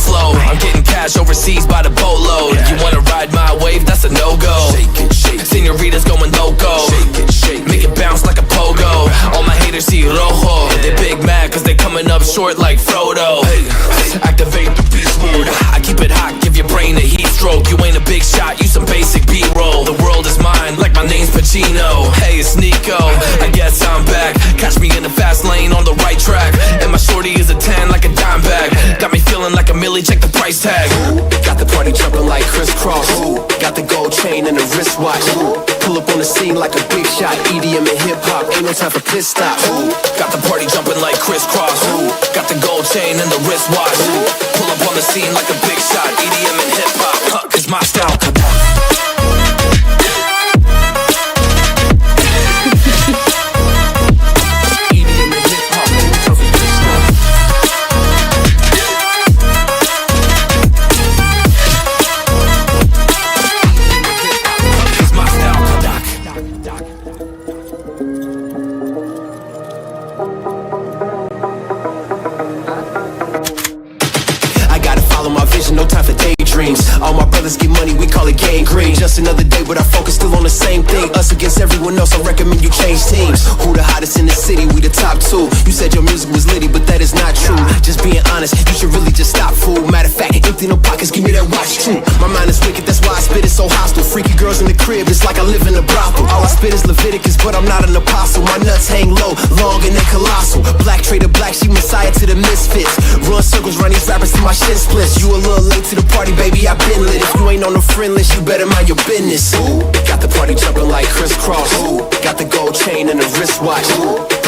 flow. I'm getting cash overseas by the boatload. You wanna ride my wave? That's a no-go. Senoritas going loco. Make it bounce like a pogo. All my haters see rojo. They big mad cause they coming up short like Frodo. Activate the beast mode. I keep it hot, give your brain a heat stroke. You ain't a big shot, you some basic B-roll. The world is mine like my name's Pacino. Hey, it's Nico, I guess I'm back. Catch me in the fast lane on the right track. And my shorty is a 10 like a dime bag. Got me feeling like a millie, check the price tag. Got the party jumping like crisscross. Got the gold chain and the wristwatch. Pull up on the scene like a big shot. EDM and hip hop, ain't no time for pit stops. Got the party jumping like crisscross. Got the gold chain and the wristwatch. Pull up on the scene like a big shot. EDM and hip hop, cause my style. No time for daydreams. All my brothers get money, we call it gangrene. Just another day, but our focus still on the same thing. Us against everyone else, I recommend you change teams. Who the hottest in the city? We the top two. You said your music was litty, but that is not true. Just being honest, you should really just stop, fool. Matter of fact, empty no pockets, give me that watch too. My mind is wicked, that's why I spit it so hostile. Freaky girls in the crib, it's like I live in a brothel. All I spit is Leviticus, but I'm not an apostle. My nuts hang low, long and they colossal. Black trader black, she messiah to the misfits. Run circles, run these rappers till my shit splits. You a little late to the party, baby, I been lit. If you ain't on the friend list, you better mind your business. Got the party jumping like crisscross. Got the gold chain and the wristwatch.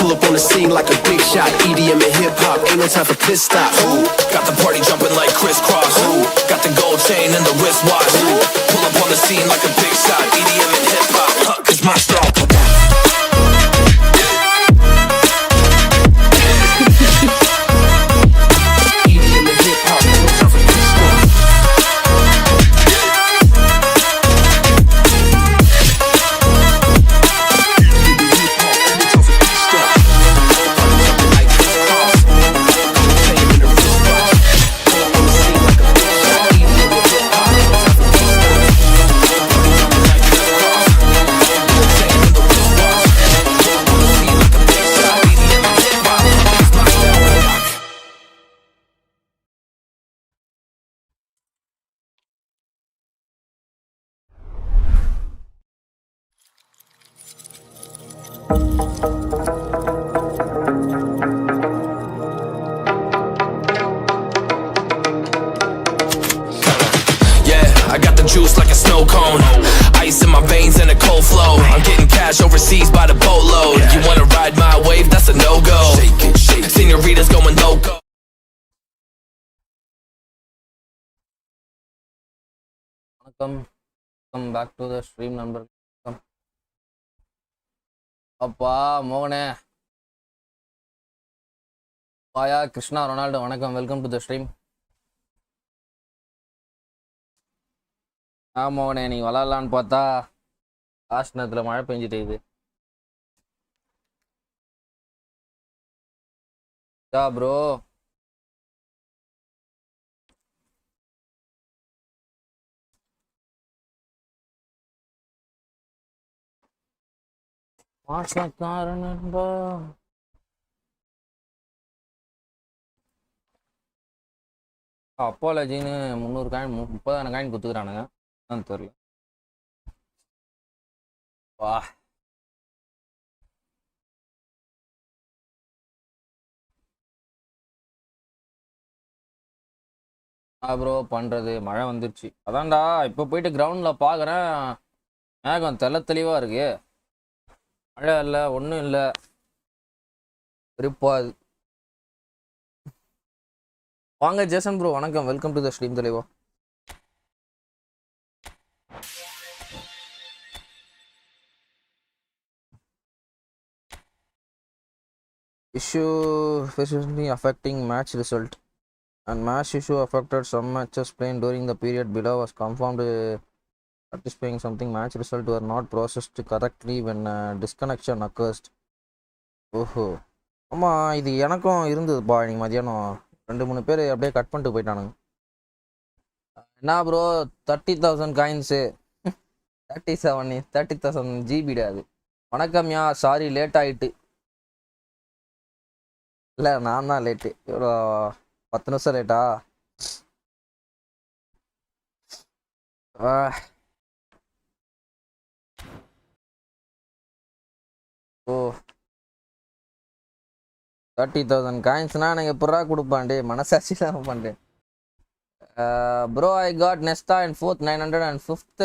Pull up on the scene like a big shot. EDM and hip hop, ain't no time for pit stops. Got the party jumping like crisscross. Got the gold chain and the wristwatch. Pull up on the scene like a big shot. EDM and hip hop, cause my style. I got the juice like a snow cone. Ice in my veins and a cold flow. I'm getting cash overseas by the boatload. You wanna ride my wave? That's a no-go. Senoritas going loco. Come back to the stream number. Come. Appa Mogane. Paya Krishna Ronaldo. Welcome to the stream. ஆமாண்ணே நீ விளாட்லான்னு பார்த்தா last நேரத்தில் மழை பெஞ்சிட்டு இது bro மாசக்காரன்பா அப்பாலஜின்னு 300 coin 30,000 coin கொடுத்துக்கிறானுங்க தெரியல வா bro பண்றது மழை வந்துருச்சு அதான்டா இப்போ போயிட்டு கிரவுண்ட்ல பாக்குறேன் மேகம் தெளிவா இருக்கு மழை இல்லை ஒன்றும் இல்லை விருப்பாது வாங்க ஜேசன் ப்ரோ வணக்கம் வெல்கம் டு த ஸ்ட்ரீம் தெளிவா issue specifically affecting match result and match issue affected some matches played during the period below was confirmed satisfying something match result were not processed correctly when disconnection occurs. ஓஹோ ஆமாம் இது எனக்கும் இருந்ததுப்பா இன்னைக்கு மதியானம் 2-3 பேர் அப்படியே cut பண்ணிட்டு போயிட்டானுங்க என்ன ப்ரோ 30,000 காயின்ஸு 30,000 ஜிபி அது. வணக்கம்யா, சாரி லேட் ஆயிட்டு. இல்லை நான் தான் லேட்டு. எவ்வளோ 10 நிமிஷம் லேட்டா? ஓ 30,000 காயின்ஸ்னா எனக்கு எப்படா கொடுப்பான்டே, மனசாட்சி தான் பண்ணுறேன். Bro I got Nesta and 4th 900 and 5th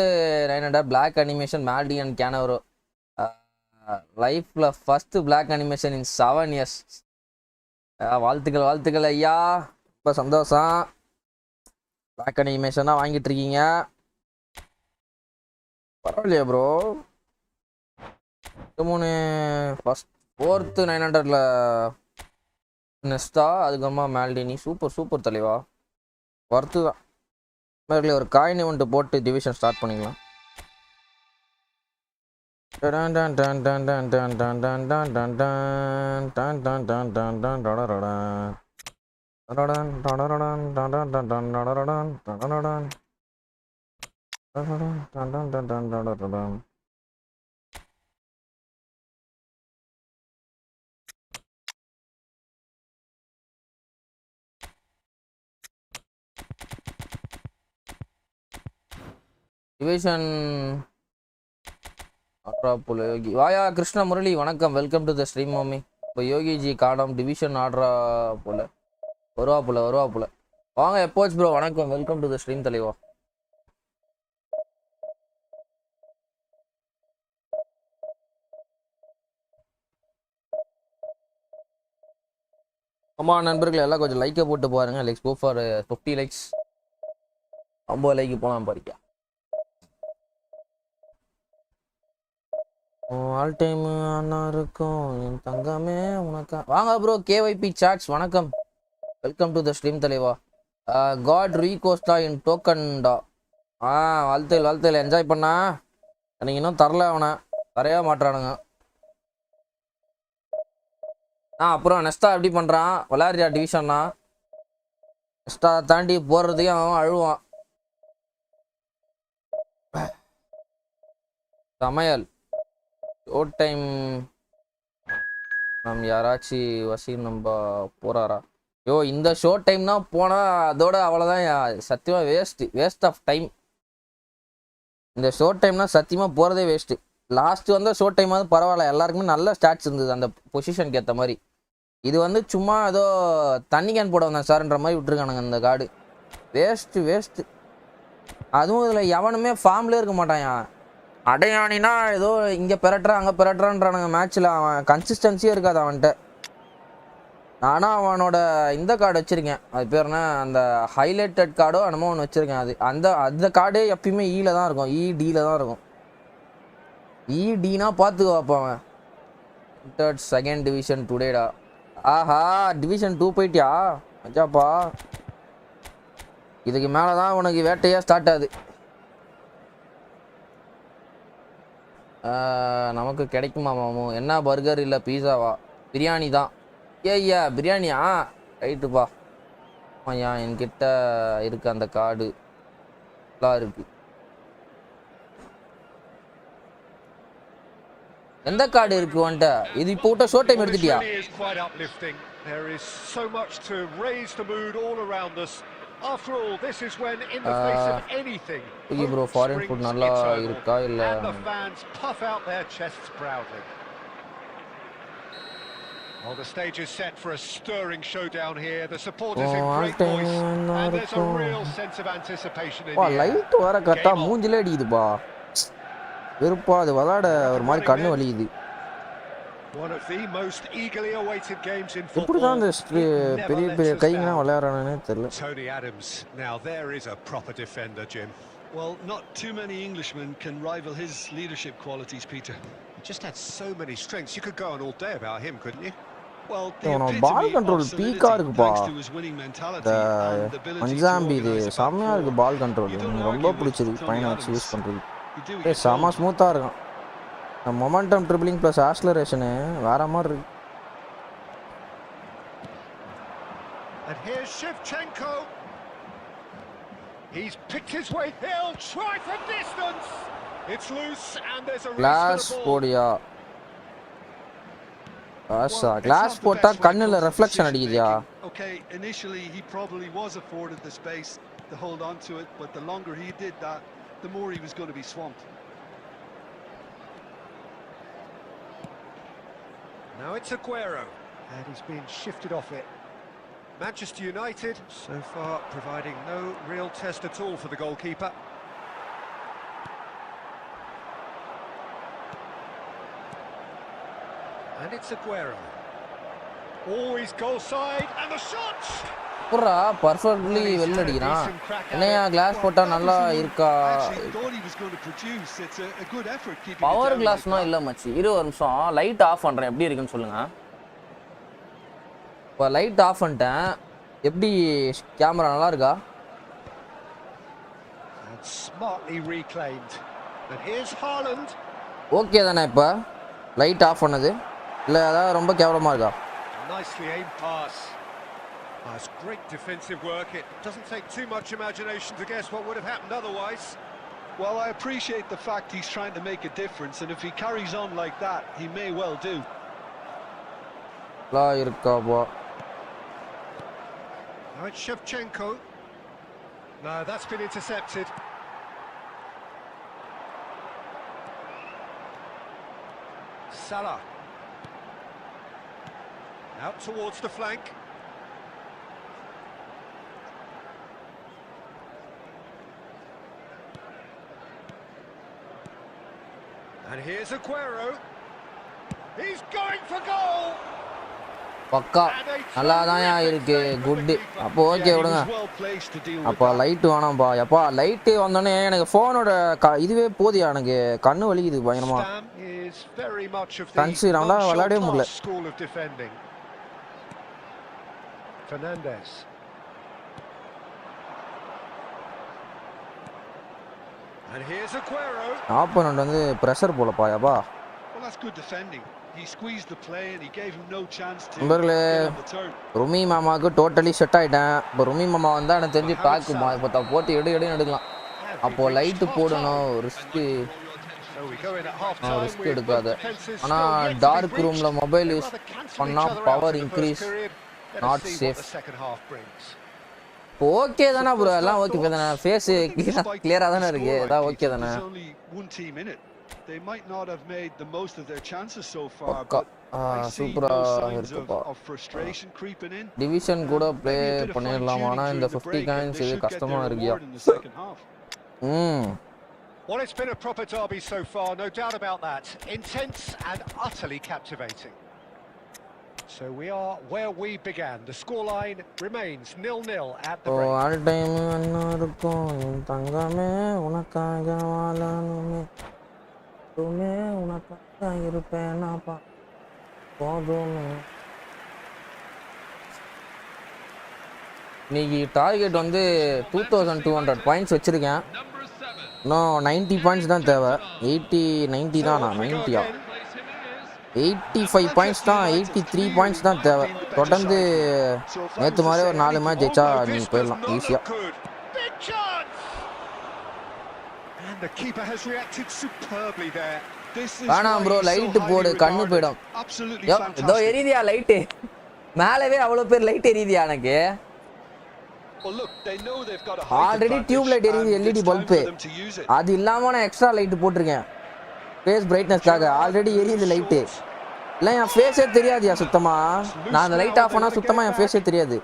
900 black animation மேல்டி அண்ட் கேனவரோ. லைஃப்பில் first black animation in 7 years. வாழ்த்துக்கள் வாழ்த்துக்கள் ஐயா, ரொம்ப சந்தோஷம். பிளாக் அனிமேஷனாக வாங்கிட்டு இருக்கீங்க, பரவாயில்லையா ப்ரோ. 4th 900ல நெஸ்டா, அதுக்கப்புறமா மேல்டினி. சூப்பர் சூப்பர் தலைவா, ஒர்த்து தான். மேலே ஒரு காயின் இவெண்ட் போட்டு டிவிஷன் ஸ்டார்ட் பண்ணிக்கலாம். டிவிஷன் யோகி வாயா. கிருஷ்ண முரளி வணக்கம், வெல்கம் டு த ஸ்ட்ரீம் மாமி. இப்போ யோகிஜி காணோம், டிவிஷன் ஆடுறா போல. வருவா போல. வாங்க எப்போச்சு ப்ரோ, வணக்கம், வெல்கம் டு த ஸ்ட்ரீம் தலைவா. ஆமாம் நண்பர்கள் எல்லாம் கொஞ்சம் லைக்கை போட்டு பாருங்க. Likes go for 50 likes. 50 லைக்கு போகலாம் பாருங்க. ஆல் டைம் அண்ணா இருக்கும் என் தங்கமே உனக்கா. வாங்க ப்ரோ, கேஒய்பி சாட்ஸ் வணக்கம், வெல்கம் டு த ஸ்ட்ரீம் தலைவா. காட் ரீகோஸ்டா இன் டோக்கன்டா. வாழ்த்துகள் என்ஜாய் பண்ணா. எனக்கு இன்னும் தரல, அவனை தரையா மாட்டுறானுங்க. அப்புறம் நெஸ்டா எப்படி பண்ணுறான், விளையாடுறியா டிவிஷன்னா? நெஸ்டா தாண்டி போடுறதுக்கு அவன் அழுவான். சமையல் ஷோ டைம் நம்ம யாராச்சும் வசீர் நம்ம போறாரா? இந்த ஷோ டைம்னா போனால் அதோட அவ்வளோதான், சத்தியமாக வேஸ்ட் ஆஃப் டைம். இந்த ஷோ டைம்னா சத்தியமாக போகிறதே வேஸ்ட்டு. லாஸ்ட்டு வந்தால் ஷோ டைமாவது பரவாயில்ல, எல்லாருக்குமே நல்ல ஸ்டாட்ஸ் இருந்தது அந்த பொசிஷனுக்கு ஏற்ற மாதிரி. இது வந்து சும்மா ஏதோ தண்ணி கேன் போட வந்தேன் சார்ன்ற மாதிரி விட்டுருக்கானுங்க. இந்த கார்டு வேஸ்ட்டு. அதுவும் இதில் எவனுமே ஃபார்ம்லேயே இருக்க மாட்டான். அடையானினா ஏதோ இங்கே பெரட்டுறான் அங்கே பெரட்டுறான்றானுங்க. மேட்ச்சில் அவன் கன்சிஸ்டன்சியே இருக்காது அவன்கிட்ட. நானும் அவனோட இந்த கார்டு வச்சுருக்கேன், அது பேர் என்ன, அந்த ஹைலைட்டட் கார்டோ என்னமோ ஒன்று வச்சுருக்கேன். அது அந்த கார்டே எப்பயுமே ஈல தான் இருக்கும், இடியில் தான் இருக்கும். இடினா பார்த்துக்கோ அப்போ அவன். என்டர்ட் 2nd டிவிஷன் டுடேடா. ஆஹா, டிவிஷன் 2 போயிட்டியா மச்சாப்பா? இதுக்கு மேலே தான் உனக்கு வேட்டையாக ஸ்டார்ட் ஆகுது. நமக்கு கிடைக்குமா மாமு? என்ன பர்கர் இல்லை பீஸாவா? பிரியாணி தான். ஐயா பிரியாணியா? ரைட்டுப்பா. ஐயா என்கிட்ட இருக்கு அந்த கார்டு, நல்லா இருக்கு. எந்த கார்டு இருக்கு உன்ட்ட? இது இப்போ விட்ட ஷோ டைம் எடுத்துட்டியா? ப்ரோ ஃபாரின் ஃபுட் நல்லா இருக்கா இல்ல? Well, the stage is set for a stirring showdown here. The supporters in great voice, and there's a real sense of anticipation in the air. Light வர கரெக்டா மூஞ்சில அடிக்குதுப்பா. வெறுப்பா, அது விளையாட ஒரு மாதிரி கண்ணு வலிக்குது. One of the most eagerly awaited games in football. எப்படிதான் இந்த பெரிய பெரிய கைங்கனா விளையாடுறானே தெரியல. Tony Adams, now there is a proper defender, Jim. Well, not too many Englishmen can rival his leadership qualities, Peter. He just had so many strengths. You could go on all day about him, couldn't you? Well, ball control பீக்கா இருக்குப்பா. மஞ்சாம்பி இது செம்மையா இருக்கு பால் control. எனக்கு ரொம்ப பிடிச்சிருக்கு பையனை வச்சு use பண்றது. செம்ம ஸ்மூத்தா இருக்கும். மொமெண்டம் ட்ரிபிளிங் ப்ளஸ் ஆக்ஸலரேஷனு வேற மாதிரி இருக்கு. And here's Shevchenko. He's picked his way. He'll try for distance. It's loose and there's a glass race for the ball. போடியா glass போட்டா கண்ணுல reflection அடிக்குதியா Okay, initially he probably was afforded the space to hold on to it, but the longer he did that, the more he was going to be swamped. Now it's Aguero, and he's been shifted off it. Manchester United, so far, providing no real test at all for the goalkeeper. And it's Aguero. Always goal side, and the shots! புறா perfectly well அடிக்கிறான் என்னையா class போட்டா நல்லா இருக்கா power கிளாஸ்னா இல்ல மச்சி 20 நிமிஷம் light off பண்றேன் எப்படி இருக்குன்னு சொல்லுங்க இப்போ லைட் ஆஃப் பண்ணிட்டேன் எப்படி கேமரா நல்லா இருக்கா ஓகே தானே இப்போ லைட் ஆஃப் பண்ணது இல்லை அதாவது ரொம்ப கேவலமா இருக்கா It's great defensive work. It doesn't take too much imagination to guess what would have happened otherwise. Well, I appreciate the fact he's trying to make a difference, and if he carries on like that, he may well do. La irka ba. Now it's Shevchenko. No, that's been intercepted. Salah. Out towards the flank. And here's Aguero. He's going for goal. பக்கா நல்லா தான் இருக்கு good அப்போ okay விடுங்க அப்போ light வேணாம்பா எப்பா light வந்தோடனே எனக்கு ஃபோனோட இதுவே போதியா எனக்கு கண்ணு வலிக்குது பயங்கரமா கன்சிராம்ல விளையாடவே முடியல ஆப்போனன்ட் வந்து பிரஷர் போலப்பா யப்பா நண்பர்களே ருமி மாமாவுக்கு டோட்டலி செட் ஆகிட்டேன் இப்போ ருமி மாமா வந்தால் எனக்கு தெரிஞ்சு பேக்குமா இப்போ போட்டு எடுன்னு எடுக்கலாம் அப்போது லைட்டு போடணும் ரிஸ்க்கு ரிஸ்க் எடுக்காது ஆனால் டார்க் ரூமில் மொபைல் யூஸ் பண்ணால் power increase not safe okay தானே ப்ரோ எல்லாம் ஓகே தானே ஃபேஸு கிளியராக தானே இருக்கு அதான் ஓகே தானே They might not have made the most of their chances so far, but I see no signs of frustration creeping in. Division கூட play பண்ணிரலாம் ஆனா இந்த 50 காயின்ஸ் இது கஷ்டமா இருக்குயா. Well, it's been a proper derby so far, no doubt about that. Intense and utterly captivating. So we are where we began. The scoreline remains 0-0 at the break. all time அன்னாருக்கும் தங்கமே உனக்காக வாழணுமே துமே உனக்காக இருப்பேனாப்பா போதுமே இன்னைக்கு target வந்து 2200 points வச்சிருக்கேன் இன்னும் 90 points தான் தேவை 90 தான் நான் 90யா 85 பாயிண்ட்ஸ் தான் 83 பாயிண்ட்ஸ் தான் தேவை தொடர்ந்து நேற்று மாதிரி ஒரு 4 மேட்ச் ஜெயிச்சா நீ போயிடலாம் ஈஸியாக வேணாம் ப்ரோ லைட்டு போடு கண்ணு போயிடும் இதோ எரியுதியா லைட்டு மேலவே அவ்வளோ பேர் லைட் எரியுதியா எனக்கு ஆல்ரெடி டியூப் லைட் எரியுது எல்இடி பல்பு அது இல்லாமல் நான் எக்ஸ்ட்ரா லைட்டு போட்டிருக்கேன் ஃபேஸ் பிரைட்னஸ்க்காக ஆல்ரெடி எரியுது லைட்டு இல்லை என் ஃபேஸே தெரியாதுயா சுத்தமாக நான் அந்த லைட் ஆஃப் பண்ணால் சுத்தமாக என் ஃபேஸே தெரியாது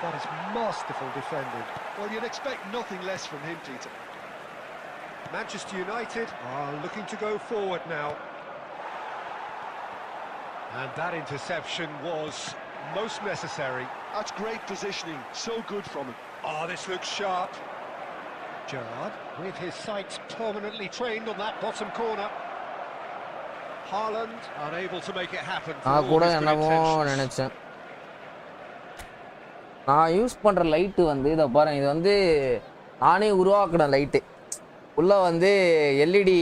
That is masterful defending. Well, you'd expect nothing less from him, Peter. Manchester United are looking to go forward now. And that interception was most necessary. That's great positioning, so good from him. Oh, this looks sharp. Gerrard, with his sights permanently trained on that bottom corner. Haaland unable to make it happen. நான் use பண்ணுற light வந்து இதை பாருங்கள் இது வந்து நானே உருவாக்கின light உள்ளே வந்து எல்இடி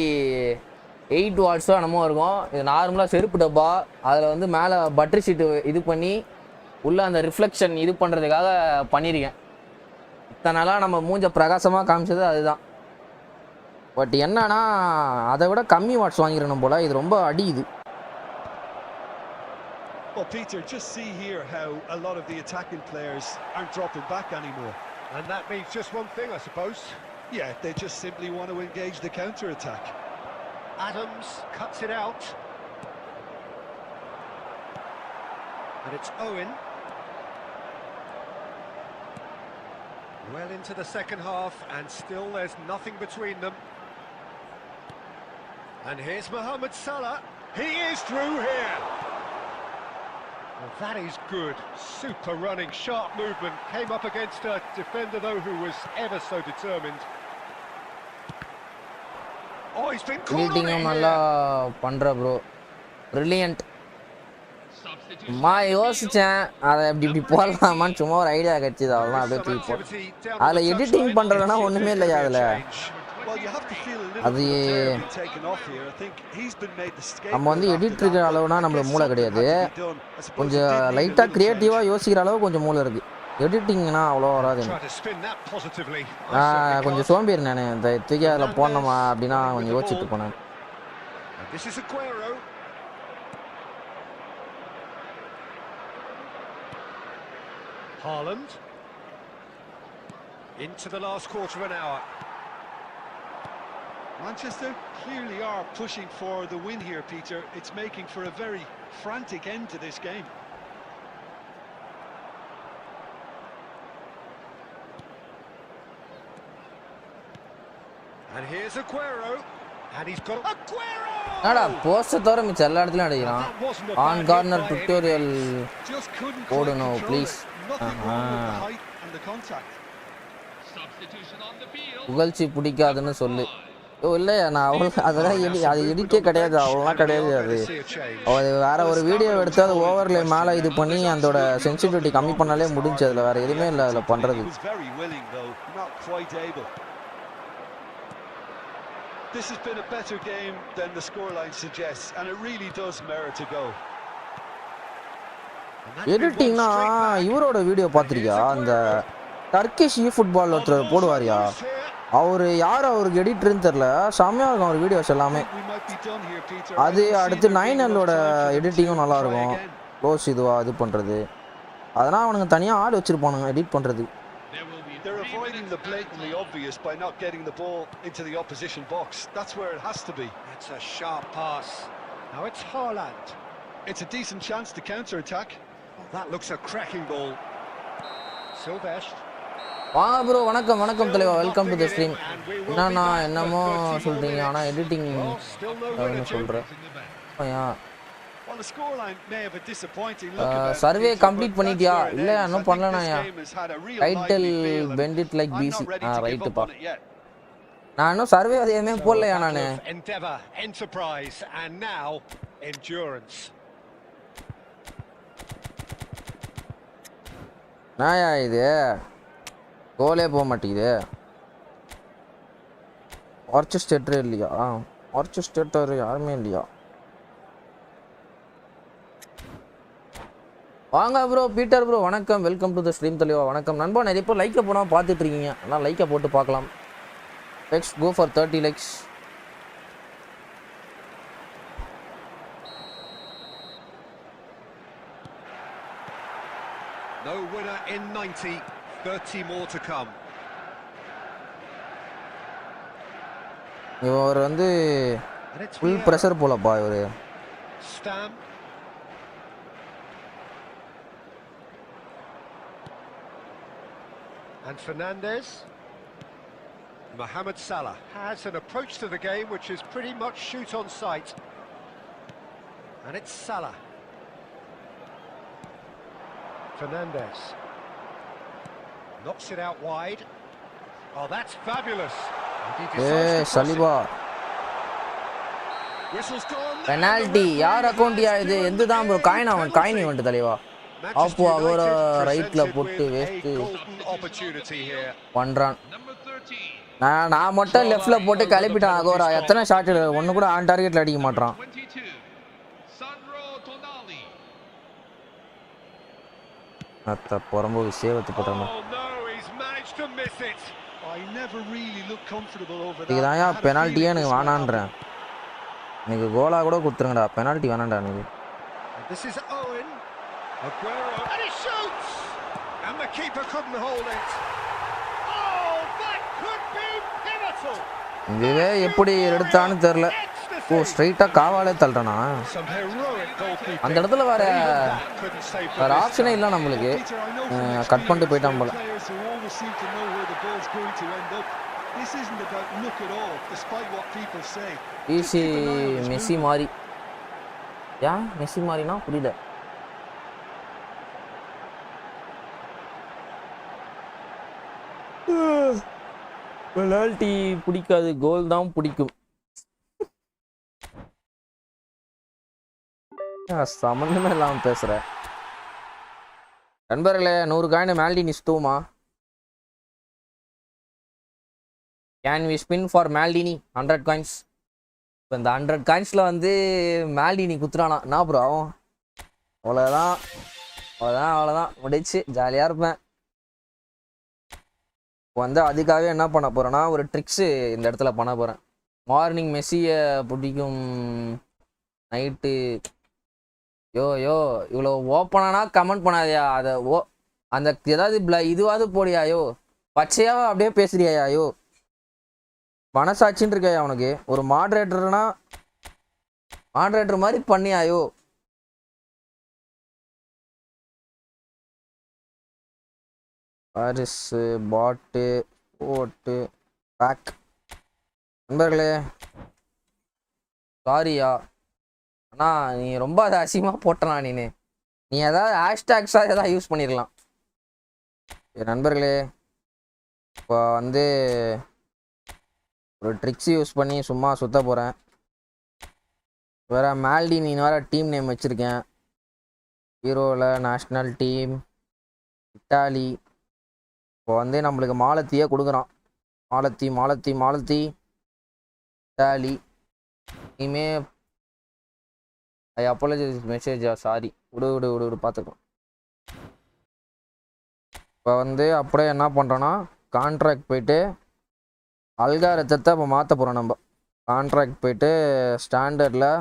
8 வாட்ஸோ என்னமோ இருக்கும் இது நார்மலாக செருப்பு டப்பா அதில் வந்து மேலே பட்டர் ஷீட்டு இது பண்ணி உள்ள அந்த ரிஃப்ளெக்ஷன் இது பண்ணுறதுக்காக பண்ணியிருக்கேன். இத்தனை நாளாக நம்ம மூஞ்ச பிரகாசமாக காமிச்சது அதுதான். பட் என்னன்னா அதை விட கம்மி வாட்ஸ் வாங்கிடணும் போல். இது ரொம்ப அடியுது. Well, Peter, just see here how a lot of the attacking players aren't dropping back anymore. And that means just one thing, I suppose. Yeah, they just simply want to engage the counter-attack. Adams cuts it out. And it's Owen. Well into the second half, and still there's nothing between them. And here's Mohamed Salah. He is through here. Well, that is good. Super running, sharp movement. Came up against a defender, though, who was ever so determined. Oh, he's been caught on it நல்லா பண்ற bro. Brilliant. யோசிச்சேன் அதை இப்படி போடலாமான்னு சும்மா ஒரு idea கிடைச்சது. அவ்வளோதான் அப்படியே தூக்கி போட்டேன். அதில் எடிட்டிங் பண்ணுறதுனா ஒன்றுமே இல்லையா அதில். அது நம்ம வந்து எடிட் இருக்கிற அளவுனா நம்மளுக்கு மூளை கிடையாது. கொஞ்சம் லைட்டாக க்ரியேட்டிவாக யோசிக்கிற அளவு கொஞ்சம் மூளை இருக்குது. எடிட்டிங்னா அவ்வளோ வராது. கொஞ்சம் சோம்பேறி நான். இந்த தூக்கி அதில் போடணுமா அப்படின்னா கொஞ்சம் யோசிச்சுட்டு போனேன். Haaland into the last quarter of an hour. Manchester clearly are pushing for the win here, Peter. It's making for a very frantic end to this game. And here's Aguero. And he's got Aguero! Nada, post தவிர மிச்ச எல்லா இடத்துலயும் அடிக்கிறான். On corner tutorial போடணும் please. புகழ்ச்சி பிடிக்காதுன்னு சொல்லு. இல்லையா நான் அவ்வளோ அதெல்லாம் அது எடிட்டே கிடையாது. அவ்வளோலாம் கிடையாது. அது வேற ஒரு வீடியோ எடுத்து அது ஓவர்லே மேலே இது பண்ணி அதோட சென்சிட்டிவிட்டி கம்மி பண்ணாலே முடிஞ்சு. அதில் வேற எதுவுமே இல்லை அதில் பண்ணுறது. This has been a better game than the scoreline suggests, and it really does merit a go. எடிட்டிங்னா இவரோட வீடியோ பார்த்துருக்கியா? அந்த டர்க்கிஷ் eFootball ஒருத்தர் போடுவாரியா? அவர் யார் அவருக்கு எடிட்டர்னு தெரில. செம்மையாக இருக்கும் அவர் வீடியோஸ் எல்லாமே. அது அடுத்து 9Lோட எடிட்டிங்கும் நல்லாயிருக்கும். க்ளோஸ் இதுவாக இது பண்ணுறது அதெல்லாம் அவனுங்க தனியாக ஆள் வச்சுருப்பானுங்க எடிட் பண்ணுறது. They're avoiding the blatantly obvious by not getting the ball into the opposition box. That's where it has to be. It's a sharp pass. Now it's Haaland. It's a decent chance to counter-attack. Oh, that looks a cracking ball. Silvestre. வாங்க bro. வணக்கம் வணக்கம் தலைவா. Welcome to the stream. என்னண்ணா என்னமோ சொல்கிறீங்க ஆனால் editing சொல்கிறேன். Survey complete பண்ணிட்டியா? இல்லை இன்னும் பண்ணலண்ணா. டைட்டில் பெண்டிட் லைக் பிசி. ரைட்டுப்பா. நான் இன்னும் சர்வே எதுவுமே போடலையா நான். நாயா இது கோலே போக மாட்டேங்குது. ஆர்ச்சஸ்டேட்டரே இல்லையா? ஆர்ச்சஸ்டேட்டர் யாருமே இல்லையா? வாங்க ப்ரோ. பீட்டர் ப்ரோ வணக்கம். வெல்கம் டு த ஸ்ட்ரீம் தலைவா. வணக்கம் நண்பா. நிறைய பேர் லைக்கை போனால் பார்த்துட்டு இருக்கீங்க. ஆனால் லைக்கை போட்டு பார்க்கலாம். Let's go for 30 likes. No winner in 90. 30 more to come. இவர் வந்து ஃபுல் ப்ரெஷர் போலப்பா இவர். Stam. And Fernandes. Mohamed Salah has an approach to the game which is pretty much shoot on sight. And it's Salah. Fernandes. Knocks it out wide. Oh, that's fabulous. Saliba. Whistle's gone. Penalty. யார் அக்கவுண்டியா இது? எதுதான் bro coin அவன் coin வந்து தலைவா. அப்போ அவர ரைட்ல போட்டு வேஸ்ட் பண்றான். நான் மட்டும் லெஃப்ட்ல போட்டு கிளப்பிட்டான். அகோரா எத்தனை ஷாட் ஒன்னு கூட ஆன் டார்கெட்ல அடிக்க மாட்டான். அத்த புறம்போக்கு சேவத்து போட்டாங்க. இதுதான்யா பெனால்ட்டியே எனக்கு வேணான்றேன். எனக்கு கோலா கூட கொடுத்துருங்கடா, பெனால்ட்டி வேணாண்டா எனக்கு. This is Owen. Aguero. And he shoots! And the keeper couldn't hold it. Oh, that could be pivotal. இதுவே எப்படி எடுத்தான்னு தெரியல. ஓ, ஸ்ட்ரைட்டா காவாலே தள்ளுறானா? அந்த இடத்துல வேற ஆப்ஷனே இல்லை நம்மளுக்கு. கட் பண்ணிட்டு போயிட்டான் போல. ஈஸி மெஸ்ஸி மாதிரி. ஏன் மெஸ்ஸி மாதிரினா புரியல. பெனால்ட்டி பிடிக்காது, கோல் தான் பிடிக்கும். சம்மந்தமே இல்லாம பேசுற நண்பர்களே. 100 காயின் மால்டினி ஸ்டூமா? Can we spin for Maldini 100 coins? இப்போ இந்த 100 காயின்ஸில் வந்து மால்டினி குத்துறானா என்ன ப்ரோ ஆகும்? அவ்வளோதான் அவ்வளோதான் அவ்வளோதான் முடிச்சு ஜாலியாக இருப்பேன். இப்போ வந்து அதுக்காகவே என்ன பண்ண போகிறேன்னா ஒரு ட்ரிக்ஸு இந்த இடத்துல பண்ண போகிறேன். மார்னிங் மெஸ்ஸியை பிடிக்கும், நைட்டு யோ இவ்வளோ ஓப்பனானா கமெண்ட் பண்ணாதயா. அதை அந்த ஏதாவது இதுவாது போடியாயோ, பச்சையாக அப்படியே பேசுறியாயோ, மனசாட்சின்னு இருக்கையா அவனுக்கு? ஒரு மாட்ரேட்டர்னா மாட்ரேட்டர் மாதிரி பண்ணியாயோ? பாரிஸு பாட்டு ஓட்டு பேக். நண்பர்களே சாரியா, அண்ணா நீ ரொம்ப அதை அசிங்கமாக போட்டனா. நீ ஏதாவது ஹேஷ்டேக்ஸாக ஏதாவது யூஸ் பண்ணிடலாம். நண்பர்களே இப்போ வந்து ஒரு ட்ரிக்ஸ் யூஸ் பண்ணி சும்மா சுற்ற போகிறேன். வேறு மால்டினி வேறு டீம் நேம் வச்சுருக்கேன். ஹீரோவில் நேஷ்னல் டீம் இட்டாலி. இப்போ வந்து நம்மளுக்கு மாலத்தியே கொடுக்குறான். மாலத்தி மாலத்தி மாலத்தி இட்டாலி. இனிமே ஐ அப்பாலஜைஸ் மெசேஜா, சாரி விடு பார்த்துக்கோ. இப்போ வந்து அப்படியே என்ன பண்ணுறோன்னா கான்ட்ராக்ட் போயிட்டு அல்காரத்தை இப்போ மாற்ற போகிறோம். நம்ம கான்ட்ராக்ட் போயிட்டு ஸ்டாண்டர்டில்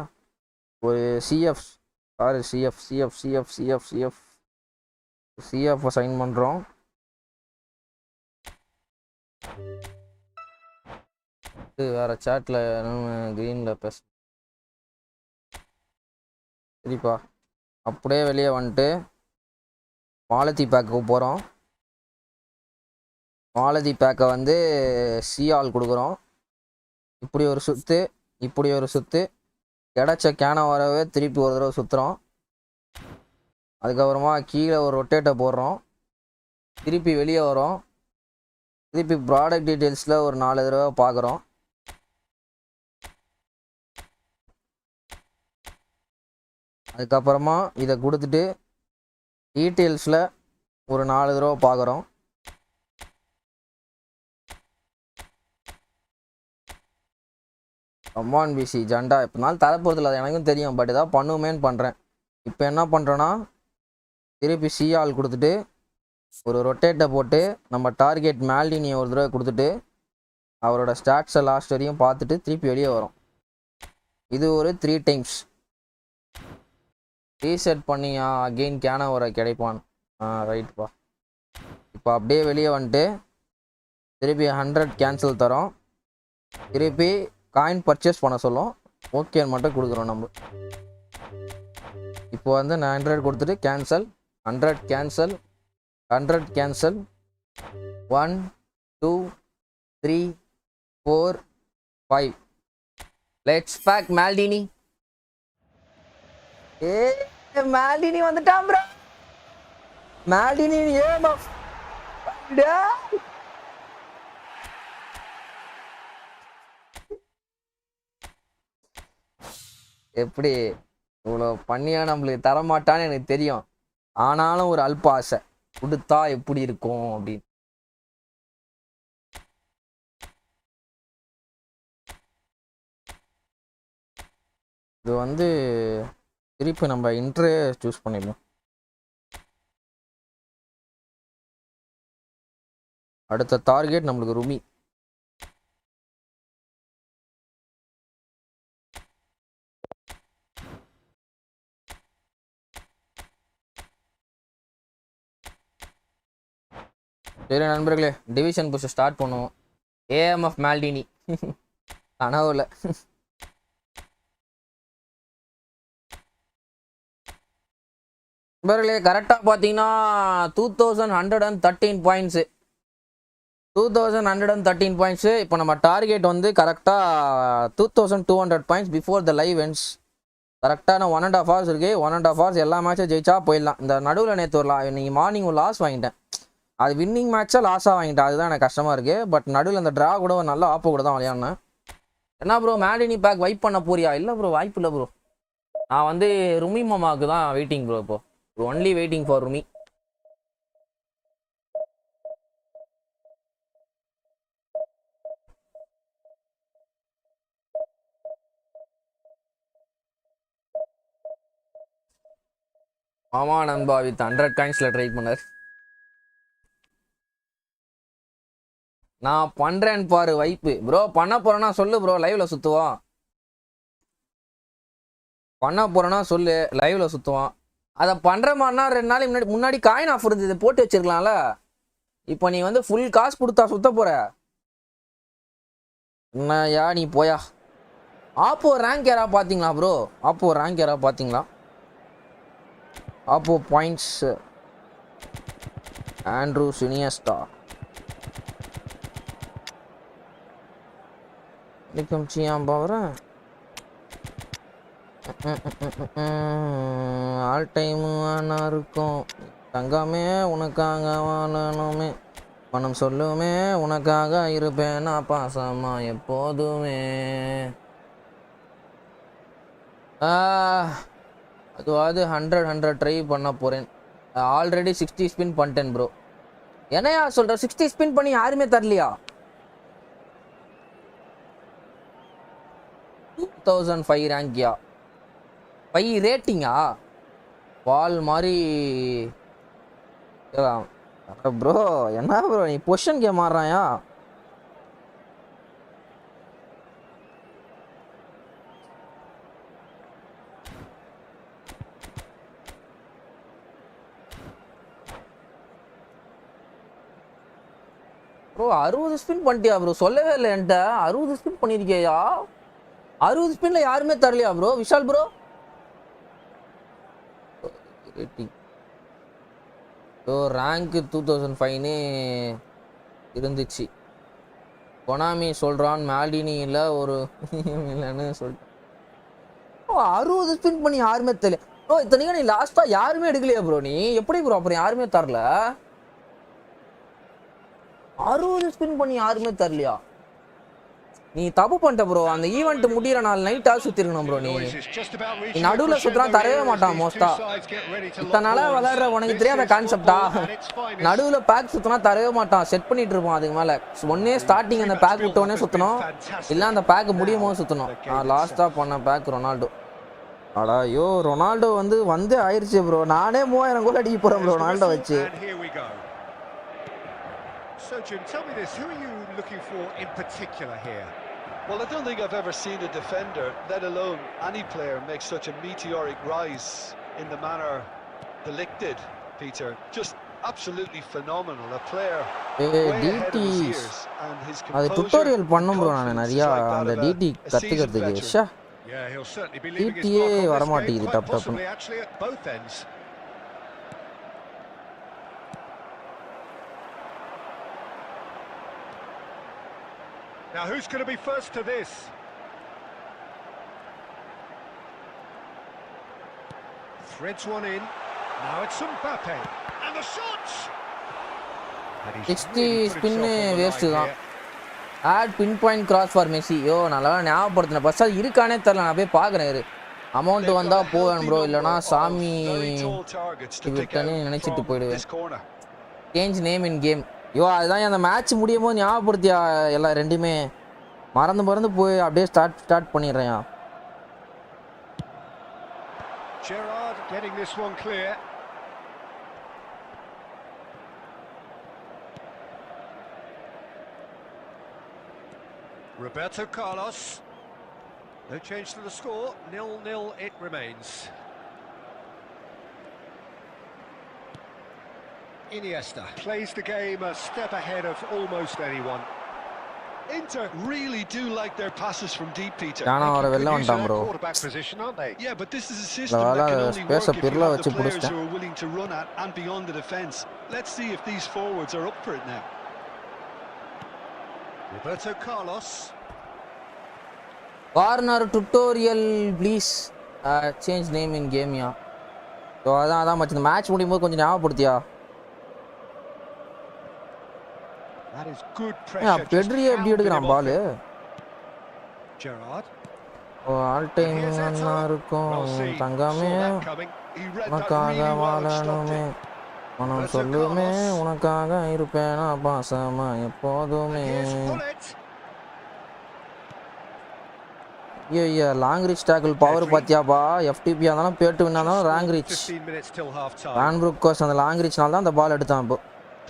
ஒரு சிஎஃப் சைன் பண்ணுறோம். வேறு சாட்டில் க்ரீனில் பேச சரிப்பா. அப்படியே வெளியே வந்துட்டு மாலதி பேக்கு போகிறோம். மாலதி பேக்கை வந்து சிஆல் கொடுக்குறோம். இப்படி ஒரு சுற்று, இப்படி ஒரு சுற்று, கிடச்ச கேனை வரவே திருப்பி ஒரு தடவை சுற்றுறோம். அதுக்கப்புறமா கீழே ஒரு ரொட்டேட்டை போடுறோம். திருப்பி வெளியே வரோம். திருப்பி ப்ராடக்ட் டீட்டெயில்ஸில் ஒரு 4 தடவை பார்க்குறோம். அதுக்கப்புறமா இதை கொடுத்துட்டு டீட்டெயில்ஸில் ஒரு 4 தடவை பார்க்குறோம். கம்மான் பிசி ஜண்டா எப்போனாலும் தரப்போறதில்ல, அது எனக்கும் தெரியும். பட் ஏதாவது பண்ணுவேன்னு பண்ணுறேன். இப்போ என்ன பண்ணுறோன்னா திருப்பி சிஆல் கொடுத்துட்டு ஒரு ரொட்டேட்டை போட்டு நம்ம டார்கெட் மால்டினியை ஒரு தடவை கொடுத்துட்டு அவரோட ஸ்டாட்ஸை லாஸ்ட் வரையும் பார்த்துட்டு திருப்பி வெளியே வரோம். இது ஒரு 3 டைம்ஸ் ரீசெட் பண்ணியா அகெயின் கேனவரை கிடைப்பான். ரைட்ப்பா. இப்போ அப்படியே வெளியே வந்துட்டு திருப்பி 100 கேன்சல் தரோம். திருப்பி காயின் பர்ச்சேஸ் பண்ண சொல்லும். ஓகேன்னு மட்டும் கொடுக்குறோம் நம்ம. இப்போ வந்து நான் 100 கொடுத்துட்டு cancel, 100 cancel, 100 cancel, 1 2 3 4 5. Let's pack Maldini. Maldini வந்துட்டான் ப்ரோ. மால்டினி எப்படி இவ்வளோ பண்ணியா நம்மளுக்கு தரமாட்டான்னு எனக்கு தெரியும். ஆனாலும் ஒரு அல்ப ஆசை, கொடுத்தா எப்படி இருக்கும் அப்படின்னு. இது வந்து திருப்பி நம்ம இன்ட்ரே சூஸ் பண்ணிடலாம். அடுத்த டார்கெட் நம்மளுக்கு ருமி. சரி நண்பர்களே, டிவிஷன் புஷ் ஸ்டார்ட் பண்ணுவோம். ஏஎம்எஃப் மால்டினி கனவுல. நண்பர்களே கரெக்டாக பார்த்தீங்கன்னா 2113 பாயிண்ட்ஸு. 2113 பாயிண்ட்ஸு. இப்போ நம்ம டார்கெட் வந்து கரெக்டாக 2200 points before the live ends. கரெக்டான 1.5 hours இருக்குது. 1.5 hours எல்லா மேட்சும் ஜெயிச்சா போயிடலாம். இந்த நடுவில் நேற்று ஒரு இன்னைக்கு மார்னிங் ஒரு லாஸ் வாங்கிட்டேன். அது வின்னிங் மேட்சாக லாஸாக வாங்கிட்டேன். அதுதான் எனக்கு கஷ்டமாக இருக்குது. பட் நடுவில் அந்த ட்ரா கூட ஒரு நல்ல ஆப்போ கூட தான் விளையாடினேன். என்ன ப்ரோ மேல்டினி பேக் வைப் பண்ண போறியா? இல்லை ப்ரோ, வாய்ப்பு இல்லை ப்ரோ. நான் வந்து ருமி மாமாவுக்கு தான் வெயிட்டிங் ப்ரோ. இப்போ ஒன்லி வெயிட்டிங் ஃபார் ருமி. மாமா நண்பா வித் 100 காயின்ஸில் ட்ரை பண்ணார். நான் பண்ணுறேன் பாரு வைப்பு ப்ரோ. பண்ண போகிறேன்னா சொல்லு ப்ரோ, லைவில் சுற்றுவோம். பண்ண போகிறேன்னா சொல்லு, லைவில் சுற்றுவோம். அதை பண்ணுற மாதிரினா 2 நாளைக்கு முன்னாடி காயின் ஆஃபர் இருந்தது, போட்டு வச்சிருக்கலாம்ல. இப்போ நீ வந்து ஃபுல் காசு கொடுத்தா சுத்த போகிற என்னயா? நீ போயா. ஆப்போ ரேங்க் யாரா பார்த்தீங்களா ப்ரோ? ஆப்போ ரேங்க் யாரா பார்த்தீங்களா? ஆப்போ பாயிண்ட்ஸ் ஆண்ட்ரூ சினியஸ்டா நிற்கும் போகிறேன். ஆல் டைமு ஆனா இருக்கும் தங்கமே உனக்காக வாழணுமே, மனம் சொல்லுமே உனக்காக இருப்பேன் நான் பாசமா எப்போதுமே. அதுவாது 100 ட்ரை பண்ண போகிறேன். ஆல்ரெடி 60 ஸ்பின் பண்ணிட்டேன் ப்ரோ. என்னையா சொல்கிற? 60 ஸ்பின் பண்ணி யாருமே தரலையா? 2005 ரேங்கியா? 5 ரேட்டிங்கா? பால் மாதிரி ப்ரோ. என்ன ப்ரோ நீ பொசிஷன் கேம் ஆடுறாயா? ப்ரோ 60 ஸ்பின் பண்ணிட்டியா ப்ரோ? சொல்லவே இல்லை என்கிட்ட. 60 ஸ்பின் பண்ணியிருக்கியா? 60 ஸ்பின்ல யாருமே தரலையா bro? Vishal bro rating so rank 2005 இருந்துச்சு. கொனாமி சொல்கிறான் மால்டினி இல்லை ஒரு இல்லைன்னு சொல்லிட்டேன். 60 ஸ்பின் பண்ணி யாருமே தெரியல ப்ரோ. இத்தனைக்கும் நீ லாஸ்ட்டாக யாருமே எடுக்கலையா ப்ரோ? நீ எப்படி ப்ரோ அப்புறம் யாருமே தரல? 60 ஸ்பின் பண்ணி யாருமே தரலையா? நீ தப்பு பண்ணிட்ட ப்ரோ. அந்த ஈவெண்ட் முடிகிற நாள் நைட்டாக சுற்றிருக்கணும் ப்ரோ. நீ நடுவில் சுற்றுலாம் தரவே மாட்டான் மோஸ்டா. இத்தனை நாளாக விளையாடுற உனக்கு தெரியாத கான்செப்டா? நடுவில் பேக் சுற்றினா தரவே மாட்டான். செட் பண்ணிட்டு இருப்பான். அதுக்கு மேலே ஒன்னே ஸ்டார்டிங் அந்த பேக் விட்டோடனே சுற்றணும், இல்லை அந்த பேக் முடியும் போது சுற்றணும். லாஸ்ட்டாக பண்ண பேக் ரொனால்டோ. அடா ஐயோ, ரொனால்டோ வந்து ஆயிடுச்சு ப்ரோ. நானே 3000 கோல் அடிக்க போகிறேன் ப்ரோ ரொனால்டோ வச்சு. So Jim, tell me this, who are you looking for in particular here? Well, I don't think I've ever seen a defender, let alone any player, make such a meteoric rise in the manner the Lick did, Peter. Just absolutely phenomenal. A player way ahead of his years and his composure. அது tutorial பண்ணும் bro. நான் நிறைய அந்த DT கத்துக்கிறதுக்கு. Yeah, he'll certainly be leaving his mark on this game, quite possibly actually at both ends. Now who's going to be first to this? Threads one in. Now it's Mbappe. And the shots! 60 spin waste தான். Add pinpoint cross for Messi. யோ நல்லா ஞாபகப்படுத்தின. Bus அது இருக்கானே தெரியல. நான் போய் பார்க்குறேன் இரு. Amount வந்தா போவேன் ப்ரோ, இல்லைனா சாமி விட்டனே நினைச்சிட்டு போயிடுவேன். Change name in game. யோ அதுதான் அந்த மேட்ச் முடியும் போது ஞாபகப்படுத்தியா எல்லாம் ரெண்டுமே மறந்து போய் அப்படியே ஸ்டார்ட் பண்ணிடுறேன். Gerrard getting this one clear. Roberto Carlos. No change to the score, 0-0 it remains. Iniesta plays the game a step ahead of almost anyone. Inter really do like their passes from deep, Peter. Jana Making vara good vella use of vandam that bro. quarterback position, aren't they? Yeah, but this is a system Lala that can only space work if pirla you have the vechi players pudichta. who are willing to run at and beyond the defence. Let's see if these forwards are up for it now. Roberto Carlos. Corner tutorial please. Change name in game ya. So அதான் மச்சி இந்த match முடியும்போது கொஞ்சம் ஞாபகப்படுத்தியா. That is good pressure. Pedri எப்படி எடுக்கறான் ball? Gerrard. All time நல்லா இருக்கும் தங்கமே உனக்காக வாழணுமே மனம் சொல்லுமே உனக்காக இருப்பேனா பாசமா எப்போதுமே. ஐயோ லாங் ரீச் டாக்கிள் பவர் பாத்தியாப்பா. எஃப்டிபி ஆனாலும் பேட்டு வின்னாலும் லாங் ரீச் வான்புரூக் கோஸ் அந்த லாங் ரீச்னால தான் அந்த பால் எடுத்தான் இப்போ.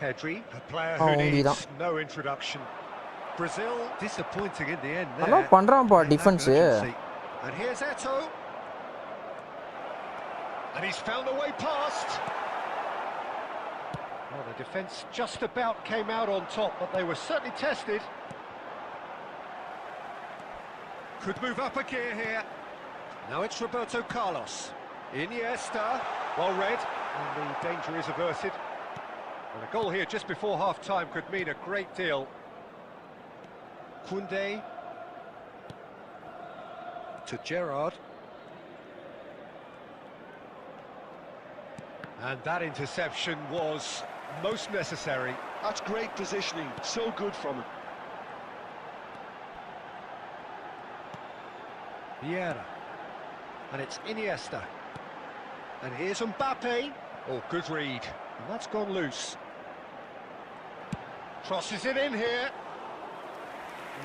Pedri, a player who needs no introduction. Brazil disappointing in the end there. நல்லா பண்றான்ப்பா defence. And here's Eto'o. And he's found a way past. Well, the defence just about came out on top, but they were certainly tested. Could move up a gear here. Now it's Roberto Carlos. Iniesta, well read, and the danger is averted. And a goal here just before half-time could mean a great deal. Koundé to Gerrard. And that interception was most necessary. That's great positioning, so good from him. Vieira. And it's Iniesta. And here's Mbappe. Oh, good read. And that's gone loose. Crosses it in here.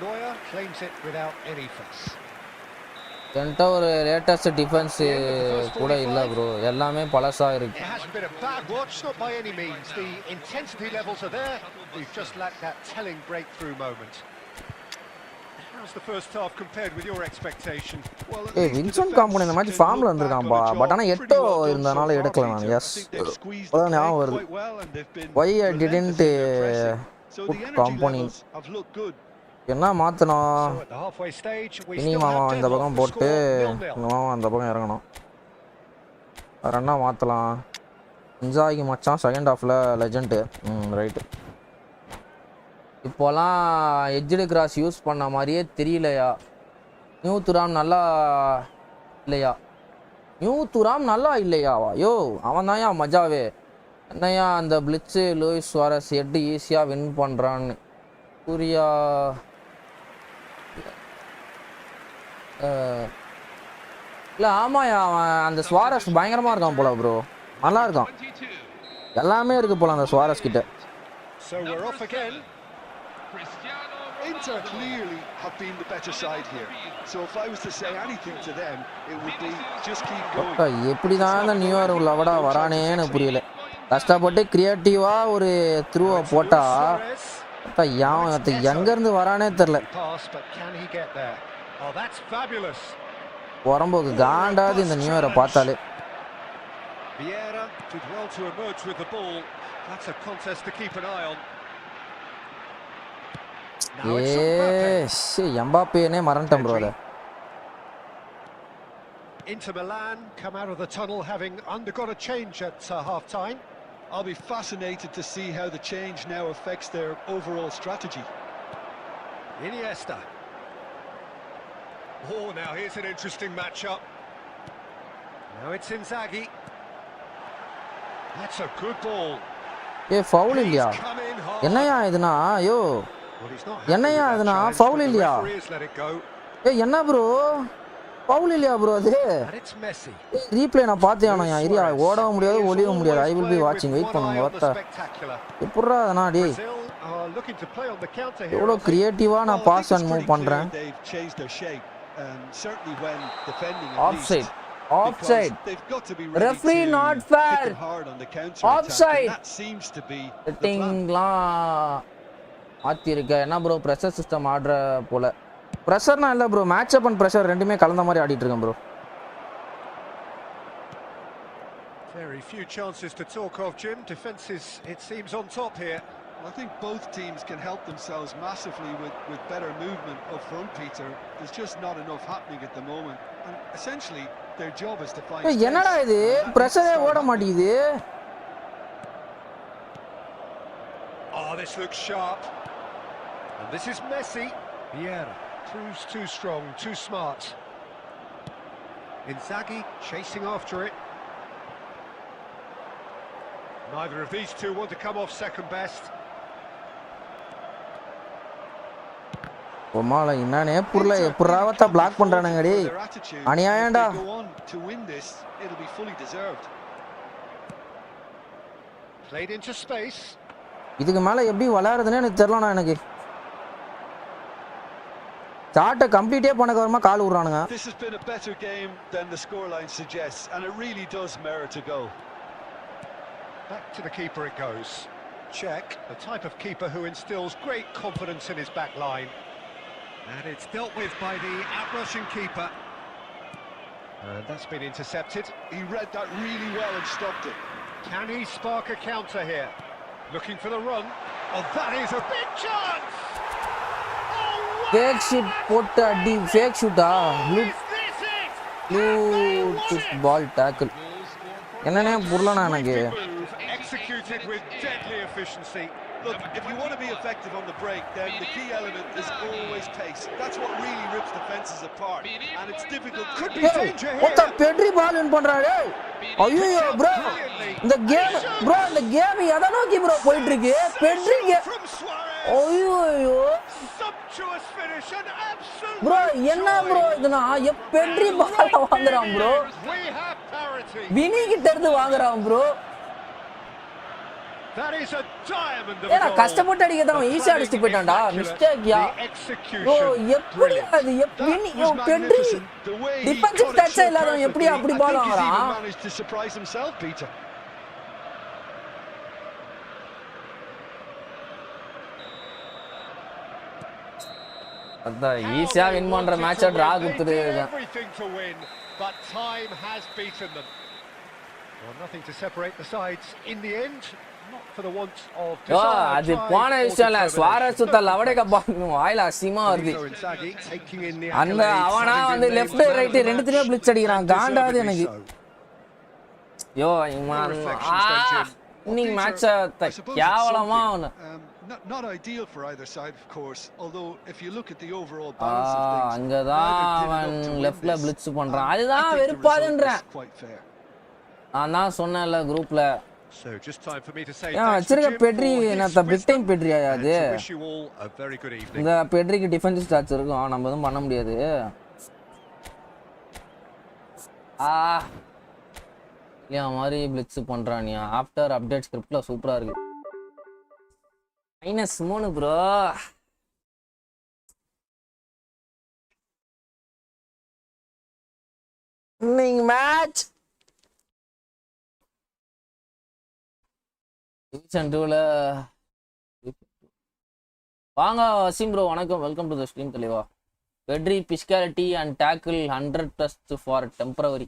Neuer claims it without any fuss. என்கிட்ட ஒரு latest defence கூட இல்லை bro, எல்லாமே பழசா இருக்கு. It hasn't been a bad watch, not by any means. The intensity levels are there. We've just lacked that telling breakthrough moment. How's the first half compared with your expectation? ஏய் Vincent காம்பனி இந்த match ஃபார்ம்ல வந்திருக்கான்பா. But ஆனா எட்டோ இருந்தனால எடுக்கல நான். S அதான் ஞாபகம் வருது. Why I didn't put company. என்ன மாற்றணும்? இனி மாமா இந்த பக்கம் போட்டு மாமா அந்த பக்கம் இறங்கணும். வேறு என்ன மாற்றலாம்? இன்ஜாகி மச்சான் செகண்ட் ஹாஃபில் லெஜெண்டு. ரைட்டு. இப்போலாம் எட்ஜ்டு கிராஸ் யூஸ் பண்ண மாதிரியே தெரியலையா? நியூ துராம் நல்லா இல்லையா? நியூ துராம் நல்லா இல்லையாவா? யோ அவன் தான் ஏன் மஜாவே. என்னையா அந்த பிளிட்ஸு லூயிஸ் சுவாரஸ் எட்டு ஈஸியாக வின் பண்ணுறான்னு சூர்யா இல்லை. ஆமாயா அவன் அந்த சுவாரஸ் பயங்கரமாக இருக்கான் போல ப்ரோ. நல்லா இருக்கான், எல்லாமே இருக்கு போல அந்த சுவாரஸ் கிட்ட. Inter clearly have been the better side here. So if I was to say anything to them, it would be just keep going. எப்படி தான் இந்த நியூ இயர் லவடா வரானேன்னு புரியல. கஷ்டப்பட்டு கிரியேட்டிவாக ஒரு த்ரூவை போட்டா எங்கேருந்து வரானே தெரில. உடம்புக்கு காண்டாது இந்த நியூ இயரை பார்த்தாலே. எம்பாப்பேனே மறந்துட்டேன் ப்ரோ. அதை Inter Milan come out of the tunnel having undergone a change at half-time. I'll be fascinated to see how the change now affects their overall strategy. Iniesta. Oh, now here's an interesting matchup. Now it's Inzaghi. That's a good ball. Foul இல்லையா? என்னையா இதுனா? ஐயோ என்னையா இதுனா? Foul இல்லையா? என்ன bro foul இல்லையா bro? அது ரீப்ளே நான் பார்த்தேன். இரியா ஓடவும் முடியாது ஒளியவும் முடியாது. ஐ வில் பி வாட்சிங். வெயிட் பண்ணுங்க. ஒருத்த எப்படா அதனா டே எவ்வளோ கிரியேட்டிவாக நான் பாஸ் அண்ட் மூவ் பண்ணுறேன். Offside offside referee not fair offside செட்டிங்லாம் மாற்றிருக்க. என்ன ப்ரோ ப்ரெஷர் சிஸ்டம் ஆடுற போல ப்ரெஷர்னா இல்லை bro, match up and pressure ரெண்டுமே கலந்த மாதிரி ஆடிட்டு இருக்கேன் bro. Very few chances to talk of, Jim. Defences, it seems, on top here. I think both teams can help themselves massively with better movement up front, Peter. There's just not enough happening at the moment. And essentially, their job is to find space. என்னடா இது ப்ரெஷரே ஓட மாட்டேங்குது. Oh, this looks sharp. And this is Messi. Vieira proves too strong, too smart. Inzaghi chasing after it. Neither of these two want to come off second best. ஒமால என்னனே புரியல, எப்பறாவத்த black பண்றானுங்க டேய். அநியாயம்டா. Played into space. இதுக்கு மேல எப்படி விளையாடுறதுன்னு எனக்கு தெரியலண்ணா. எனக்கு start கம்ப்ளீட்டே பண்ணக்க வரமா கால் விடுறானுங்க. This has been a better game than the scoreline suggests, and it really does merit a goal. Back to the keeper it goes. Check, the type of keeper who instills great confidence in his back line. And it's dealt with by the outrushing keeper. And that's been intercepted. He read that really well and stopped it. Can he spark a counter here? Looking for the run. Oh, that is a big chance! Oh, wow! Fake shoot போட்டு அடி. ஃபேக் ஷூட்டா? Blue ball tackle. என்னன்னே புரியலண்ணா எனக்கு. Executed with deadly efficiency. Look, if you want to be effective on the break, then the key element is always pace. That's what really rips defenses apart, and it's difficult. Could be danger here. what the pedri ball in பண்றாரு. ஐயோ bro, இந்த game bro, இந்த game எத நோக்கி bro போயிட்டு இருக்கு? Petri ஐயோ sumptuous finish and absolute bro, என்ன bro இதுனா பெட்ரி பால் வாங்குறான் bro. We have parity. Vini கிட்ட இருந்து வாங்குறான் bro. That is a diamond of a ஏனா goal. கஷ்டப்பட்டு அடிக்கதான் ஈஸியா அடிச்சு போய்ட்டான்டா. மிஸ்டேக் யா bro, எப்படி அது எப்படி பெட்ரி டிஃபென்சிவ் டச் இல்லாதவன் எப்படி அப்படி பால் வாங்குறான்? managed to surprise himself, Peter. அதான் ஈஸியா வின் பண்ற மேட்சை டிரா கொடுத்துட்டு everything to win, but time has beaten them. Well, nothing to separate the sides in the end. Not for the want of desire. அது போன விஷயம்ல சுவாரஸ்யத்தை லவடே கப்பாங்க வாயில அசிமா வருது. அந்த அவனா வந்து லெஃப்ட் ரைட் ரெண்டுத்துலயே பிளிச் அடிக்கிறான். காண்டாது எனக்கு. யோ இமான் இன்னிங் மேட்ச கேவலமா not ideal for either side, of course, although if you look at the overall balance of things, அங்கதான் அவன் லெஃப்ட்ல பிளிச் பண்றான். அதுதான் வெறுப்பாதுன்றேன். நான் தான் சொன்னேன்ல குரூப்ல. So just time for me to say வச்சிருக்க பெட்ரி என்னத்த பிக் டைம் பெட்ரி அது. இந்த பெட்ரிக்கு டிஃபென்ஸ் ஸ்டாட்ஸ் இருக்கும், நம்ம எதுவும் பண்ண முடியாது. ஏன் மாதிரி பிளிட்ஸ் பண்றான் நீ. ஆஃப்டர் அப்டேட் ஸ்கிரிப்ட்ல சூப்பரா இருக்கு. -3 ப்ரோ. இன்னிங் மேட்ச் சீசன் 2ல வாங்க வசீம் ப்ரோ, வணக்கம், வெல்கம் டு தி ஸ்ட்ரீம் தலைவா. Pedri physicality and tackle 100+ for temporary.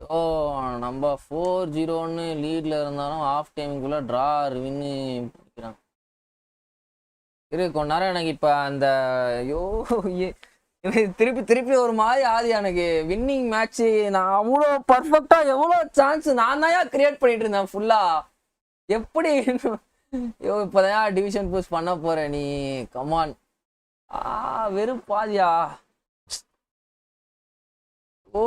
So நம்ம 4-0ன்னு லீட்ல இருந்தாலும் ஆஃப் டைமுக்குள்ள ட்ரா வின்னு பிடிக்கிறாங்க. இரு கொஞ்ச நேரம் எனக்கு இப்போ அந்த திருப்பி திருப்பி ஒரு மாதிரி ஆதி எனக்கு வின்னிங் மேட்ச்சு. நான் அவ்வளோ பர்ஃபெக்டா எவ்வளோ சான்ஸ் நான் தான் கிரியேட் பண்ணிட்டு இருந்தேன் ஃபுல்லா. எப்படி இப்போதான் டிவிஷன் புஷ் பண்ண போற நீ. கமான் வெறும் பாதியா. ஓ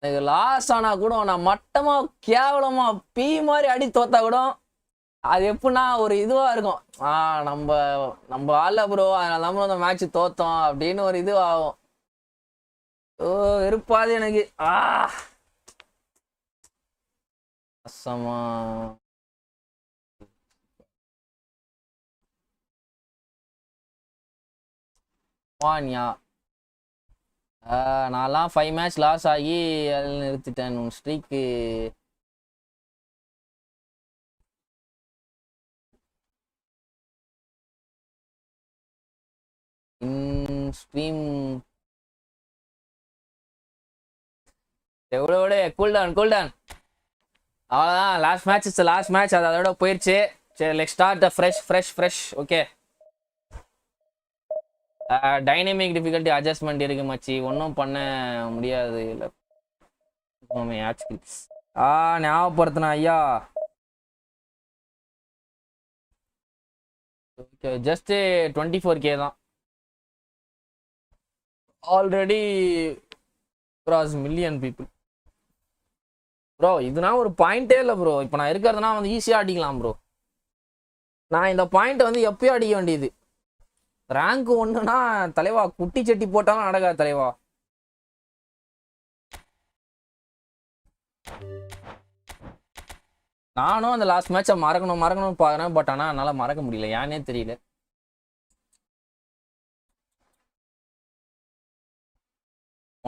எனக்கு லாஸ் ஆனா கூட நான் மட்டமா கேவலமா பீ மாதிரி அடி தோத்தா கூட அது எப்படின்னா ஒரு இதுவா இருக்கும். நம்ம நம்ம ஆள ப்ரோ, அதனால நம்ம அந்த மேட்ச் தோத்தோம் அப்படின்னு ஒரு இது ஆகும். ஓ வெறுப்பாது எனக்கு. அசமா வானியா நான்லாம் 5 மேட்ச் லாஸ் ஆகி அதில் நிறுத்திட்டேன். உன் ஸ்ட்ரீக்கு ஸ்ட்ரீம் எவ்வளோட கூல்டவுன் அவ்வளோதான். Last match is last match. அது அதோட போயிடுச்சு. சரி, let's start fresh. Okay, dynamic difficulty adjustment இருக்கு மச்சி, ஒன்றும் பண்ண முடியாது. இல்லை ஞாபகப்படுத்தினா ஐயா. ஓகே, ஜஸ்ட் 24K தான். Already cross million people bro. இதுனா ஒரு பாயிண்டே இல்லை ப்ரோ. இப்போ நான் இருக்கிறதுனா வந்து ஈஸியாக அடிக்கலாம் ப்ரோ. நான் இந்த பாயிண்ட் வந்து எப்பயும் அடிக்க வேண்டியது. ரேங்க் 1னா தலைவா குட்டி சட்டி போட்டாலும் நடக்காது தலைவா. நானும் அந்த லாஸ்ட் மேட்சை மறக்கணும் பார்க்குறேன். பட் ஆனால் என்னால் மறக்க முடியல, ஏன்னே தெரியல.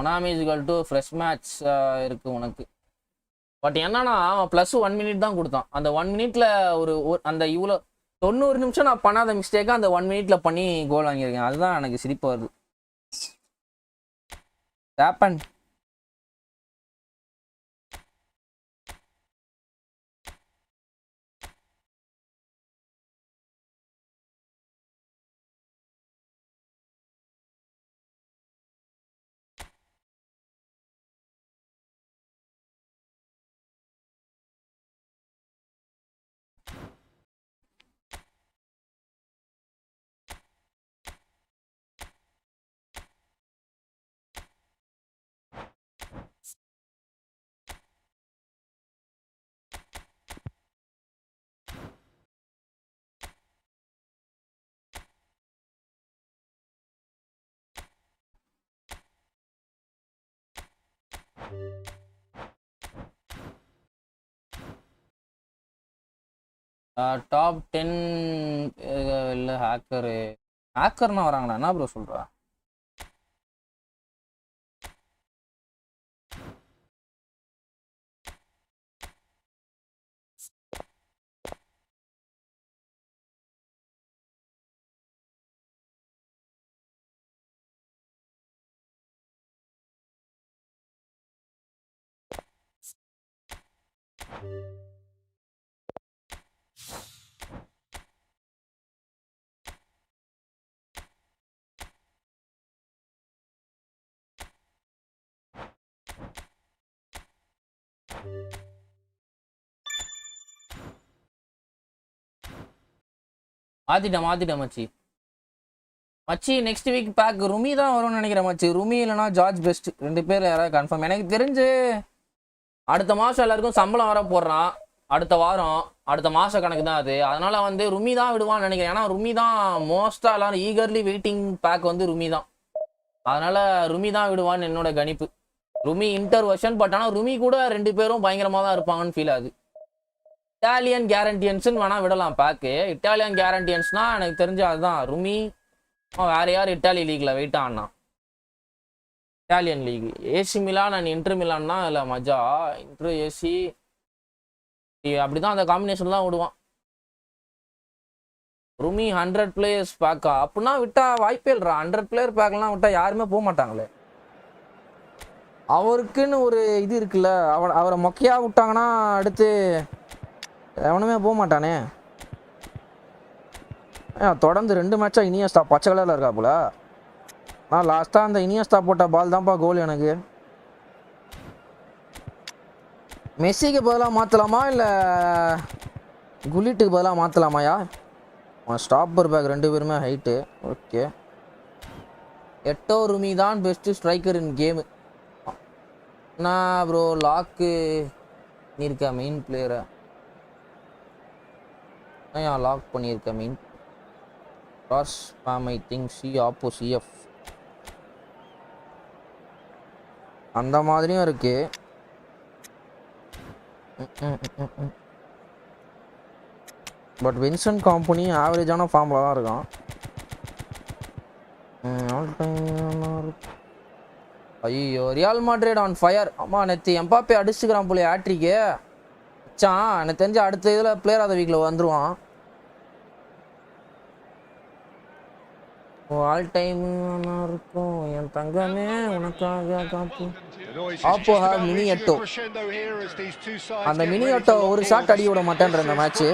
ஒனாமிசிகல் டு ஃப்ரெஷ் மேட்ச் இருக்கு உனக்கு. பட் என்னன்னா அவன் +1 மினிட் தான் கொடுத்தான். அந்த 1 மினிட்ல ஒரு அந்த இவ்வளோ 90 நிமிஷம் நான் பண்ணாத மிஸ்டேக்காக அந்த 1 மினிட்ல பண்ணி கோல் வாங்கியிருக்கேன். அதுதான் எனக்கு சிரிப்பு வருது. ஹேப்பன். டாப் 10 இல்லை ஹேக்கர்னா வராங்களா? என்ன ப்ரோ சொல்கிறா? மாத்திட்டேன் மச்சி. நெக்ஸ்ட் வீக் பேக் ருமி தான் வரும்னு நினைக்கிறேன் மச்சி. ருமி இல்லைனா ஜார்ஜ் பெஸ்ட், 2 பேர் யாராவது கன்ஃபார்ம். எனக்கு தெரிஞ்சு அடுத்த மாதம் எல்லாருக்கும் சம்பளம் வர போடுறான். அடுத்த வாரம், அடுத்த மாத கணக்கு தான் அது. அதனால வந்து ருமி தான் விடுவான்னு நினைக்கிறேன். ஏன்னா ருமி தான் மோஸ்ட்டாக எல்லாரும் ஈகர்லி வெயிட்டிங் பேக் வந்து ருமி தான். அதனால ருமி தான் விடுவான்னு என்னோட கணிப்பு. ருமி இன்டர் வெர்ஷன். பட் ஆனால் ருமி கூட 2 பேரும் பயங்கரமாக தான் இருப்பாங்கன்னு ஃபீல் ஆகுது. இட்டாலியன் கேரண்டியன்ஸ்ன்னு வேணால் விடலாம் பேக்கு. இட்டாலியன் கேரண்டியன்ஸ்னால் எனக்கு தெரிஞ்சு அதுதான் ருமி. வேற யார் இட்டாலி லீக்ல வெயிட் ஆனா? Italian league AC Milan and Inter மிலான்னா இல்லை மஜா. இன்டர் ஏசி அப்படிதான் அந்த காம்பினேஷன் தான் விடுவான். ருமி 100 பிளேயர்ஸ் பேக்கா? அப்படின்னா விட்டா வாய்ப்பே இல்லைடா. 100 பிளேயர் பேக்லாம் விட்டா யாருமே போக மாட்டாங்களே. அவருக்குன்னு ஒரு இது இருக்குல்ல. அவரை மொக்கையா விட்டாங்கன்னா அடுத்து எவனுமே போக மாட்டானே. தொடர்ந்து 2 மேட்சா இனியஸ்டா பச்சை கலரில் இருக்கா போல. நான் லாஸ்ட்டாக அந்த இனியஸ்டா போட்ட பால் தான்ப்பா கோல் எனக்கு. மெஸ்ஸிக்கு பதிலாக மாற்றலாமா இல்லை குலிட்டுக்கு பதிலாக மாற்றலாமாயா? ஸ்டாப்பர் பேக் 2 பேருமே ஹைட்டு. ஓகே, எட்டோ ருமி தான் பெஸ்ட்டு ஸ்ட்ரைக்கர் இன் கேமு. நான் ப்ரோ லாக்கு பண்ணியிருக்கா மெயின் பிளேயரை? ஏன் லாக் பண்ணியிருக்கேன் main cross spam I think C oppo CF அந்த மாதிரியும் இருக்கு. பட் வின்சென்ட் கம்பெனி ஆவரேஜான ஃபார்மில் தான் இருக்கான். ஐயோ ரியல் மாட்ரிட் ஆன் ஃபயர். அம்மா நேற்று எம்பாப்பே அடிச்சுக்கிறான் போல ஹேட்ரிக்கு மச்சான். எனக்கு தெரிஞ்ச அடுத்த இதில் பிளேயர் ஆஃப் த வீக்கில் வந்துடுவான். ஆல் டைம் இருக்கும் என் தங்கமே உனக்காக காப்பு. ஆப்போ ஹேவ் மினி எட்டோ. அந்த மினி எட்டோ ஒரு ஷாட் அடி விட மாட்டேன்ற இந்த மேட்ச்சு.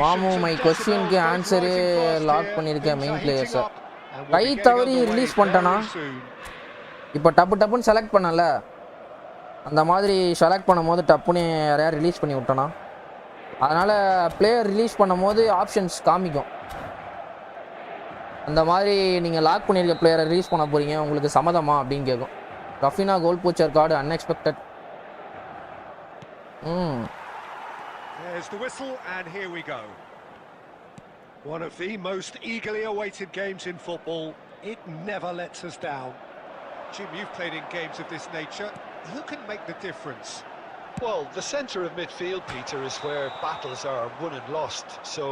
மாமு மை கொஸ்டினுக்கு ஆன்சரு லாக் பண்ணியிருக்கேன் மெயின் பிளேயர்ஸை. கை தவறி ரிலீஸ் பண்ணிட்டேனா இப்போ டப்புன்னு செலக்ட் பண்ணல. அந்த மாதிரி செலக்ட் பண்ணும்போது டப்புன்னு யாரையா ரிலீஸ் பண்ணி விட்டோன்னா அதனால் பிளேயர் ரிலீஸ் பண்ணும் போது ஆப்ஷன்ஸ் காமிக்கும். அந்த மாதிரி நீங்கள் லாக் பண்ணியிருக்க பிளேயரை ரிலீஸ் பண்ண போகிறீங்க உங்களுக்கு சம்மதமா அப்படின்னு கேட்கும். ரஃபினா கோல் பூச்சர் card unexpected. There's the whistle and here we go. One of the most eagerly awaited games in football. It never lets us down. Jim, you've played in games of this nature. Who can make the difference? Well, the centre of midfield, Peter, is where battles are won and lost. So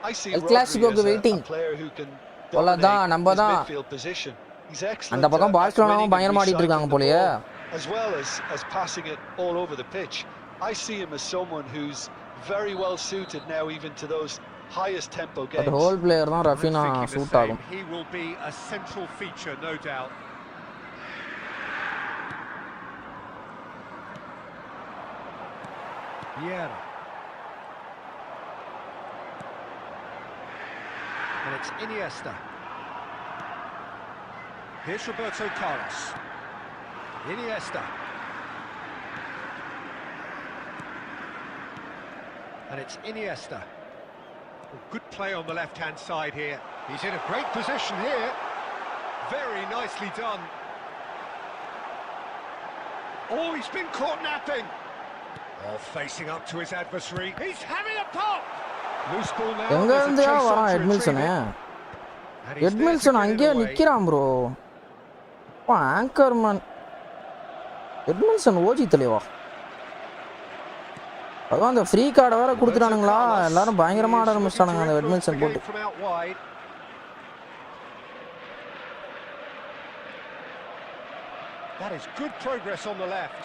I see El Clasico Rodri as a player who can dominate his midfield position. He's excellent அந்த பக்கம் பார்சலோனாவும் பயங்கரமா ஆடிட்டு இருக்காங்க போலயே. As well as passing it all over the pitch. I see him as someone who's very well suited now even to those highest tempo games. The whole player தான் ரஃபினா suit ஆகும். He will be a central feature, no doubt. Yeah. And it's Iniesta. Here's Roberto Carlos. Iniesta. And it's Iniesta. Good play on the left-hand side here. He's in a great position here. Very nicely done. Oh, he's been caught napping. Oh, facing up to his adversary. He's having a pop. Loose ball now. எங்க இருந்து வரான் எட்மில்சன்? எட்மில்சன் அங்கேயே நிக்கிறான் bro. ஆங்கர்மேன் எட்மில்சன் OG தலைவா. அதான் அந்த free கார்டை வேற கொடுத்துட்டானுங்களா எல்லாரும் பயங்கரமா ஆட ஆரம்பிச்சிட்டானுங்க அந்த எட்மில்சன் போட்டு. That is good progress on the left.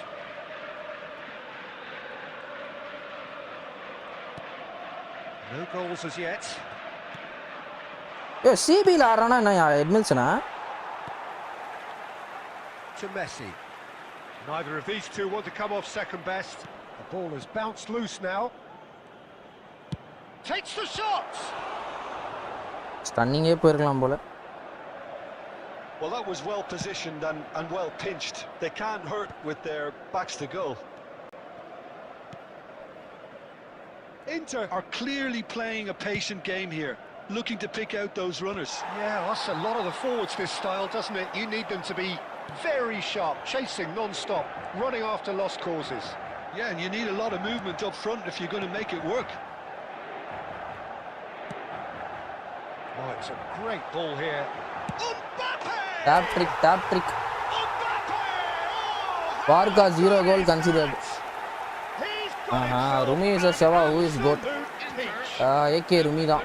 No goals as yet. ஏ சிபில ஆறானா என்ன எட்மில்சனா? To Messi. Neither of these two want to come off second best. The ball has bounced loose now. Takes the shot. ஸ்டன்னிங்கே போயிருக்கலாம் போல. Well, that was well positioned and well pinched. They can't hurt with their backs to goal. Inter are clearly playing a patient game here, looking to pick out those runners. Yeah, that's a lot of the forwards this style, doesn't it? You need them to be very sharp, chasing non-stop, running after lost causes. Yeah, and you need a lot of movement up front if you're going to make it work. Oh, it's a great ball here. Tap trick. Barca 0 goal considered. Rumi is a Shava, who is good? AK Rumi தான்.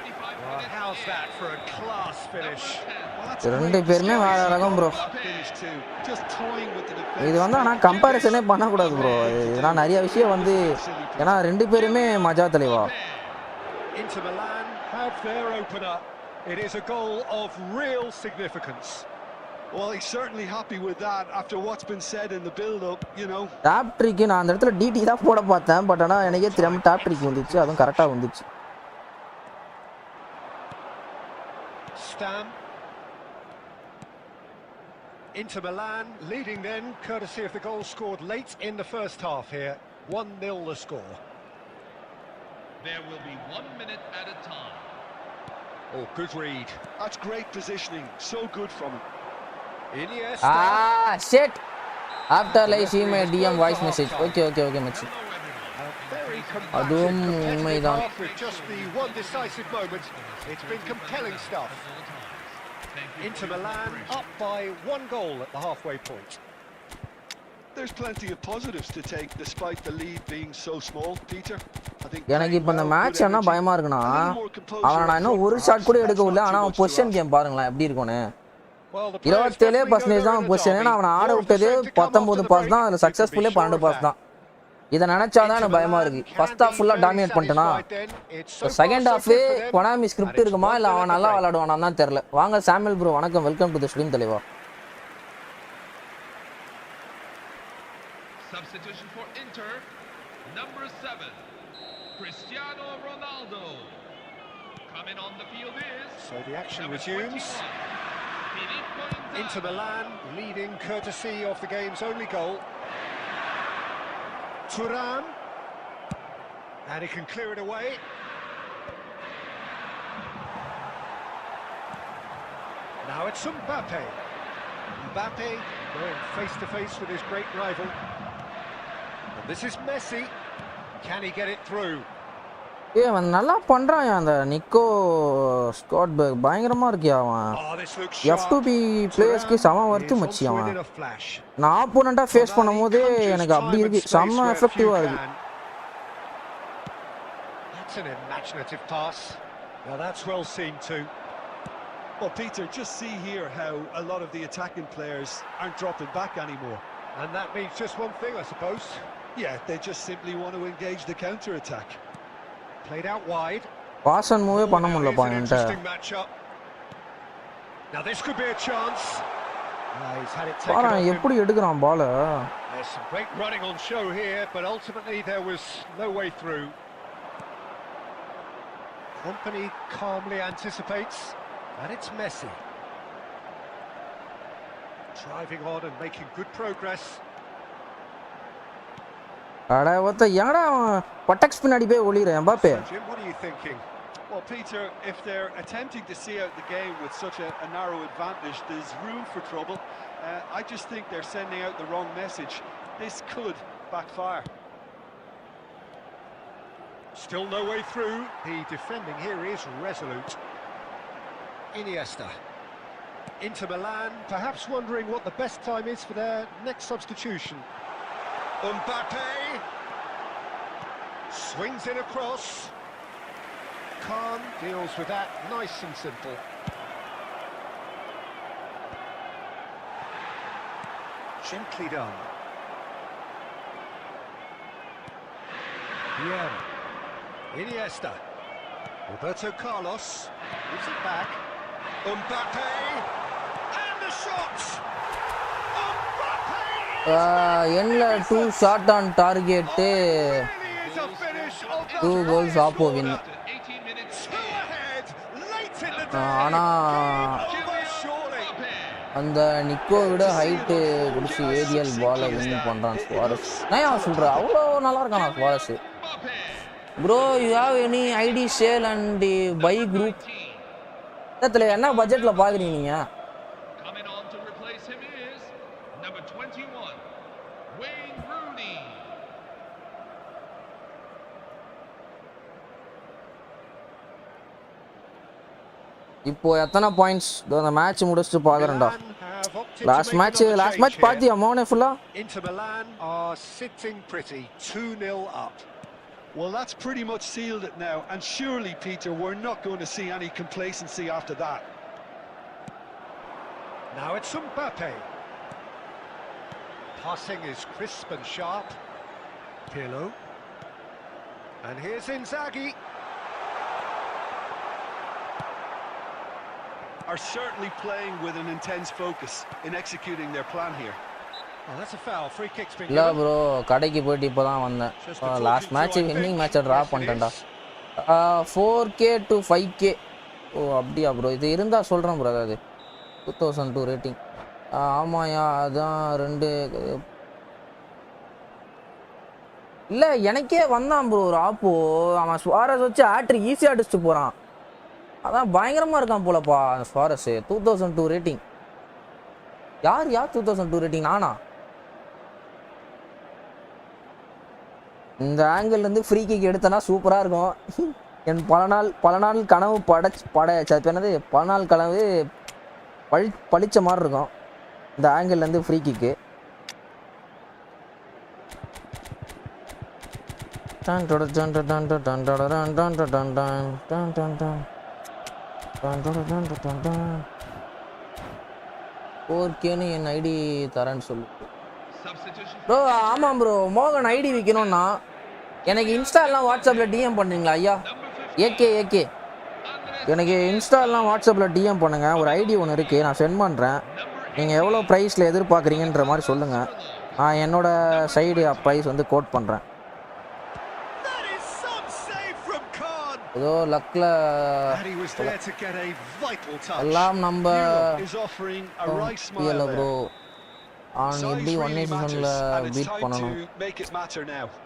How's that for a class finish? ரெண்டு பேருமே வேற ரகம் bro. இது வந்து ஆனா கம்பேரிசனே பண்ணக்கூடாது bro. இதெல்லாம் நிறைய விஷயம் வந்து ஏன்னா ரெண்டு பேருமே மஜா தலைவா. Inter Milan have their opener. It is a goal of real significance. Well, he's certainly happy with that after what's been said in the build-up, you know. Top trick நான் அந்த இடத்துல டிடி தான் போட பார்த்தேன் பட் ஆனா எனக்கே தெரியாம top trick வந்துச்சு அதுவும் கரெக்டா வந்துச்சு. Stam. Inter Milan leading then courtesy of the goal scored late in the first half here. 1-0 the score. There will be 1 minute at a time. Oh, good read. That's great positioning. So good from him. Iniesta. Shit. After like she made DM voice message. Okay, Machi. அதுவும் உண்மைதான். With just the one decisive moment, it's been compelling stuff. Inter Milan up by 1 goal at the halfway point. there's plenty of positives to take despite the lead being so small, Peter. I think எனக்கு இப்போ இந்த match என்ன பயமா இருக்குன்னா அவனை நான் இன்னும் ஒரு ஷாட் கூட எடுக்கவில்லை. ஆனால் அவன் பொசிஷன் கேம் பாருங்களேன் எப்படி இருக்கும்னு. 27% தான் பொசிஷன். ஏன்னா அவனை ஆட விட்டது 19 பாஸ் தான், அதில் சக்ஸஸ்ஃபுல்லே 12 பாஸ் தான். இதை நினைச்சாதான் எனக்கு பயமா இருக்கு. ஃபர்ஸ்ட் ஹாஃப் ஃபுல்லா டாமினேட் பண்ணிட்டேனா, செகண்ட் ஹாஃப் கொனாமி ஸ்கிரிப்ட் இருக்குமா இல்ல அவன் நல்லா விளையாடுவானா தான் தெரியல. வாங்க சாமுel ப்ரோ, வணக்கம், வெல்கம் டு தி ஸ்ட்ரீம் தலைவா. Substitution for Inter, number 7, Cristiano Ronaldo. Coming on the field is... So the action resumes. Inter Milan leading courtesy of the game's only goal. Thuram. And he can clear it away. Now it's Mbappe. Mbappe going face to face with his great rival. And this is Messi. Can he get it through? அவன் நல்லா பண்றான். அந்த நிக்கோ ஸ்காட்பர்க் பயங்கரமா இருக்கியா அவன். F2P பிளேயர்ஸ்க்கு சம worth மச்சி அவன். நான் ஆப்போனண்டா ஃபேஸ் பண்ணும்போது எனக்கு அப்படி இருக்கு, செம்ம எஃபெக்டிவா இருக்கு. That's an imaginative pass. Now that's well seen too. Well, Peter, just see here how a lot of the attacking players aren't dropping back anymore. And that means just one thing, I suppose. Yeah, they just simply want to engage the counter-attack. Played out wide. Pass and move பண்ண முடியல point. Now this could be a chance. He's had it taken. பாரு எப்படி எடுக்கறான் பால். There's some great running on show here, but ultimately there was no way through. Company calmly anticipates, and it's Messi. Driving on and making good progress. அட வத்த யாரா buttocks பின்னாடி போய் ஒளிறேன் Mbappe. What are you thinking? Well, Peter, if they're attempting to see out the game with such a narrow advantage, there's room for trouble. I just think they're sending out the wrong message. This could backfire. Still no way through. The defending here is resolute. Iniesta. Inter Milan, perhaps wondering what the best time is for their next substitution. Mbappe swings in across. Khan deals with that nice and simple. Gently done. Vieira. Iniesta. Roberto Carlos gives it back. Mbappe and the shot. என்ல 2 shot on target 2 goals ஆப்போ win. ஆனா அந்த நிக்கோ விட height குடிச்சு Ariel பாலை win பண்றான் சுவாரஸ். நான் சொல்றேன் அவ்வளோ நல்லா இருக்கானா Suarez. Bro you have any ID sale and buy group இடத்துல என்ன பட்ஜெட்ல பாக்குறீங்க நீங்க? இப்போ எத்தனை பாயிண்ட்ஸ் அந்த மேட்ச் முடிச்சிட்டு பாக்குறேன்டா. லாஸ்ட் மேட்ச் பாத்தியா மோனே ஃபுல்லா? Inter Milan are sitting pretty 2-0 up. Well, that's pretty much sealed it now, and surely, Peter, we're not going to see any complacency after that. Now it's Mbappe. Passing is crisp and sharp. Pirlo. And here's Inzaghi. Are certainly playing with an intense focus in executing their plan here. Oh, that's a foul. Free kick's been இல்ல bro, கடைக்கு போயிட்டு இப்போதான் வந்தேன். Last match winning மேட்சை draw பண்ணிட்டேன்டா. 4K to 5K. ஓ அப்படியா bro, இது இருந்தா சொல்றேன் ப்ரோ. அது 2002 ரேட்டிங். ஆமாயா, அதான் 2 இல்ல எனக்கே வந்தான் ப்ரோ ஒரு ஆப்போ. அவன் சுவாரஸ் வச்சு ஆட்ரி ஈஸியாக அடிச்சுட்டு போறான். அதான் பயங்கரமா இருக்கான் போலப்பா சுவாரஸ். 2002 ரேட்டிங். யார் 2002 ரேட்டிங்? நானா? இந்த ஆங்கிள் இருந்து ஃப்ரீ கிக் எடுத்தனா சூப்பரா இருக்கும். என் பல நாள் கனவு என்னது பல நாள் கனவு பழிச்ச மாதிரி இருக்கும் இந்த ஆங்கிள் இருந்து ஃப்ரீ கிக்கு. 4Kன்னு என் ஐடி தரேன்னு சொல்லு Substitution. ப்ரோ. ஆமாம் ப்ரோ, மோகன் ஐடி விற்கணும்னா எனக்கு இன்ஸ்டாலாம் வாட்ஸ்அப்பில் டிஎம் பண்ணுறீங்களா ஐயா? ஏகே எனக்கு இன்ஸ்டாலாம் வாட்ஸ்அப்பில் டிஎம் பண்ணுங்கள். ஒரு ஐடி ஒன்று இருக்குது, நான் சென்ட் பண்ணுறேன். நீங்கள் எவ்வளோ ப்ரைஸில் எதிர்பார்க்குறீங்கன்ற மாதிரி சொல்லுங்கள். நான் என்னோடய சைடு ப்ரைஸ் வந்து கோட் பண்ணுறேன். ஏதோ லக்கில் எல்லாம் நம்ம பிஎல்ல ப்ரோ எப்படி 1 பீட் பண்ணணும்.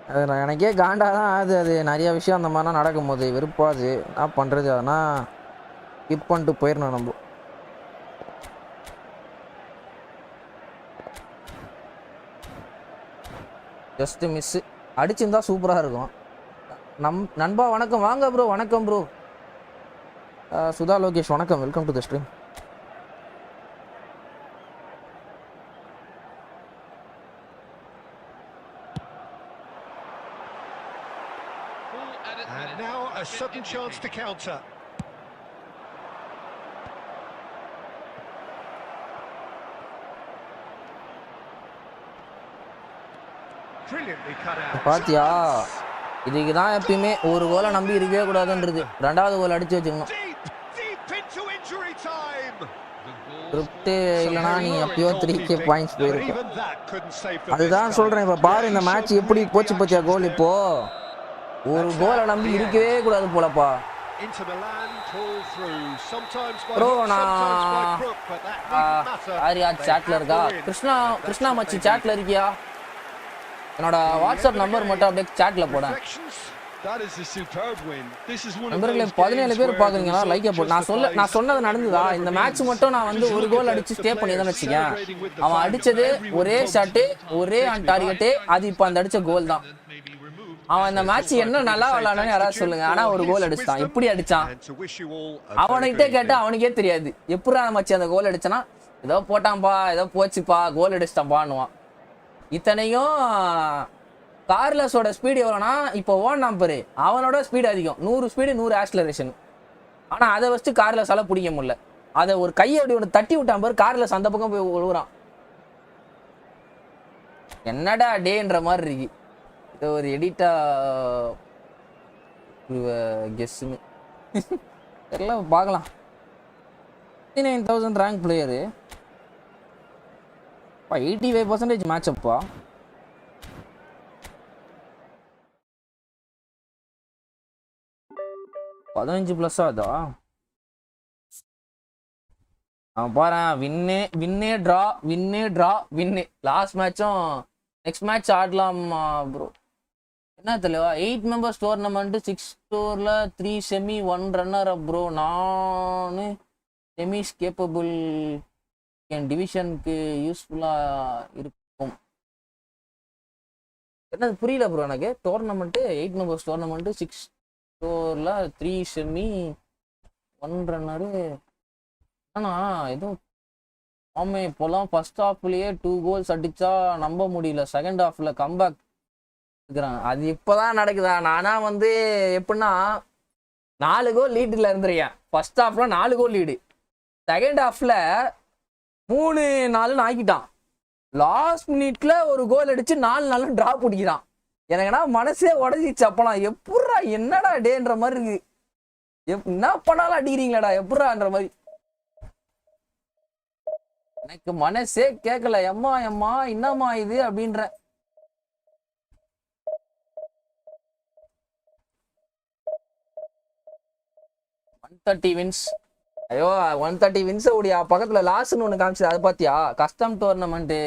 அது எனக்கே காண்டா தான் அது நிறைய விஷயம் அந்த மாதிரிலாம் நடக்கும்போது வெறுப்பாது. என்ன பண்ணுறது, அதனால் ஸ்கிப் பண்ணிட்டு போயிடணும் நம்ம. ஜஸ்ட்டு மிஸ்ஸு அடிச்சிருந்தா சூப்பராக இருக்கும். நண்பா வணக்கம், வாங்க ப்ரோ. வணக்கம் ப்ரோ. சுதா லோகேஷ் வணக்கம், welcome to the stream. And now a sudden chance to counter. Brilliantly cut out. பாத்தியா, இதுக்கு தான் எப்பயுமே ஒரு கோலை நம்பி இருக்கவே கூடாதுன்றது. 2வது கோல் அடிச்சு வச்சுக்கணும். திருப்தி இல்லைனா நீ எப்பயோ 3K பாயிண்ட்ஸ் போயிருக்க. அதுதான் சொல்கிறேன். இப்போ பாரு இந்த மேட்ச் எப்படி போச்சு பத்தியா கோல். இப்போ ஒரு கோலை நம்பி இருக்கவே கூடாது போலப்பா. ப்ரோ நான் ஆரியா சேட்டில் இருக்கா? கிருஷ்ணா மச்சி சேட்டில் இருக்கியா? என்னோட வாட்ஸ்அப் நம்பர் மட்டும் அப்படியே சேட்டில் போடேன். நண்பர்களே 17 பேர் பார்க்குறீங்களா? லைக்கே போட்டு நான் சொன்னது நடந்ததா? இந்த மேட்ச் மட்டும் நான் வந்து ஒரு கோல் அடிச்சு ஸ்டே பண்ணி தான் வச்சுக்கேன். அவன் அடிச்சது ஒரே ஷாட்டு ஒரே டார்கெட்டு, அது இப்போ அந்த அடிச்ச கோல் தான். அவன் இந்த மேட்ச் என்ன நல்லா விளாடான்னு யாராவது சொல்லுங்க. ஆனா ஒரு கோல் அடிச்சான். எப்படி அடிச்சான் அவன்கிட்ட கேட்டா அவனுக்கே தெரியாது. எப்படா மச்சி அந்த கோல் அடிச்சானா, ஏதோ போட்டான்பா, ஏதோ போச்சுப்பா, கோல் அடிச்சிட்டான்பான்னுவான். இத்தனையும் கார்லஸோட ஸ்பீடு எவ்வளோனா, இப்போ ஓடினான் பாரு, அவனோட ஸ்பீடு அதிகம். 100 ஸ்பீடு 100 ஆக்சிலரேஷன். ஆனால் அதை வச்சு கார்லஸால பிடிக்க முடியல. அதை ஒரு கையை அப்படி ஒன்று தட்டி விட்டான் பாரு, கார்லஸ் அந்த பக்கம் போய் விழுவுறான். என்னடா டேன்ற மாதிரி இருக்கு. இது ஒரு எடிட்டா கெஸ்ஸுன்னு எல்லாம் பார்க்கலாம். 59,000 ரேங்க் பிளேயரு 85% மேட்ச் அப்பா. $15+ அதா. அவன் பாரு, வின்னே ட்ரா. லாஸ்ட் மேட்சும் நெக்ஸ்ட் மேட்ச் ஆடலாம் ப்ரோ. என்ன தெரியவா? 8 மெம்பர்ஸ் டோர்னமெண்ட், 6 ஸ்டோர்ல 3 செமி 1 ரன்னர் அப் ப்ரோ. நான் செமிஸ் கேப்பபிள் என் டிவிஷனுக்கு யூஸ்ஃபுல்லாக இருக்கும். என்னது புரியல ப்ரோ எனக்கு. டோர்னமெண்ட்டு 8 மெம்பர்ஸ் டோர்னமெண்ட்டு 6 ஸ்டோரில் 3 செமி 1 ரன்னரு. ஆனால் ஏதோ ஆமே இப்போலாம் ஃபர்ஸ்ட் ஹாஃப்லேயே 2 கோல்ஸ் அடித்தா நம்ப முடியல. செகண்ட் ஹாஃபில் கம்பேக் இருக்கிறாங்க. அது இப்போ தான் நடக்குதா? நானா வந்து எப்படின்னா 4 கோல் லீடில் இருந்துருக்கேன். ஃபர்ஸ்ட் ஹாஃபில் 4 கோல் லீடு, செகண்ட் ஹாஃபில் 3-4 ஆக்கிட்டான். லாஸ்ட் மினிட்ல ஒரு கோல் அடிச்சு 4-4 டிரா பிடிக்கிறான். எனக்குன்னா மனசே உடஞ்சிச்சு. அப்பலாம் எப்படா என்னடா டேன்ற மாதிரி இருக்கு. என்ன பண்ணாலும் அடிக்கிறீங்களாடா எப்படான்ற மாதிரி. எனக்கு மனசே கேட்கல. எம்மா என்னம்மா இது அப்படின்ற. wins. ஐயோ 130 வின்ஸ் ஓடியா. பக்கத்துல லாஸ்ட்னு ஒன்று காமிச்சது, அது பார்த்தியா? கஸ்டம் டோர்னமெண்ட்டு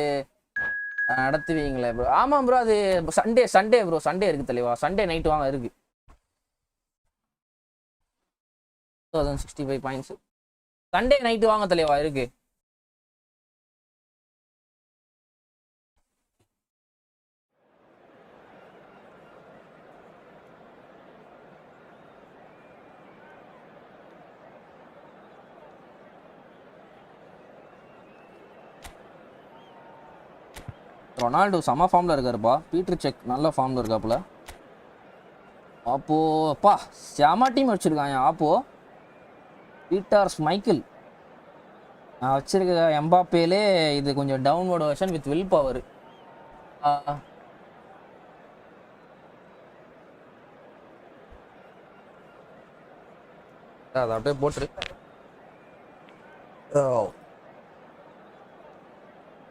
நடத்துவீங்களே ப்ரோ? ஆமாம் ப்ரோ, அது சண்டே ப்ரோ. சண்டே இருக்கு தலைவா. சண்டே நைட்டு வாங்க இருக்கு. 1065 பாயிண்ட்ஸ். சண்டே நைட்டு வாங்க தலைவா இருக்கு. ரொனால்டோ செம ஃபார்மில் இருக்காருப்பா. பீட்டர் செக் நல்ல ஃபார்மில் இருக்காப்புல. ஆப்போ அப்பா செம டீம் வச்சுருக்காங்க. ஆப்போ பீட்டர் மைக்கேல் நான் வச்சுருக்க எம்பாப்பேலே இது கொஞ்சம் downward version with will power. அதை அப்படியே போட்டுரு.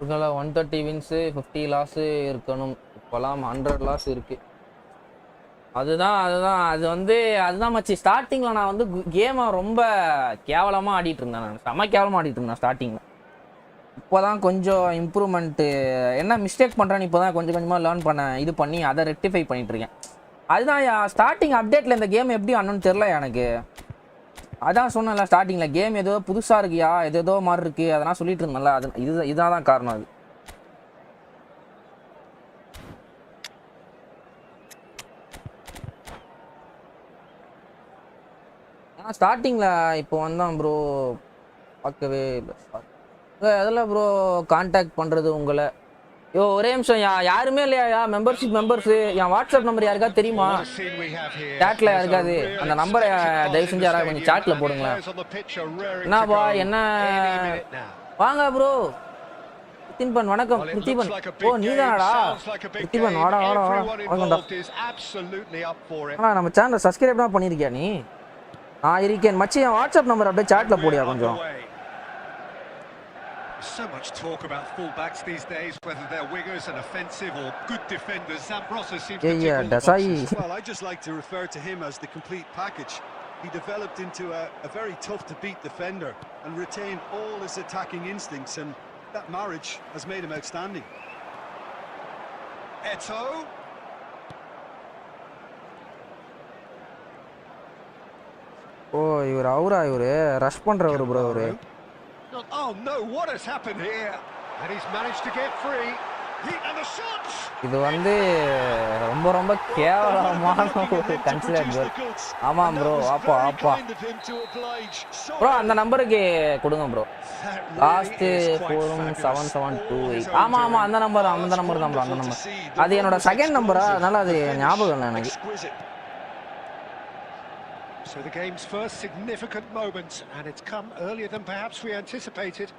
இதனால 130 வின்ஸு 50 லாஸு இருக்கணும். இப்போலாம் 100 லாஸ் இருக்குது. அதுதான் அதுதான் மச்சி. ஸ்டார்டிங்கில் நான் வந்து கேமை ரொம்ப கேவலமாக ஆடிட்டு இருந்தேன். நான் செம்ம கேவலமாக ஆடிட்டு இருந்தேன் ஸ்டார்டிங்கில். இப்போ தான் கொஞ்சம் இம்ப்ரூவ்மெண்ட்டு என்ன மிஸ்டேக் பண்ணுறேன்னு இப்போ தான் கொஞ்சம் கொஞ்சமாக லேர்ன் இது பண்ணி அதை ரெக்டிஃபை பண்ணிகிட்ருக்கேன். அதுதான் ஸ்டார்டிங் அப்டேட்டில் இந்த கேம் எப்படி ஆடணும்னு தெரில எனக்கு. அதான் சொன்னேன்ல ஸ்டார்டிங்கில் கேம் ஏதோ புதுசாக இருக்குயா ஏதோ மாதிரி இருக்குது அதெல்லாம் சொல்லிட்டு இருந்தேன்ல. இதுதான் தான் காரணம். அது ஸ்டார்டிங்கில் இப்போ வந்தான் ப்ரோ பார்க்கவே இல்லை. அதில் ப்ரோ கான்டாக்ட் பண்ணுறது உங்களை ஒரே நிமிஷம் யாருமே இல்லையா மெம்பர்ஸு என் வாட்ஸ்அப் நம்பர் யாருக்கா தெரியுமா? சாட்ல யாருக்காது அந்த நம்பரை தயவு செஞ்சு யாராவது கொஞ்சம் சாட்ல போடுங்களேன். என்னப்பா என்ன வாங்க ப்ரோ. பிரித்திபன் வணக்கம். பிரித்திபன் ஓ நீதானடா பிரித்திபன் வாடா வாடா வாடா வாங்கடா. நம்ம சேனலை சப்ஸ்கிரைப் தான் பண்ணியிருக்கியா நீ? நான் இருக்கேன் மச்சி. என் வாட்ஸ்அப் நம்பர் அப்படியே சாட்ல போடியா கொஞ்சம். So much talk about fullbacks these days, whether they're wingers and offensive or good defenders. Zambrotta seems to tick all the boxes. Well, I just like to refer to him as the complete package. He developed into a very tough-to-beat defender and retained all his attacking instincts, and that marriage has made him outstanding. Eto. Oh, இவரு rush பண்றவரு bro இவரு. Oh no, what has happened here? And he's managed to get free. And the shots. இது வந்து ரொம்ப ரொம்ப கேவலமான ஒரு consider கோல். ஆமா bro. அப்பா ப்ரோ அந்த நம்பருக்கு கொடுங்க ப்ரோ. லாஸ்ட் 4772. ஆமா அந்த நம்பர் தான் ப்ரோ. அந்த நம்பர் அது என்னோட செகண்ட் நம்பரா, அதனால அது ஞாபகம் இல்லை எனக்கு. So the game's first significant moment, and it's come earlier than perhaps we anticipated.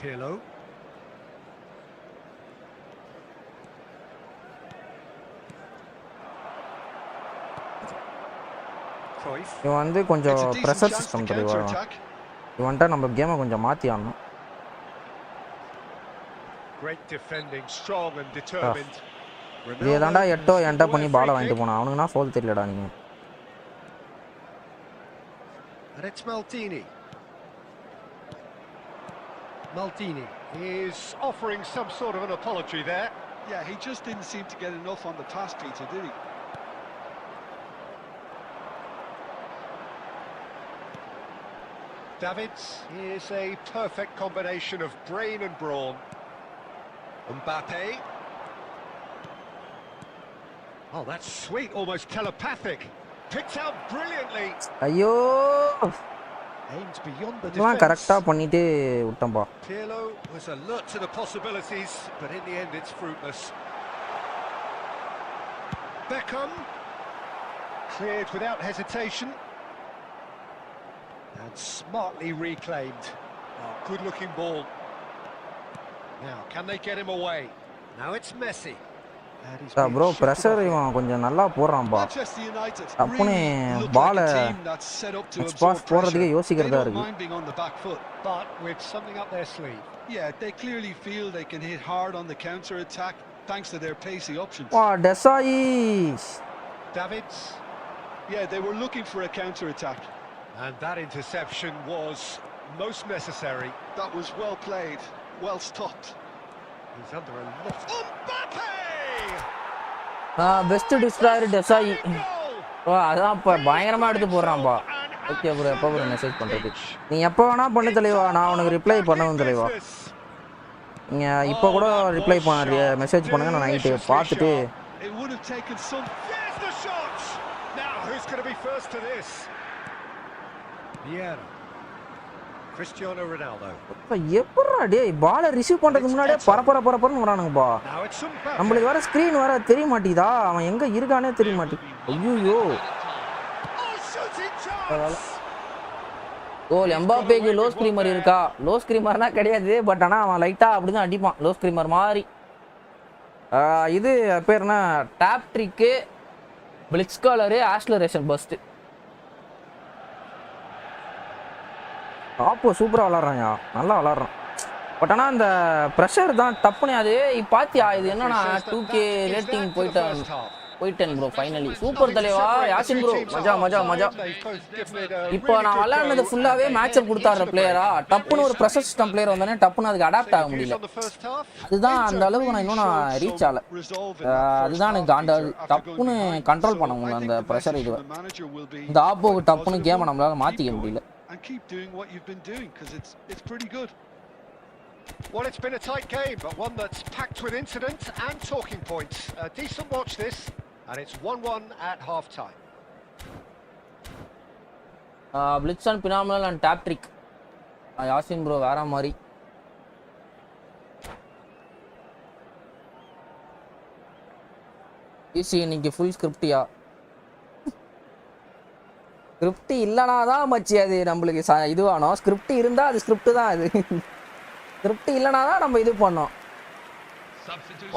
Pirlo. Cruyff. இவன் வந்து கொஞ்சம் பிரஷர் சிஸ்டம் தெரியுமா? இவன்ட்ட நம்ம கேமை கொஞ்சம் மாற்றி ஆடணும். Great defending, strong and determined. இது ஏதாண்டா என்கிட்ட பண்ணி பாலை வாங்கிட்டு போனான். அவனுக்குனா ஃபோல் தெரியலடா நீங்க. And it's Maldini. Maldini is offering some sort of an apology there. Yeah, he just didn't seem to get enough on the pass, Peter, did he? Davids is a perfect combination of brain and brawn. Mbappe. Oh, that's sweet, almost telepathic. Picked out brilliantly. ஐயோ Aims beyond the நான் defense. கரெக்ட்டா பண்ணிட்டு விட்டம்பா. Pirlo was alert to the possibilities, but in the end it's fruitless. Beckham cleared without hesitation and smartly reclaimed. Oh, good-looking ball. Now, can they get him away? Now it's Messi. Bro pressure இவன் கொஞ்சம் நல்லா போடுறான்பா. அப்பனே பாலை pass போடுறதுக்கே யோசிக்கிறதா இருக்கு. But with something up their sleeve. Yeah, they clearly feel they can hit hard on the counter attack thanks to their pacey options. Wow, Desai. Davids. Yeah, they were looking for a counter attack. And that interception was most necessary. That was well played, well stopped. He's under a lot. Mbappe! Best destroyer Desailly. அதான் இப்போ பயங்கரமாக எடுத்து போடுறான்பா. Okay bro, எப்போ bro message பண்ணுறது? நீ எப்போ வேணால் பண்ணு தலைவா, நான் உனக்கு ரிப்ளை பண்ணவும் தலைவா. நீங்கள் இப்போ கூட ரிப்ளை பண்ண மெசேஜ் பண்ணுங்க, நான் நைட்டு பார்த்துட்டு. Cristiano Ronaldo. எப்பறா டேய் பாலை ரிசீவ் பண்றதுக்கு முன்னாடியே பரபரன்னு வரானுங்கப்பா. Now it's Mbappe. நம்மளுக்கு வர ஸ்கிரீன் வர தெரிய மாட்டீதா, அவன் எங்க இருக்கானே தெரிய மாட்டேங்குது. ஐயோ Oh, shooting chance. கோல் எம்பாப்பேக்கு லோ ஸ்க்ரீமர் இருக்கா? லோ ஸ்க்ரீமர்னா கிடையாது, பட் ஆனால் அவன் லைட்டாக அப்படி தான் அடிப்பான், லோ ஸ்க்ரீமர் மாதிரி. இது பேர் என்ன, tap trick, blitz curler, acceleration burst. ஆப்போ சூப்பராக விளாட்றாங்க, நல்லா விளாட்றான். பட் ஆனால் அந்த ப்ரெஷர் தான் டப்புனே. அது பாத்தியா, இது என்னன்னா 2K ரேட்டிங் போயிட்டேன் ப்ரோ ஃபைனலி. சூப்பர் தலைவா யாசின் ப்ரோ, மஜா மஜா மஜா. இப்போ நான் விளையாடுனது ஃபுல்லாகவே மேட்சப் கொடுத்தாடுற பிளேயரா, டப்புன்னு ஒரு ப்ரெஷர் சிஸ்டம் பிளேயர் வந்தோடனே டப்புன்னு அதுக்கு அடாப்ட் ஆக முடியல. அதுதான் அந்த அளவுக்கு நான் இன்னும் ரீச் ஆகலை. அதுதான் எனக்கு காண்டாது, டப்புன்னு கண்ட்ரோல் பண்ண முடியல அந்த ப்ரெஷர். இதுவை இந்த ஆப்போக்கு டப்புன்னு கேமை நம்மளால மாற்றிக்க முடியல. Well, it's been a tight game, but one that's packed with incident and talking points. A decent watch this, and it's 1-1 at half-time. Blitz and phenomenal and tap trick. Yasin bro வேற மாதிரி. Easy இன்னைக்கு full ஸ்கிரிப்டியா? Script இல்லைனா தான் மச்சி அது நம்மளுக்கு இதுவானோ. Script இருந்தால் அது ஸ்கிரிப்ட் தான். அது ஸ்கிரிப்ட் இல்லைனா தான் நம்ம இது பண்ணோம்.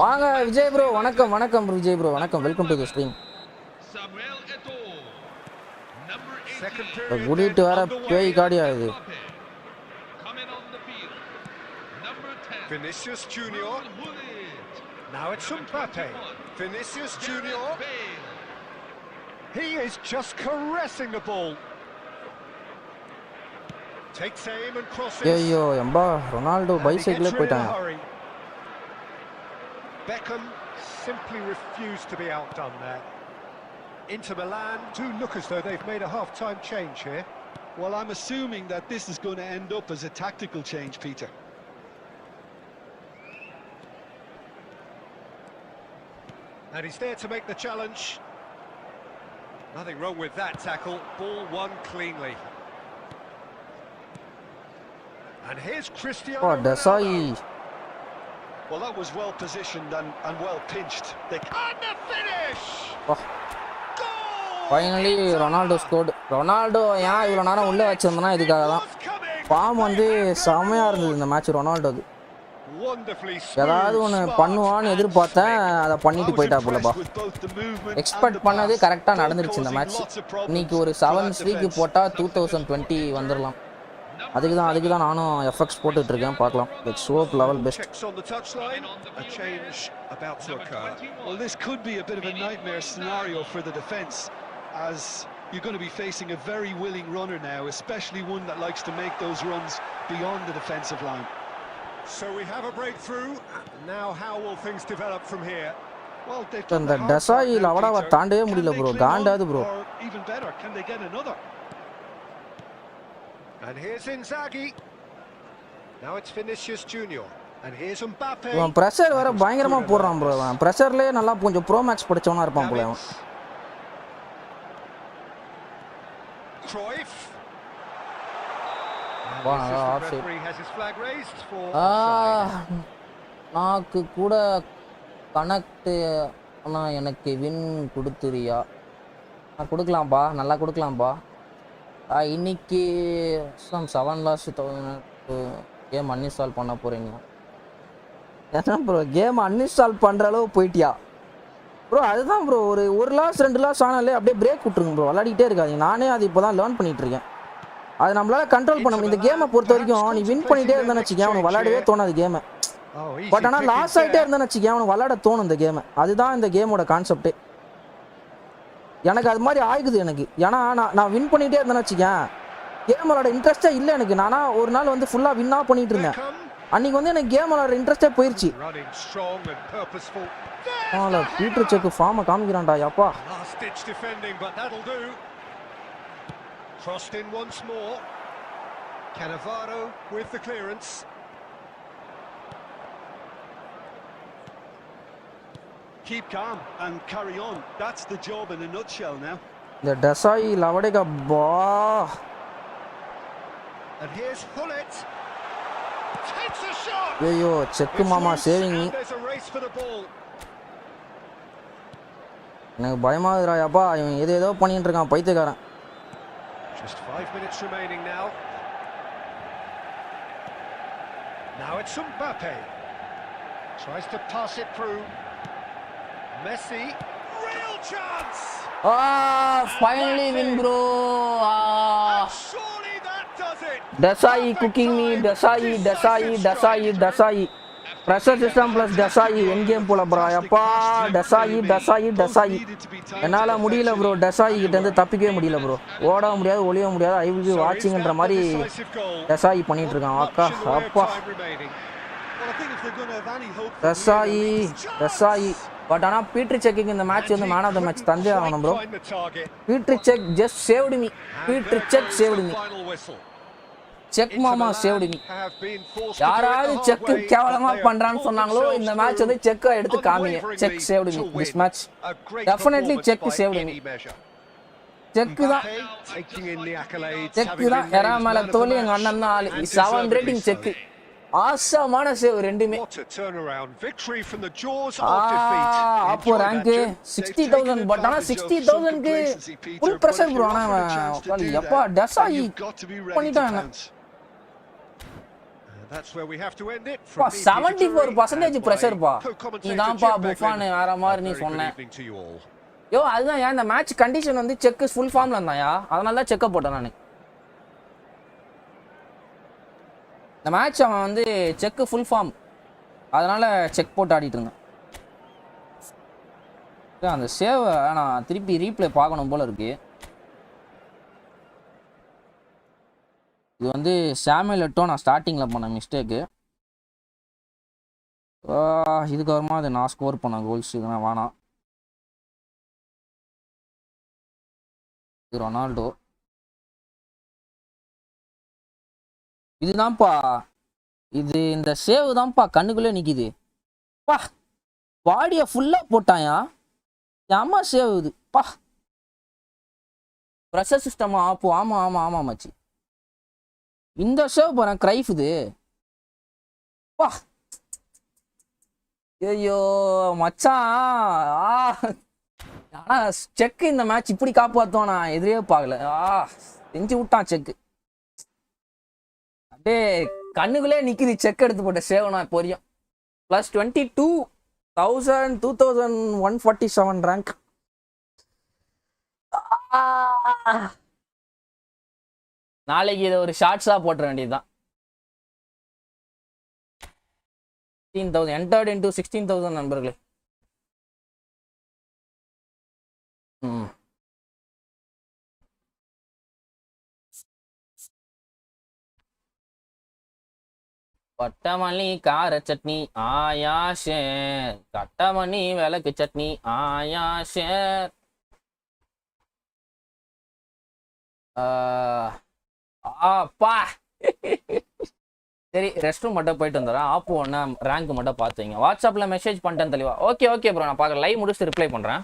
வாங்க விஜய் ப்ரோ, வணக்கம் வணக்கம் விஜய் ப்ரோ, வணக்கம், வெல்கம் டு தி ஸ்ட்ரீம். குடிட்டு வர பேய் காடியா இது. Vinicius Junior. Now it's Mbappe. Vinicius Junior. He is just caressing the ball. Takes aim and crosses. ஐயோ எம்பா ரொனால்டோ பைசைக்கிளே போயிட்டாங்க. Beckham simply refused to be outdone there. Inter Milan do look as though they've made a half-time change here. Well, I'm assuming that this is going to end up as a tactical change, Peter. And he's there to make the challenge. Nothing wrong with that tackle. Ball won cleanly. And here's Cristiano Ronaldo. Desai. Well, that was well positioned and well pinched. And the finish! Finally, Ronaldo scored. Ronaldo ஏன் இவ்வளோ நேரம் உள்ளே வச்சிருந்தனா இதுக்காக தான். Form வந்து செம்மையாக இருந்தது இந்த மேட்ச் ரொனால்டோக்கு. ஏதாவது ஒன்று பண்ணுவான்னு எதிர்பார்த்தேன், அதை பண்ணிட்டு போயிட்டா போலப்பா. எக்ஸ்பெக்ட் பண்ணது கரெக்டாக நடந்துருச்சு இந்த மேட்ச். இன்னைக்கு ஒரு 7 ஸ்ட்ரீக்கு போட்டால் 2020 வந்துடலாம். அதுக்கு தான் நானும் எஃப்எக்ஸ் போட்டுட்டு இருக்கேன், பார்க்கலாம். Let's hope level best. Well, this could be a bit of a nightmare scenario for the defense, as you're going to be facing a very willing runner now, especially one that likes to make those runs beyond the defensive line. So we have a breakthrough. Now how will things develop from here? Well, இந்த டெசாய் லவடாவை தாண்டவே முடியல bro, காண்டாது bro. Even better, can they get another? And here's Inzaghi. Now it's Vinicius Junior. And here's Mbappe. இவன் pressure வேற பயங்கரமா போடுறான் bro. அவன் பிரஷர்லயே நல்லா கொஞ்சம் ப்ரோ மேக்ஸ் படிச்சவனா இருப்பான் போல அவன். Cruyff. நாக்கு கூட கனெக்ட் ஆனா எனக்கு வின் கொடுத்துறியா? நான் கொடுக்கலாம்ப்பா, நல்லா கொடுக்கலாம்ப்பா. இன்னைக்கு 7 லாஸ் கேம் அன்இன்ஸ்டால் பண்ண போறீங்க. ஏன்னா ப்ரோ கேம் அன்இன்ஸ்டால் பண்ற அளவு போயிட்டியா ப்ரோ? அதுதான் ப்ரோ, ஒரு லாஸ் 2 லாஸ் ஆனாலே அப்படியே பிரேக் விட்டுருங்க ப்ரோ, விளையாடிட்டே இருக்காதீங்க. நானே அது இப்போ தான் லேர்ன் பண்ணிட்டு இருக்கேன். அது நம்மளால கண்ட்ரோல் பண்ண முடியும். இந்த கேமை பொறுத்த வரைக்கும் நீ வின் பண்ணிட்டே இருந்தேன்னு வச்சுக்கேன், அவனுக்கு விளையாடவே தோணாது கேமை. பட் ஆனால் லாஸ் ஆகிட்டே இருந்தேன்னு வச்சுக்கேன், அவனுக்கு விளையாட தோணும் இந்த கேமை. அதுதான் இந்த கேமோட கான்செப்டே. எனக்கு அது மாதிரி ஆகுது எனக்கு. ஏன்னா நான் வின் பண்ணிகிட்டே இருந்தேன்னு வச்சுக்கேன், கேம் விளையாட இன்ட்ரெஸ்டே இல்லை எனக்கு. நானா ஒரு நாள் வந்து ஃபுல்லாக வின்னாக பண்ணிட்டு இருந்தேன். அன்றைக்கி வந்து எனக்கு கேம் விளையாட இன்ட்ரெஸ்டே போயிடுச்சு. பீட்டர் செக்கு ஃபார்மை காமிக்கிறான்டா Yapa. Crossed in once more. Cannavaro with the clearance. Keep calm and carry on. That's the job in a nutshell now. The Desai lavadega ba. And here's Hullet. Takes a shot. ஐயோ check மாமா saving me. And there's a race for the ball. எனக்கு பயமாகுதுடா அப்பா இவன் ஏதோ பண்ணிட்டு இருக்கான் பைத்தியக்காரன். Just 5 minutes remaining now. Now it's Mbappe. Tries to pass it through. Messi. Real chance. Finally win bro. And surely that does it. Dasai cooking me. Dasai. Pressure system plus Dasai end game போல bro. அப்பா Dasai. என்னால முடியல bro. Dasai கிட்ட இருந்து தப்பிக்கவே முடியல bro. ஓட முடியாது ஒளிய முடியாது. I will be watching ன்ற மாதிரி Dasai பண்ணிட்டு இருக்கான். அக்கா அப்பா. Dasai. பட் ஆனா பீட்டர் செக்கிங் இந்த மேட்ச் வந்து மேன் ஆஃப் தி மேட்ச் தந்தே ஆகணும் bro. Peter check just saved me. Peter check saved me. Check மாமா சேவ்டு மீ. யாராவது செக் கேவலமா பண்றான்னு சொன்னாங்களோ இந்த மேட்ச் வந்து செக்க எடுத்து காமிங்க. Check saved me. This match definitely check saved me. Check தான் எரா மேல தோலி எங்க அண்ணன் தான் ஆளு. 7 ரேட்டிங் செக். ஆசமான சேவ் ரெண்டுமே. அப்போ ரேங்க் 60,000 பட் ஆனா 60,000 க்கு ஃபுல் பிரஷர் ப்ரோ. ஆனா எப்பா டசாயி பண்ணிட்டாங்க. That's where we have to end it. 74% pressure பா. இதான்ப்பா புஃபான் வேற மாதிரி நீ சொன்ன. யோ அதுதான் இந்த மேட்ச் கண்டிஷன் வந்து செக் ஃபுல் ஃபார்ம்ல இருந்தாயா. அதனால தான் செக்க போட்டேன் நான். இந்த மேட்ச் அவன் வந்து செக் ஃபுல் ஃபார்ம். அதனால செக் போட்டு ஆடிட்டு இருந்தேன். அந்த சேவ் நான் திருப்பி ரீப்ளே பார்க்கணும் போல இருக்கு. இது வந்து சாமுவேல் எட்டோ நான் ஸ்டார்டிங்கில் பண்ண மிஸ்டேக்கு. இதுக்கப்புறமா அது நான் ஸ்கோர் பண்ண கோல்ஸ் இதெல்லாம் வேணாம். இது ரொனால்டோ. இதுதான்ப்பா இது இந்த சேவ் தான்ப்பா கண்ணுக்குள்ளே நிற்கிது. பா பாடியை ஃபுல்லாக போட்டாயா. அம்மா சேவ் இது பா. ப்ரெஷர் சிஸ்டமா ஆப்போ. ஆமாம் மச்சி. இந்த சேவ் போறேன் கிரைஃப் இது. பா ஐயோ மச்சான். ஆனா செக் இந்த மேட்ச் இப்படி காப்பாத்தும் நான் எதிரே பார்க்கல. செஞ்சு விட்டான் செக். அப்படியே கண்ணுக்குள்ளே நிக்குது செக் எடுத்து போட்ட சேவ் நான் பொரியும். Plus 22,147 rank. நாளைக்கு இதை ஒரு ஷார்ட்ஸா போட்டுற வேண்டியதுதான். 16,000 entered into 16,000 நண்பர்களே. பட்டமல்லி கார சட்னி ஆயாஷேர். கட்டமணி விளக்கு சட்னி ஆயாஷேர். அப்பா சரி ரெஸ்ட் ரூம் மட்டும் போயிட்டு வந்துடுறேன். ஆப்போ ஒன்று ரேங்க் மட்டும் பார்த்துங்க. வாட்ஸ்அப்பில் மெசேஜ் பண்ணிட்டேன் தெளிவா. ஓகே ப்ரோ நான் பார்க்குறேன். லைவ் முடிச்சுட்டு ரிப்ளை பண்ணுறேன்.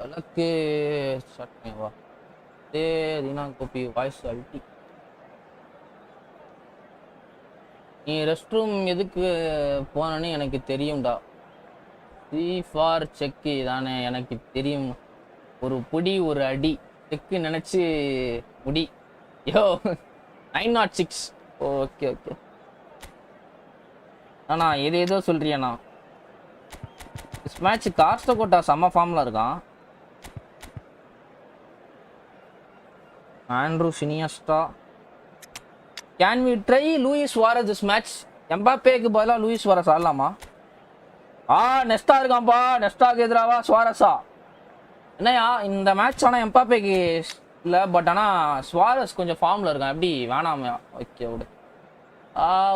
अलग शर्ट में हुआ ते दीना कॉपी वॉइस अल्टी நீ ரெஸ்ட் ரூம் எதுக்கு போனேன்னு எனக்கு தெரியும்டா சி ஃபார் செக்கு தானே எனக்கு தெரியும் ஒரு புடி ஒரு அடி செக்கு நினச்சி முடி யோ 906 ஓகே ஓகே அண்ணா ஏதோ சொல்றியாண்ணா திஸ் மேட்ச் கார்ஸ்டோகோட்டா செம்ம ஃபார்மில் இருக்கான் Andres Iniesta can we try Luis Suarez this match எம்பாப்பேக்கு பதிலாக லூயிஸ் வாரஸ் ஆடலாமா நெஸ்டா இருக்கான்ப்பா நெஸ்டாக்கு எதிராவா சுவாரஸா என்னையா இந்த மேட்ச் ஆனால் எம்பாப்பேக்கு இல்லை பட் ஆனால் சுவாரஸ் கொஞ்சம் ஃபார்மில் இருக்கான் எப்படி வேணாமையா ஓகே விடு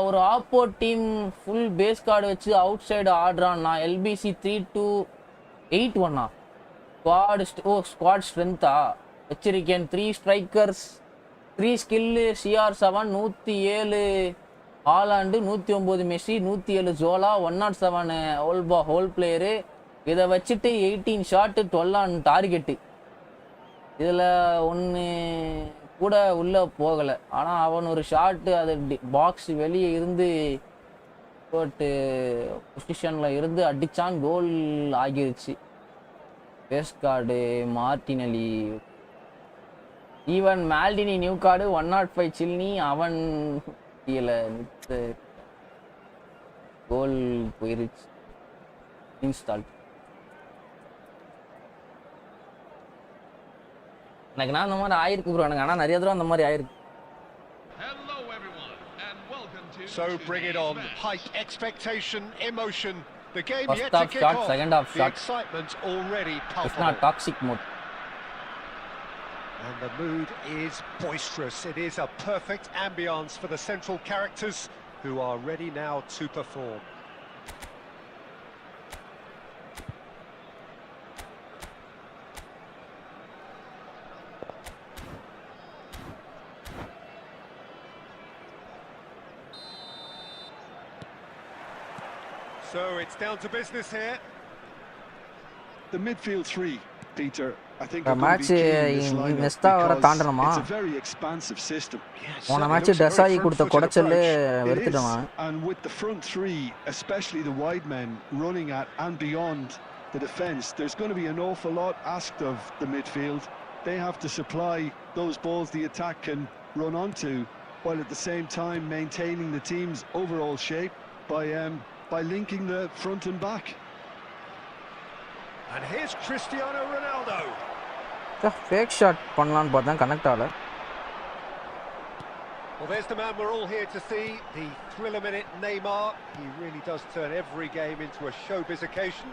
ஒரு ஆப்போ டீம் ஃபுல் பேஸ் கார்டு வச்சு அவுட் சைடு ஆடுறான்னா எல்பிசி 3281 ஸ்குவாட் ஸ்ட்ரென்த்தா வச்சிருக்கேன் 3 strikers 3 skill CR7 107 Holland 109 Messi 107 ஜோலா 107 whole player இதை வச்சுட்டு 18 ஷாட்டு 12 ஆன் டார்கெட்டு இதில் ஒன்று கூட உள்ளே போகலை ஆனால் அவன் ஒரு ஷாட்டு அது பாக்ஸ் வெளியே இருந்து போட்டு பொசிஷனில் இருந்து அடித்தான் கோல் ஆகிருச்சு base card Martinelli even Maldini new card 105 சில்னி அவன் கோல் போயிருச்சு இன்ஸ்டால் எனக்கு நான் அந்த மாதிரி ஆயிருக்கு ப்ரோ எனக்கு ஆனால் நிறைய தடவை அந்த மாதிரி ஆயிருக்கு So bring it on. Height, expectation, emotion. The game First yet to half kick shot, off. second half The shot. excitement already palpable. It's not toxic mode. And the mood is boisterous. It is a perfect ambience for the central characters who are ready now to perform. So it's down to business here. The midfield three, Peter. I think the match nesta vara தாண்டணுமா it's a very expansive system. போன match டெசாயி கொடுத்த கொடச்சல்ல வெறுத்துட்டான் and with the front three, especially the wide men running at and beyond the defense, there's going to be an awful lot asked of the midfield. They have to supply those balls the attack can run onto, while at the same time maintaining the team's overall shape by linking the front and back. And here's Cristiano Ronaldo. Fake shot பண்ணலாம்னு பார்த்தா connect ஆகல. Well, there's the man we're all here to see, the thriller-minute Neymar. He really does turn every game into a showbiz occasion.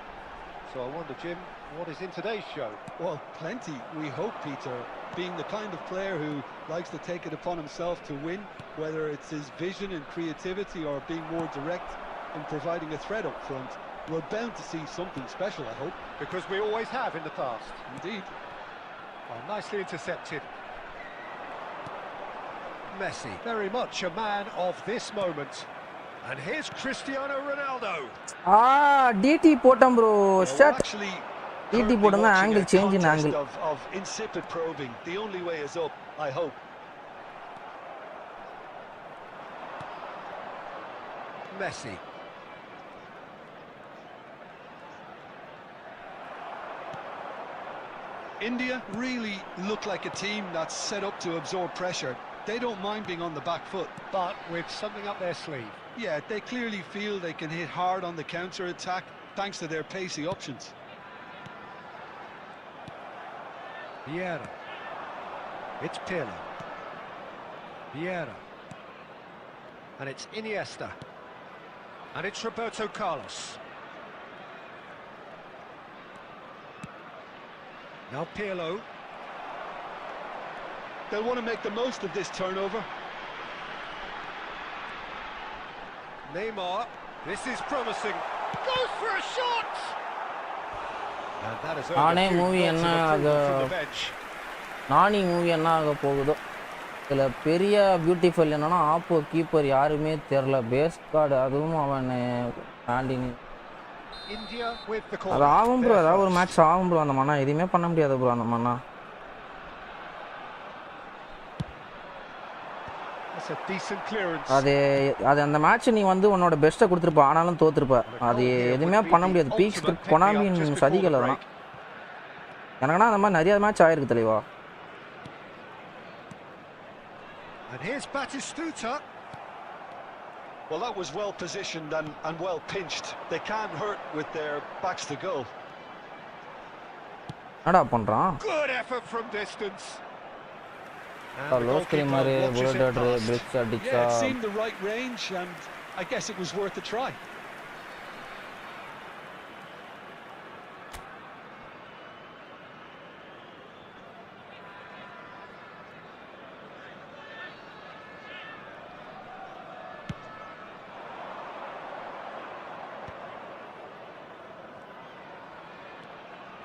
So I wonder, Jim, what is in today's show? Well, plenty, we hope, Peter. Being the kind of player who likes to take it upon himself to win, whether it's his vision and creativity or being more direct in providing a threat up front, we're bound to see something special, I hope. Because we always have in the past. Indeed. Oh, nicely intercepted. Messi, very much a man of this moment. And here's Cristiano Ronaldo. DT போட்டம் bro. Shot. DT போட்டா angle change in angle. Of insipid probing. The only way is up, I hope. Messi. India really look like a team that's set up to absorb pressure. They don't mind being on the back foot. But with something up their sleeve. Yeah, they clearly feel they can hit hard on the counter-attack thanks to their pacey options. Vieira. It's Pirlo. Vieira. And it's Iniesta. And it's Roberto Carlos. Now Pirlo. They'll want to make the most of this turnover. Neymar. This is promising. Goes for a shot! And that is நானே movie என்ன ஆக நானி movie என்ன ஆக போகுதோ இதில் பெரிய beautiful என்னன்னா ஆப்போ கீப்பர் யாருமே தெரில பேஸ் கார்டு அதுவும் அவன் ஆண்டினி India with the அது corner. ஆகும் ப்ரோ, ஏதாவது ஒரு மேட்ச் ஆகும் ப்ரோ அந்த மண்ணா. எதுவுமே பண்ண முடியாது ப்ரோ அந்த மண்ணா. That's a decent clearance. அது அந்த மேட்ச் நீ வந்து உன்னோட பெஸ்ட்டை கொடுத்துருப்ப, ஆனாலும் தோத்துருப்ப. அது எதுவுமே பண்ண முடியாது. பீக்ஸ் கொனாமியின் சதிகள் அதெல்லாம். எனக்குன்னா அந்த மாதிரி நிறைய மேட்ச் ஆயிருக்கு தெளிவா. And here's Batistuta. Well, that was well positioned and well pinched. They can't hurt with their backs to goal. என்னடா பண்றான்? Good effort from distance. Low screamer, bullet பிரிக்ஸ் அடிச்சா. Yeah, it seemed the right range and I guess it was worth a try.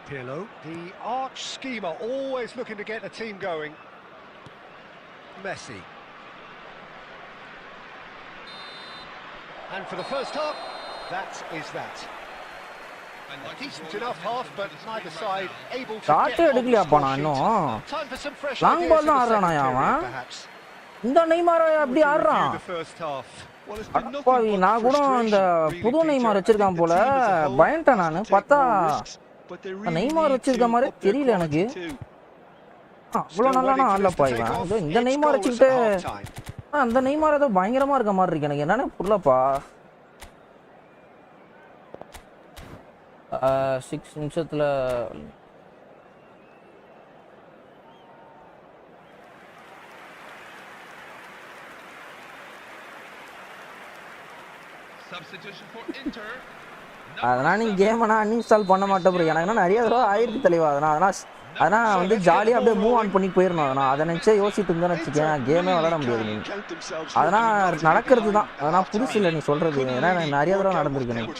Pirlo, the arch schemer, always looking to get the team going. Messi. And for the first half, that is that. A decent enough half, but neither side able to shot get எடுக்கலையாப்பா நான் இன்னும். time for some fresh long ideas ball for தான் the ஆடுறானா second அவன்? period, perhaps. இந்த Neymar அப்படி ஆடுறான். The first half. Well, it's been அடப்பாவி, nothing but நான் கூட அந்த frustration, புது really, நெய்மார் Peter. வச்சிருக்கான் போல I think the team as a whole பயன்ட்டேன் has நானு. to take பார்த்தா more risks, but they really Neymar need வச்சிருக்க to மாதிரி up their தெரியல எனக்கு. quality too. அவ்வளோ நல்லா ஆடலப்பா இவன். ஏதோ இந்த நெய்மார் வச்சுக்கிட்டு அந்த நெய்மார் ஏதோ பயங்கரமா இருக்க மாதிரி இருக்கு எனக்கு. என்னன்னு புரியலப்பா. 6 நிமிஷத்துல Substitution for Inter. அதெல்லாம் நீ கேமனா அன்இன்ஸ்டால் பண்ண மாட்டேன் ப்ரோ. எனக்கு நிறைய தடவை ஆயிருக்கு தெளிவா. அதெல்லாம் வந்து ஜாலியாக அப்படியே மூவ் ஆன் பண்ணி போயிடணும். அதனால் அதை நினச்சே யோசிச்சுட்டு இருந்தேன்னு வச்சுக்கேன், கேமே விளாட முடியாது. நீ அதெல்லாம் நடக்கிறது தான். அதெல்லாம் புதுசு இல்லை நீ சொல்கிறது. ஏன்னா எனக்கு நிறைய தடவை நடந்திருக்கு எனக்கு.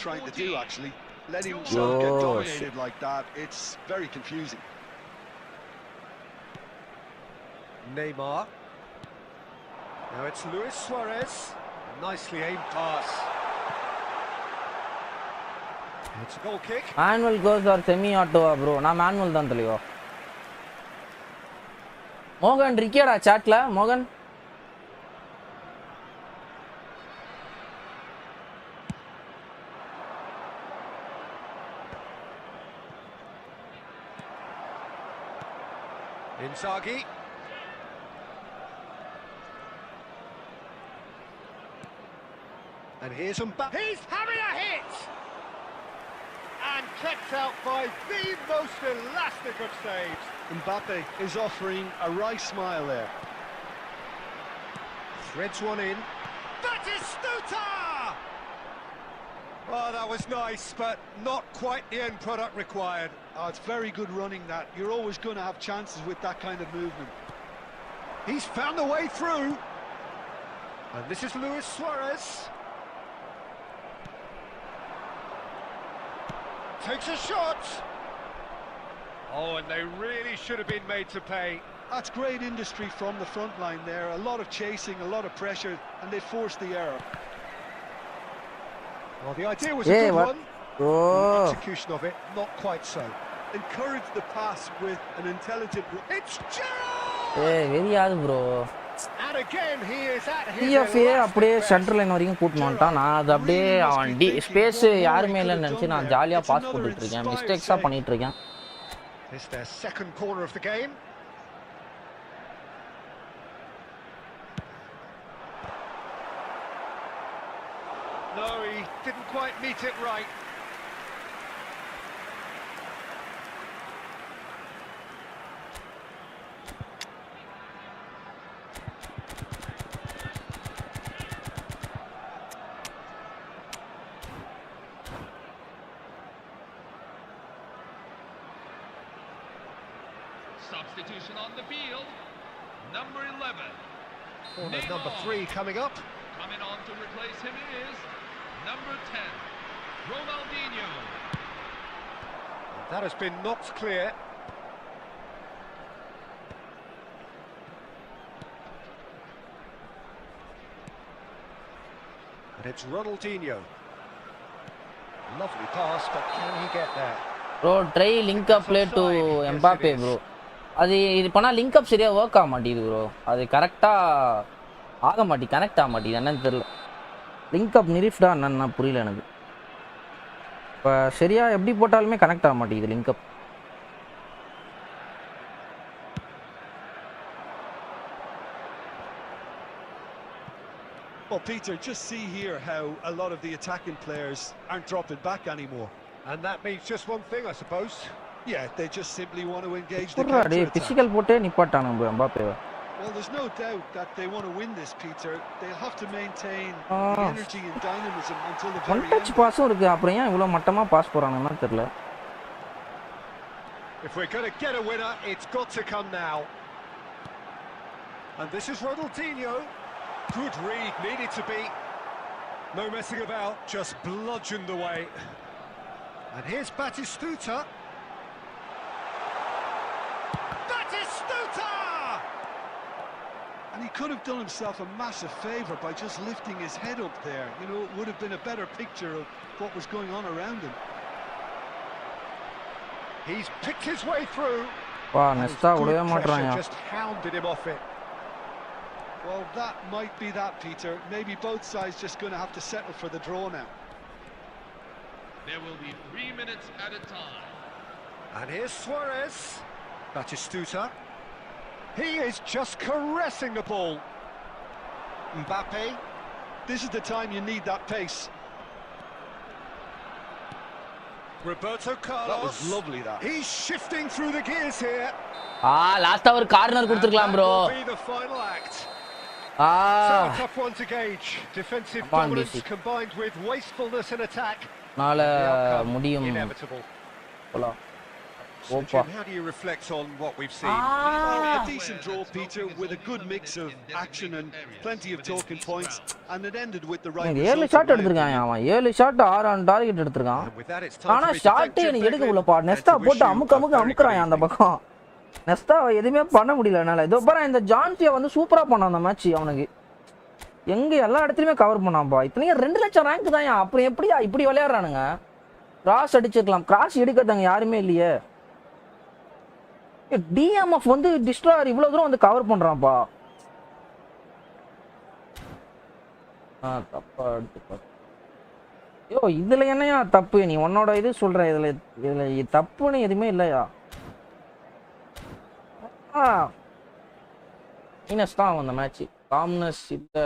Neymar. Now it's Luis Suarez. Nicely aimed pass. It's a goal kick. Manual கோஸ் ஆர் செமி ஆட்டோவா ப்ரோ? நான் மேனுவல் தான் தெளிவா. மோகன் இருக்கியாடா சாட்ல? மோகன் Inzaghi. And here's Mbappe. He's having a hit! And kept out by the most elastic of saves. Mbappe is offering a wry smile there. Threads one in. Batistuta! Oh, that was nice, but not quite the end product required. Oh, it's very good running that. You're always going to have chances with that kind of movement. He's found the way through. And this is Luis Suarez. Takes a shot. Oh, and they really should have been made to pay. That's great industry from the front line there. A lot of chasing, a lot of pressure, and they forced the error. Well, the idea was a good one. Oh. The execution of it, not quite so. Encourage the pass with an intelligent... It's Gerrard! வெறியாது ப்ரோ. And again, he is at his டிஎஃப்ஏ அப்படியே best. Center line வரைக்கும் கூட்டின்னு வந்துட்டான். நான் அது அப்படியே அவன் ஸ்பேஸ் யாருமே இல்லைன்னு நினச்சி நான் ஜாலியாக பாஸ் போட்டுட்டு இருக்கேன். மிஸ்டேக்ஸாக பண்ணிட்டு இருக்கேன். It's their second corner of the game. No, he didn't quite meet it right. Substitution on the field. Number 11. Corner Neymar. number 3 coming up. Coming on to replace him is number 10, Ronaldinho. That has been knocked clear. And it's Ronaldinho. Lovely pass, but can he get there? Bro try link up play to Mbappe bro. அது இது பண்ணால் link அப் சரியாக work ஆக மாட்டேங்குது bro. அது கரெக்டாக ஆக மாட்டேங்குது, கனெக்ட் ஆக மாட்டேங்குது, என்னன்னு தெரில. லிங்க் அப் நிரிஃப்டா என்னன்னா புரியல எனக்கு. இப்போ சரியாக எப்படி போட்டாலுமே கனெக்ட் ஆக மாட்டேங்குது link up. Well, Peter, just see here how a lot of the attacking players aren't dropping back anymore. And that means just one thing, I suppose. Yeah, they just simply want to engage the புறா டே counter-attack. Physical போட்டே நிப்பாட்டானுங்க எம்பாப்பேவை. Well, there's no doubt that they want to win this, Peter. They'll have to maintain the energy and dynamism until the one very touch end. பாஸும் இருக்குது, அப்புறம் ஏன் இவ்வளோ மட்டமாக pass போகிறானுங்கன்னு தெரில. If we're going to get a winner, it's got to come now. And this is Ronaldinho. Good read, needed to be. No messing about, just bludgeoned away. And here's Batistuta. Batistuta! And he could have done himself a massive favour by just lifting his head up there. You know, it would have been a better picture of what was going on around him. He's picked his way through. வா And நெஸ்டா good விடவே pressure மாட்டுறாங்க. just hounded him off it. Well, that might be that, Peter. Maybe both sides just going to have to settle for the draw now. There will be 3 minutes at a time. And here's Suarez. Batistuta. He is just caressing the ball. Mbappe. This is the time you need that pace. Roberto Carlos. That was lovely, that. He's shifting through the gears here. லாஸ்டா ஒரு corner கொடுத்துருக்கலாம் bro. That will be the final act. So a tough one to gauge. Defensive Come on, dominance BC. combined with wastefulness in attack. நாள The outcome முடியும் inevitable. போலாம். So, ஓப்பா. Jim, how do you reflect on what we've seen? Well, a decent draw, Peter, with a good mix of action and plenty of talking points, and it ended with the right இவங்க 7 result. Shot எடுத்திருக்கான் அவன். 7 shot 6 target எடுத்திருக்கான். And with that, it's time ஆனா for me to thank shot Jim எனக்கு எடுக்க Beglin முடியலப்பா. and நெஸ்டா to wish போட்டு you அமுக்க a very good அமுக்குறான் அந்த evening. பக்கம். நெஸ்டா எதுவுமே பண்ண முடியல என்னால. இதோ பாரு இந்த ஜான்சியை வந்து சூப்பரா பண்ணான் அந்த மேட்ச். அவனுக்கு எங்க எல்லா இடத்துலயுமே கவர் பண்ணான்பா. இத்தனையும் 2 லட்சம் ரேங்க் தான். அப்புறம் எப்படியா இப்படி விளையாடுறானுங்க? கிராஸ் அடிச்சிருக்கலாம். கிராஸ் எடுக்கிறதாங்க யாருமே இல்லையே. டிஎம்எஃப் வந்து டிஸ்ட்ராயர் இவ்வளவு தூரம் வந்து கவர் பண்றான்ப்பா. தப்பா எடுத்து யோ இதுல என்னையா தப்பு? நீ உன்னோட இது சொல்ற. இதுல தப்புன்னு எதுவுமே இல்லையா? இனஸ் தான் அந்த மேட்ச். காம்னஸ் இல்ல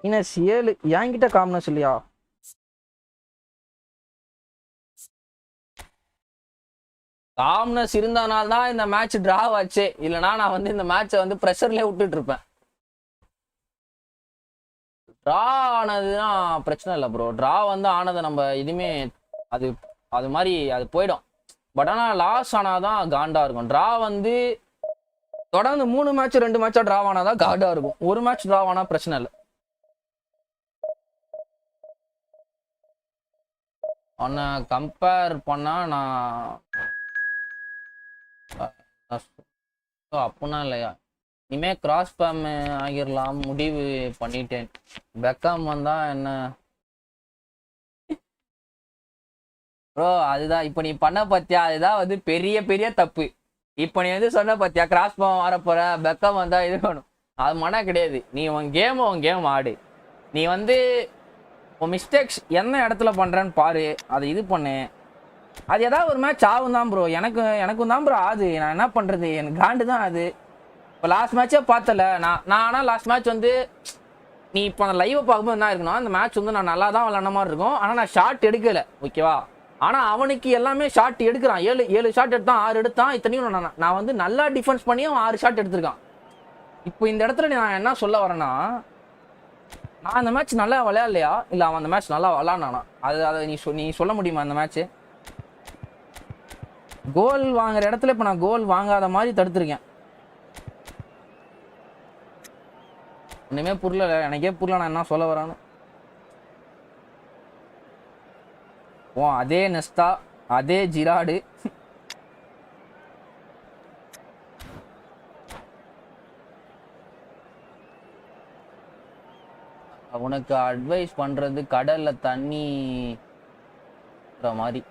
இனஸ் 7 என்கிட்ட காம்னஸ் இல்லையா? காம்னஸ் இருந்தனால தான் இந்த மேட்ச் டிராவ் ஆச்சு. இல்லைனா நான் வந்து இந்த மேட்சை வந்து ப்ரெஷர்லேயே விட்டுட்டு இருப்பேன். ட்ரா ஆனதுன்னா பிரச்சனை இல்லை ப்ரோ. ட்ரா வந்து ஆனதை நம்ம எதுவுமே அது மாதிரி அது போயிடும். பட் ஆனால் லாஸ் ஆனாதான் காண்டா இருக்கும். ட்ரா வந்து தொடர்ந்து 3 மேட்ச் 2 மேட்சா ட்ரா ஆனாதான் காண்டா இருக்கும். ஒரு மேட்ச் ட்ரா ஆனா பிரச்சனை இல்லை. அவனை கம்பேர் பண்ணா நான் அப்படின்னா இல்லையா? இனிமே கிராஸ் பேம் ஆகிடலாம் முடிவு பண்ணிட்டேன். பெக்காம் வந்தா என்ன ப்ரோ? அதுதான் இப்போ நீ பண்ண பத்தியா? அதுதான் வந்து பெரிய பெரிய தப்பு. இப்போ நீ வந்து சொன்ன பத்தியா கிராஸ் பேம் வரப்போற பெக்காம் வந்தா இது வேணும். அது மன கிடையாது. நீ உன் கேம் ஆடு. நீ வந்து உன் மிஸ்டேக்ஸ் என்ன இடத்துல பண்றேன்னு பாரு. அதை இது பண்ணு. அது ஏதாவது ஒரு மேட்ச் ஆகும் தான் ப்ரோ. எனக்கும் தான் ப்ரோ ஆகுது. நான் என்ன பண்றது? எனக்கு காண்டு தான் அது. இப்போ லாஸ்ட் மேட்சே பார்த்தல நான் ஆனால் லாஸ்ட் மேட்ச் வந்து நீ இப்போ அந்த லைவை பார்க்கும்போது என்ன இருக்கணும்? அந்த மேட்ச் வந்து நான் நல்லா தான் விளாண்ட மாதிரி இருக்கும். ஆனால் நான் ஷாட் எடுக்கலை, ஓகேவா? ஆனால் அவனுக்கு எல்லாமே ஷாட் எடுக்கிறான். 7 ஷாட் எடுத்தான், 6 எடுத்தான். இத்தனையும் நான் வந்து நல்லா டிஃபென்ஸ் பண்ணி அவன் 6 ஷாட் எடுத்திருக்கான். இப்போ இந்த இடத்துல நான் என்ன சொல்ல வரேன்னா, நான் அந்த மேட்ச் நல்லா விளையாடலையா இல்லை அவன் அந்த மேட்ச் நல்லா விளாண்டானா? அதை நீ சொல்ல முடியுமா? அந்த மேட்ச்சு கோல் வாங்குற இடத்துல இப்போ நான் கோல் வாங்காத மாதிரி தடுத்துருக்கேன். ஒன்றுமே புரியல. எனக்கே புரியல நான் என்ன சொல்ல வரேன்னு. அதே நெஸ்டா, அதே ஜிராடு, உனக்கு அட்வைஸ் பண்றது கடல்ல தண்ணி மாதிரி.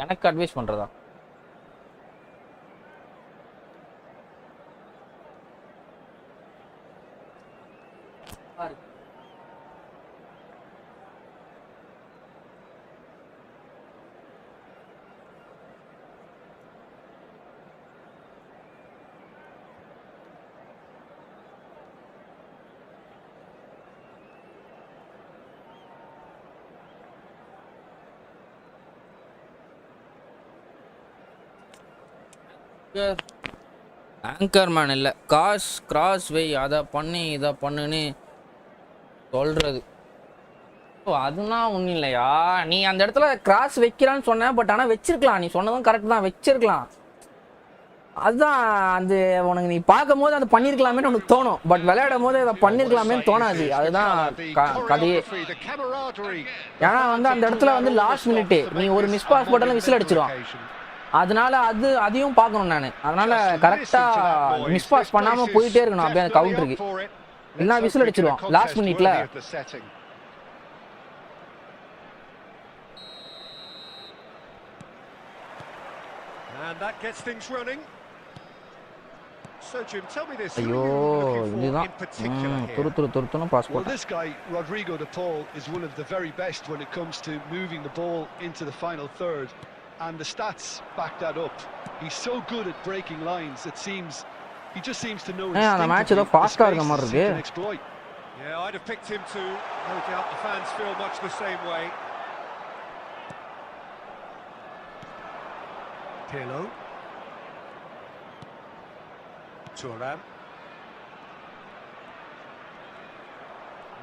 எனக்கு அட்வைஸ் பண்றதா? ஆங்கர் மேன் இல்லை, கிராஸ் வே அதை பண்ணி இதை பண்ணுன்னு சொல்கிறது. ஓ அதுனா ஒன்றும் இல்லையா, நீ அந்த இடத்துல கிராஸ் வைக்கிறான்னு சொன்ன, பட் ஆனால் வச்சிருக்கலாம். நீ சொன்னதும் கரெக்ட் தான், வச்சிருக்கலாம். அதுதான் அந்த உனக்கு நீ பார்க்கும் போது அதை பண்ணியிருக்கலாமேன்னு உனக்கு தோணும், பட் விளையாடும் போது அதை பண்ணியிருக்கலாமேன்னு தோணாது. அதுதான் கதையே. ஏன்னா வந்து அந்த இடத்துல வந்து லாஸ்ட் மினிட்டு நீ ஒரு மிஸ் பாஸ் போட்டாலும் விசில் அடிச்சிடும். அதனால அதையும் பார்க்கணும் நான். அதனால கரெக்டா மிஸ் பாஸ் பண்ணாம போயிட்டே இருக்கணும் அப்படியே அந்த கவுண்டருக்கு, இல்லைன்னா விசில் அடிச்சிருவோம் லாஸ்ட் மினிட்ல. ஐயோ இதுதான் துருத்துன்னு பாஸ் போட்டான். This guy Rodrigo de Paul is one of the very best when it comes to moving the ball into the final third. And the stats back that up. He's so good at breaking lines. It seems he just seems to know instinctively the spaces he can exploit. Yeah, I'd have picked him too. No doubt the fans feel much the same way. Pirlo. Thuram.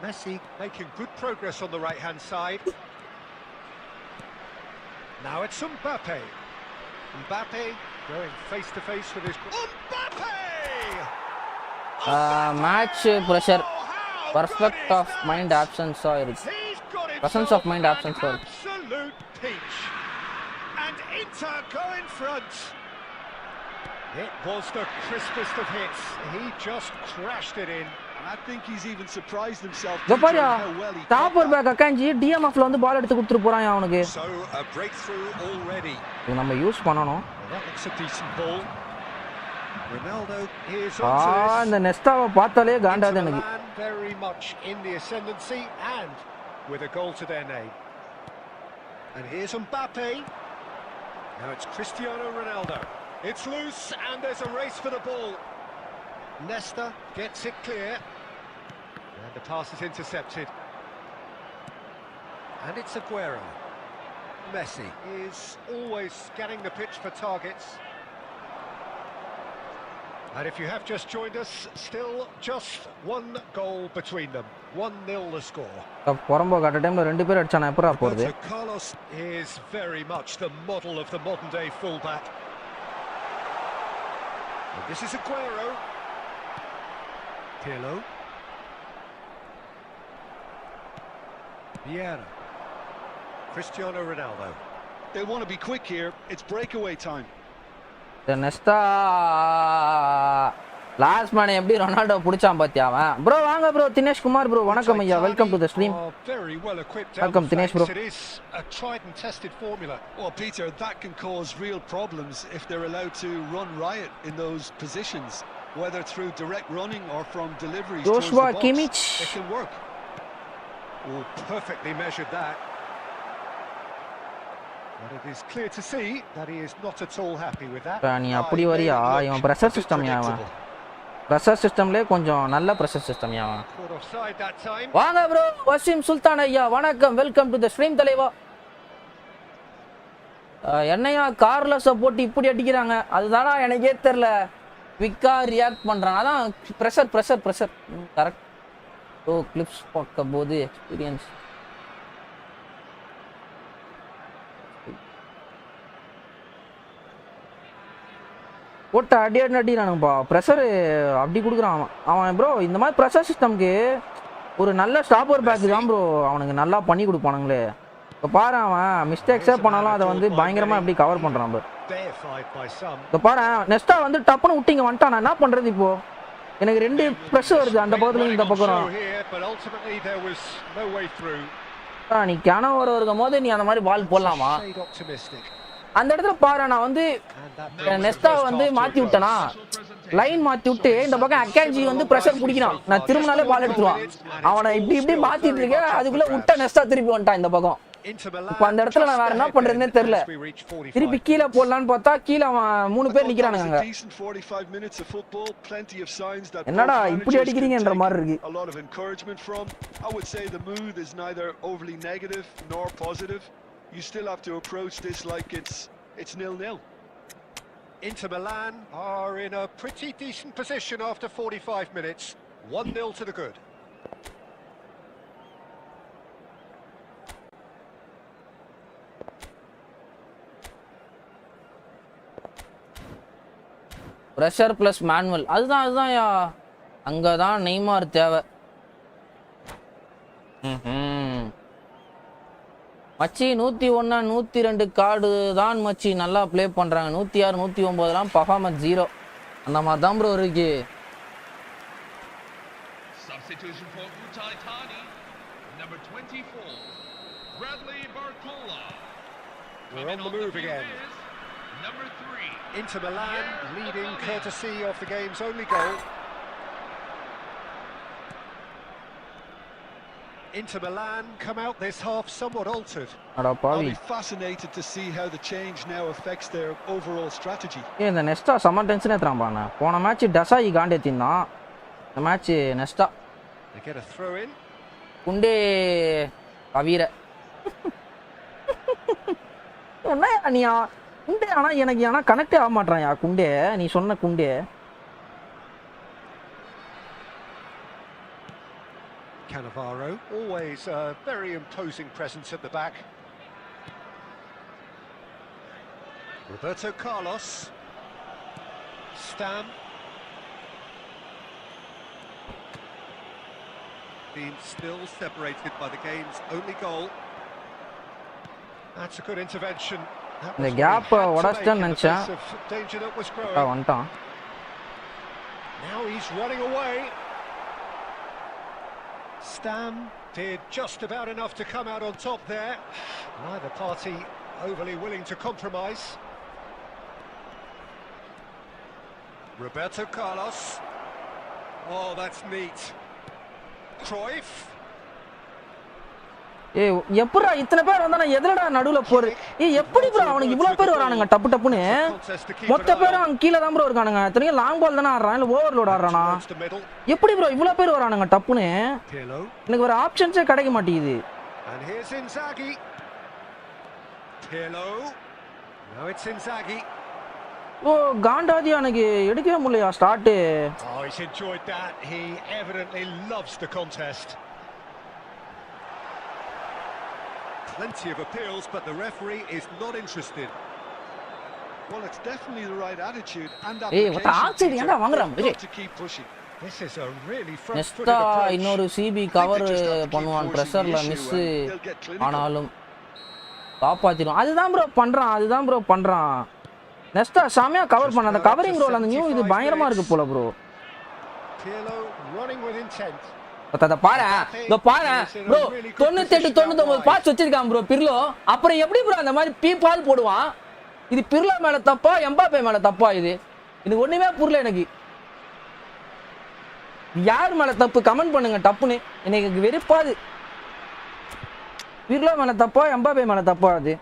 Messi making good progress on the right-hand side. Now it's Mbappe. Mbappe going face to face with his Mbappe. Match pressure, perfect of mind absence or presence of mind absence or absolute peach. And Inter go in front. It was the crispest of hits. He just crashed it in. I think he's even surprised himself. Jopaya top or back akanji DMF la vandu ball eduthu kuduthu poran avanukku. So a breakthrough already. Idu நம்ம use பண்ணனும். That looks a decent ball. Ronaldo is on to this. இந்த நெஸ்டாவை பார்த்தாலே காண்டாது எனக்கு. Very much in the ascendancy and with a goal to their name. And here's Mbappe. Now it's Cristiano Ronaldo. It's loose and there's a race for the ball. Nesta gets it clear. And the pass is intercepted. And it's Aguero. Messi is always scanning the pitch for targets. And if you have just joined us, still just one goal between them. 1-0 the score. பொறம்போ காட்ட டைம்ல ரெண்டு பேர் அடிச்சானா எப்பறா போறது? Carlos is very much the model of the modern day fullback. And this is Aguero. Pirlo. Vieira. Cristiano Ronaldo. They want to be quick here. It's breakaway time. The Nesta last man எப்படி Ronaldo புடிச்சான் பாத்தியா அவன். bro வாங்க bro Dinesh Kumar bro வணக்கம் ஐயா, welcome to the stream. Very well equipped. Welcome Dinesh bro. It is a tried and tested formula. Well Peter, that can cause real problems if they're allowed to run riot in those positions, whether through direct running or from deliveries towards the box. Kimmich. It can work. Oh, perfectly measured that. But it is clear to see that he is not at all happy with that. நீ அப்படி வரியா? இவன் pressure system யாவன். Pressure சிஸ்டம்ல கொஞ்சம் நல்ல pressure system யாவன். வாங்க bro Wasim சுல்தான் ஐயா வணக்கம், வெல்கம் டு தி ஸ்ட்ரீம் தலைவா. என்னையா கார்லஸ் போட்டு இப்படி அடிக்கிறாங்க, அதுதானா எனக்கே தெரியல. குவிக்கா ரியாக்ட் பண்றாங்க, அதான் பிரஷர் கரெக்ட். ஓ கிளிப்ஸ் பார்க்கும்போது எக்ஸ்பீரியன்ஸ் போட்டு அடினானுங்கப்பா. ப்ரெஷரு அப்படி கொடுக்குறான் அவன் ப்ரோ. இந்த மாதிரி ப்ரெஷர் சிஸ்டம்க்கு ஒரு நல்ல ஸ்டாப்பர் பேக் தான் ப்ரோ அவனுக்கு நல்லா பண்ணி கொடுப்பானுங்களே. இப்போ பாரு அவன் மிஸ்டேக்ஸே பண்ணாலும் அதை வந்து பயங்கரமாக எப்படி கவர் பண்ணுறான் ப்ரோ. இப்போ பாரு நெக்ஸ்ட்டாக வந்து டப்புன்னு விட்டிங்க வந்துட்டான், என்ன பண்ணுறது இப்போ? எனக்கு ரெண்டு ப்ரெஷர் வருது அந்த பக்கத்துல இந்த பக்கம். நீ கனவு இருக்கும் போது நீ அந்த மாதிரி பால் போடலாமா? அந்த இடத்துல பாரு, நான் வந்து நெஸ்டாவை வந்து மாத்தி விட்டேனா, லைன் மாத்தி விட்டு இந்த பக்கம் அக்காஞ்சி வந்து ப்ரெஷர் பிடிக்கிறான், நான் திரும்பினாலே பால் எடுத்துருவான். அவனை இப்படி இப்படி மாத்திட்டு இருக்கேன், அதுக்குள்ள விட்ட நெஸ்டா திருப்பி வந்துட்டான் இந்த பக்கம். இப்ப அந்த இடத்துல நான் வேற என்ன பண்றதுன்னே தெரியல. திருப்பி கீழே போடலான்னு பார்த்தா கீழே அவன் 3 பேர் நிக்கிறானுங்க. என்னடா இப்படி அடிக்கிறீங்கன்ற மாதிரி இருக்கு. You still have to approach this like it's 0-0. Inter Milan are in a pretty decent position after 45 minutes. 1-0 to the good. Pressure plus manual. அதுதான் அங்கதான் நெய்மார் தேவை. மச்சி 101 102 கார்டு தான் மச்சி நல்லா ப்ளே பண்றாங்க. 106 109 பர்ஃபார்மன்ஸ் 0. அந்த மாதிரி தான் ப்ரோ இருக்கு. Substitution for Utaitani, number 24, Bradley Barcola. We're on the move again. Number 3. Inter Milan leading courtesy of the game's only goal. Inter Milan come out this half somewhat altered. I'll be fascinated to see how the change now affects their overall strategy. இந்த நெஸ்டா சம tension ஏத்துறான். போன match டசாயி காண்டேத்தினான். இந்த match Nesta they get a throw in. குண்டே கவீர என்ன நீயா குண்டே, ஆனா எனக்கு கனெக்டே ஆக மாட்டான்யா குண்டே. நீ சொன்ன குண்டே Cannavaro, always a very imposing presence at the back. Roberto Carlos. Stam. Being still separated by the game's only goal. That's a good intervention. The gap உடைச்சிட்டான்னு நினைச்சேன். வந்துட்டான். Now he's running away. Stam did just about enough to come out on top there. Neither party overly willing to compromise. Roberto Carlos. Oh, that's neat. Cruyff. எப்படா இத்தனை பேர் வந்தா நான் எதுலடா நடுவுல போற? எப்படி ப்ரோ அவனுக்கு இவ்வளவு பேர் வரானுங்க டப்பு டப்புன்னு? மொத்த பேரும் அங்க கீழ தான் ப்ரோ இருக்கானுங்க. இத்தனையும் லாங் பால் தானே ஆடுறான், இல்ல ஓவர்லோட் ஆடுறானா? எப்படி ப்ரோ இவ்வளவு பேர் வரானுங்க டப்புன்னு? எனக்கு ஒரு ஆப்ஷன்ஸே கிடைக்க மாட்டேங்குது. And here's Inzaghi. Pirlo. Now it's Inzaghi. ஓ காண்டாதி எனக்கு எடுக்கவே முடியலையா start. Oh, he's enjoyed that. He evidently loves the contest. Plenty of appeals, but the referee is not interested. Well, it's definitely the right attitude and what outside ஏன்டா வாங்குறான்? to keep pushing. This is a really front-footed நெஸ்டா approach. இன்னொரு CP cover பண்ணுவான், பிரஷர்ல miss ஆனாலும் காப்பாத்திடும். அதுதான் bro பண்றான். நெஸ்டா சாமியா cover பண்ண அந்த covering role அந்த நியூ இது பயங்கரமா இருக்கு போல bro. Pirlo running with intent. அத பாரு ப்ரோ 98 99 பாஸ் வச்சிருக்கான் ப்ரோ பிர்லோ. அப்புறம் எப்படி ப்ரோ அந்த மாதிரி பீபால் போடுவான்? இது பிர்லோ மேல தப்பா எம்பாப்பே மேல தப்பா? இது ஒண்ணுமே புரியல எனக்கு. யார் மேல தப்பு கமெண்ட் பண்ணுங்க டப்புன்னு. எனக்கு வெறுப்பாது. பிர்லோ மேல தப்பா எம்பாப்பே மேல தப்பா? அது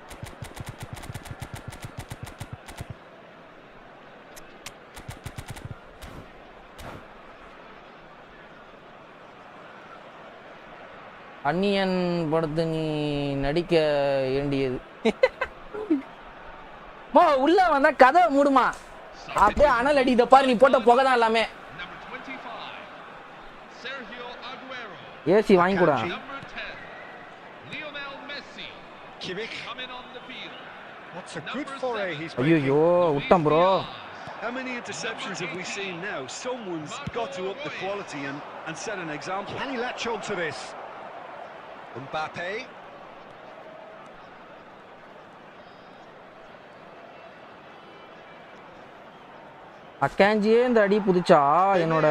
அன்னியன் படத்து நீ நடிக்க வேண்டியது. உள்ள வந்தா கதை மூடுமா? அப்படியே அனல் அடி. இதை பாரு, நீ போட்ட புகை தான் எல்லாமே. ஏசி வாங்கி கூட. ஐயோ விட்டம் bro. How many interceptions have we seen now? Someone's got to up the quality and set an example. Can he latch on to this? Mbappe. அக்காஞ்சியே இந்த அடி புதிச்சா என்னோட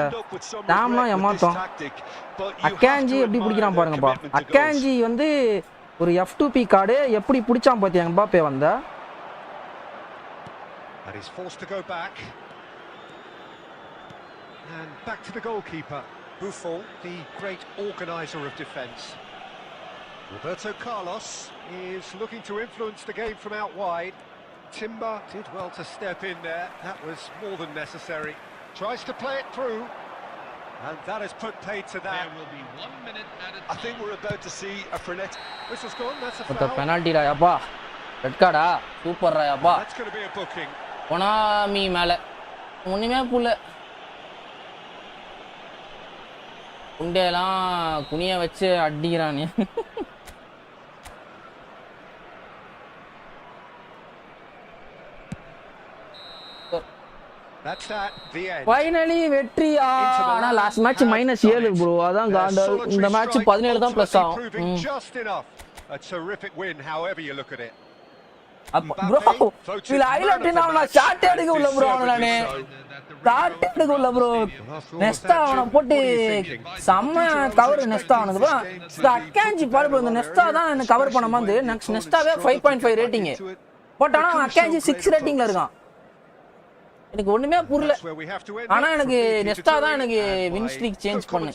டேம்லாம் ஏமாத்தோம். அக்காஞ்சி எப்படி பிடிக்கிறான் பாருங்கப்பா. அக்காஞ்சி வந்து ஒரு F2P கார்டு எப்படி பிடிச்சான் பார்த்தியா எம்பாப்பே வந்தா. And he's forced to go back. And back to the goalkeeper. Buffon, the great organiser of defence. Roberto Carlos is looking to influence the game from out wide. Timber did well to step in there. That was more than necessary. Tries to play it through. And that has put paid to that. There will be 1 minute at a time. I think we're about to see a frenetic. Whistle's gone, that's a அந்த foul. Penalty ராயப்பா. Red கார்டா super ராயப்பா. That's going to be a booking. Konami மேல ஒண்ணுமே புள்ள. குண்டையெல்லாம் குனிய வச்சு அடிக்கிறானே. That's that, the end. Finally வெற்றி. ஆனா லாஸ்ட் மேட்ச் -7 ப்ரோ. அதான் காண்டா. இந்த மேட்ச் 17 தான் ப்ளஸ் ஆகும். Just enough. A terrific win however you look at it. Bro இல்ல ஹைலைட் நான் ஷாட் எடுக்க உள்ள ப்ரோ நானே. ஷாட் எடுக்க உள்ள ப்ரோ. நெஸ்டா அவன போட்டு செம்ம கவர் நெஸ்டா அவனுக்கு ப்ரோ. இந்த அக்காஞ்சி பாரு ப்ரோ. இந்த நெஸ்டா தான் என்ன கவர் பண்ண மாதிரி. நெஸ்டாவே 5.5 ரேட்டிங். பட் ஆனா அக்காஞ்சி 6 ரேட்டிங்ல இருக்கான். எனக்கு ஒண்ணுமே புரியல. ஆனா எனக்கு நெஸ்டா தான் எனக்கு வின் ஸ்ட்ரீக் சேஞ்ச் பண்ணு.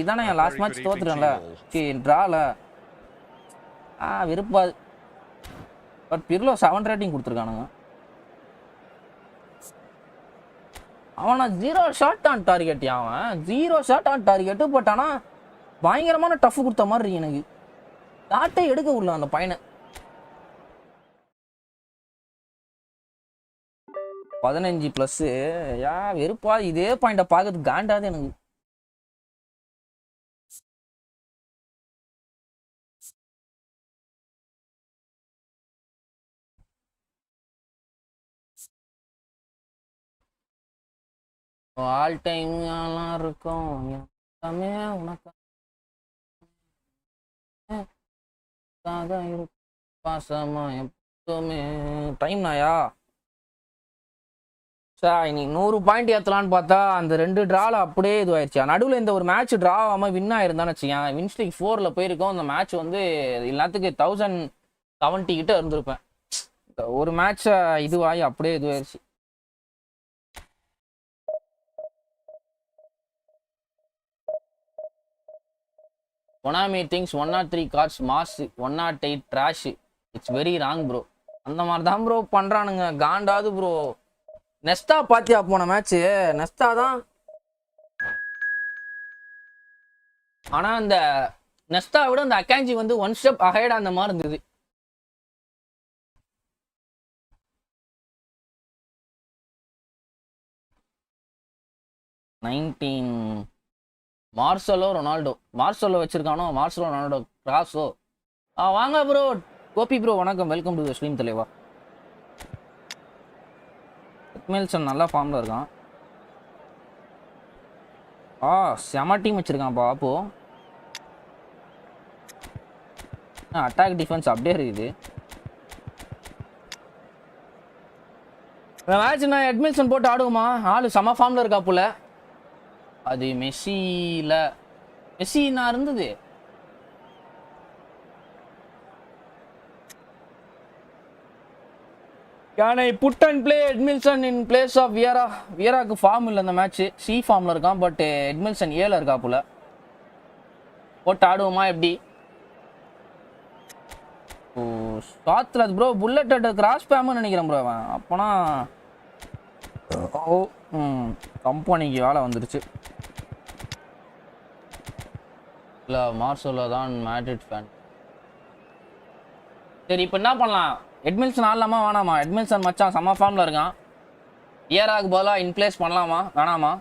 இதானே லாஸ்ட் மேட்ச் தோத்துறேன்ல. டிரால விருப்பா. பட் பிர்லோ 7 ரேட்டிங் கொடுத்துருக்கானுங்க. அவனா 0 ஷாட் ஆன் டார்கெட். அவன் 0 ஷாட் ஆன் டார்கெட். பட் ஆனா பயங்கரமான டஃப் கொடுத்த மாதிரி இருக்கு எனக்கு. ஷாட்டே எடுக்க உள்ள அந்த பையனை. 15+. வெறுப்பா. இதே பாயிண்ட பார்க்கறது காண்டாது எனக்கு. ஆல் டைம் எல்லாம் இருக்கும் எல்லாமே உனக்காக பாசமா எப்பவுமே. டைம் நாயா சார் இன்னைக்கு 100 பாயிண்ட் ஏற்றலான்னு பார்த்தா அந்த 2 ட்ராவில் அப்படியே இதுவாயிருச்சு. நடுவில் இந்த ஒரு மேட்ச் ட்ரா ஆகாமல் வின் ஆயிருந்தான்னு வச்சுக்கேன். வின் ஸ்ட்ரீக் 4ல் போயிருக்கோம். அந்த மேட்ச் வந்து எல்லாத்துக்கு 1070 கிட்ட இருந்திருப்பேன். ஒரு மேட்சை இதுவாகி அப்படியே இதுவாயிருச்சு. Konami thinks 103 cards mass, 108 trash. It's very wrong bro. அந்த மாதிரி தான் ப்ரோ பண்ணுறானுங்க. காண்டாது ப்ரோ. நெஸ்டா பாத்தியா போன மேட்ச். நெஸ்டா தான். ஆனா அந்த நெஸ்டா விட அந்த அக்காஞ்சி வந்து 1 ஸ்டெப் அஹெட் அந்த மாதிரி இருந்தது. Marcelo Ronaldo. மார்சலோ வச்சிருக்கானோ. மார்சலோ ரொனால்டோ கிராஸோ. வாங்க ப்ரோ. கோபி ப்ரோ வணக்கம். வெல்கம் டு தி ஸ்ட்ரீம் தலைவா. எட்மில்சன் நல்லா ஃபார்ம்ல இருக்கான். செம டீம் வச்சிருக்கான்ப்பா. அப்போ அட்டாக் டிஃபென்ஸ் அப்படியே இருக்குது. மேட்ச் நான் எட்மில்சன் போட்டு ஆடுவோமா? ஆளு செம ஃபார்ம்ல இருக்கா போல. அது மெஸ்ஸியில் மெஸ்ஸி நான் இருந்தது. Can I put and play Edmilson in place of Vieira? வியராக்கு ஃபார்ம் இல்லை இந்த மேட்ச். சி ஃபார்மில் இருக்கான். பட் எட்மில்சன் ஏல இருக்கா போல. போட்டு ஆடுவோமா எப்படி? சாத்துல ப்ரோ புல்லட் கிராஸ் பேம்னு நினைக்கிறேன் ப்ரோ. அவன் அப்போனா கம்பெனிக்கு வேலை வந்துருச்சு. இல்லை மார்சோலோ தான் மேட்ரிட் ஃபேன். சரி இப்போ என்ன பண்ணலாம்? எட்மில்சன் ஆடலாமா வேணாமா? எட்மில்சன் மச்சான் செம்ம ஃபார்மில் இருக்கான். வியராக்கு பதிலாக இன்பிளேஸ் பண்ணலாமா வேணாமா?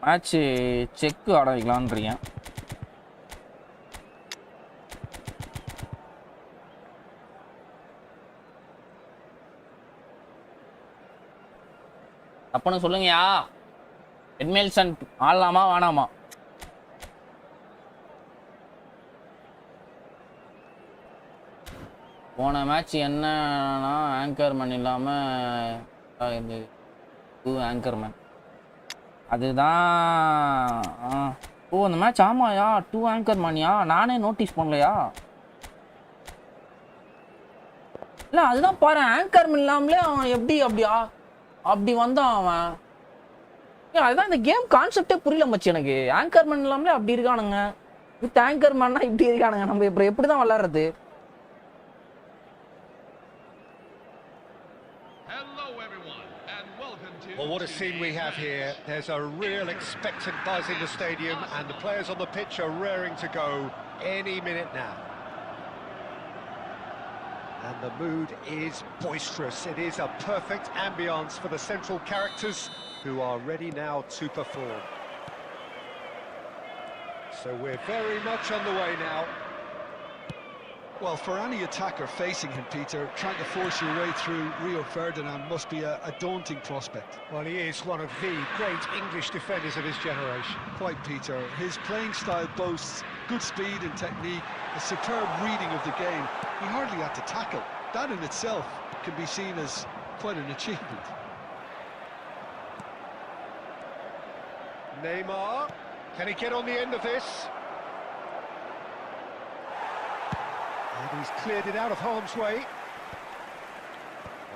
மேட்ச்சு செக்கு ஆட வைக்கலான்றீங்க. அப்பன்னு சொல்லுங்கயா. எட்மில்சன் ஆடலாமா வேணாமா? போன மேட்ச் என்னன்னா ஆங்கர்மேன் இல்லாமல் இந்த 2 ஆங்கர்மேன் அதுதான். அந்த மேட்ச் ஆமாயா 2 ஆங்கர்மேன்யா, நானே நோட்டீஸ் பண்ணலையா? இல்லை அதுதான் பாரு, ஆங்கர்மேன் இல்லாமலே அவன் எப்படி அப்படி வந்தான் அவன். அதுதான் இந்த கேம் கான்செப்டே புரியல மச்சி எனக்கு. ஆங்கர்மேன் இல்லாமலே அப்படி இருக்கானுங்க, வித் ஆங்கர்மேன்னா இப்படி இருக்கானுங்க. நம்ம இப்போ எப்படி தான் விளாட்றது? Well, what a scene we have here. There's a real expectant buzz in the stadium, and the players on the pitch are raring to go any minute now. And the mood is boisterous. It is a perfect ambience for the central characters who are ready now to perform. So we're very much on the way now. Well, for any attacker facing him, Peter, trying to force your way through Rio Ferdinand must be a daunting prospect. Well, he is one of the great English defenders of his generation. Quite, Peter. His playing style boasts good speed and technique, a superb reading of the game. He hardly had to tackle. That in itself can be seen as quite an achievement. Neymar, can he get on the end of this? And he's cleared it out of harm's way.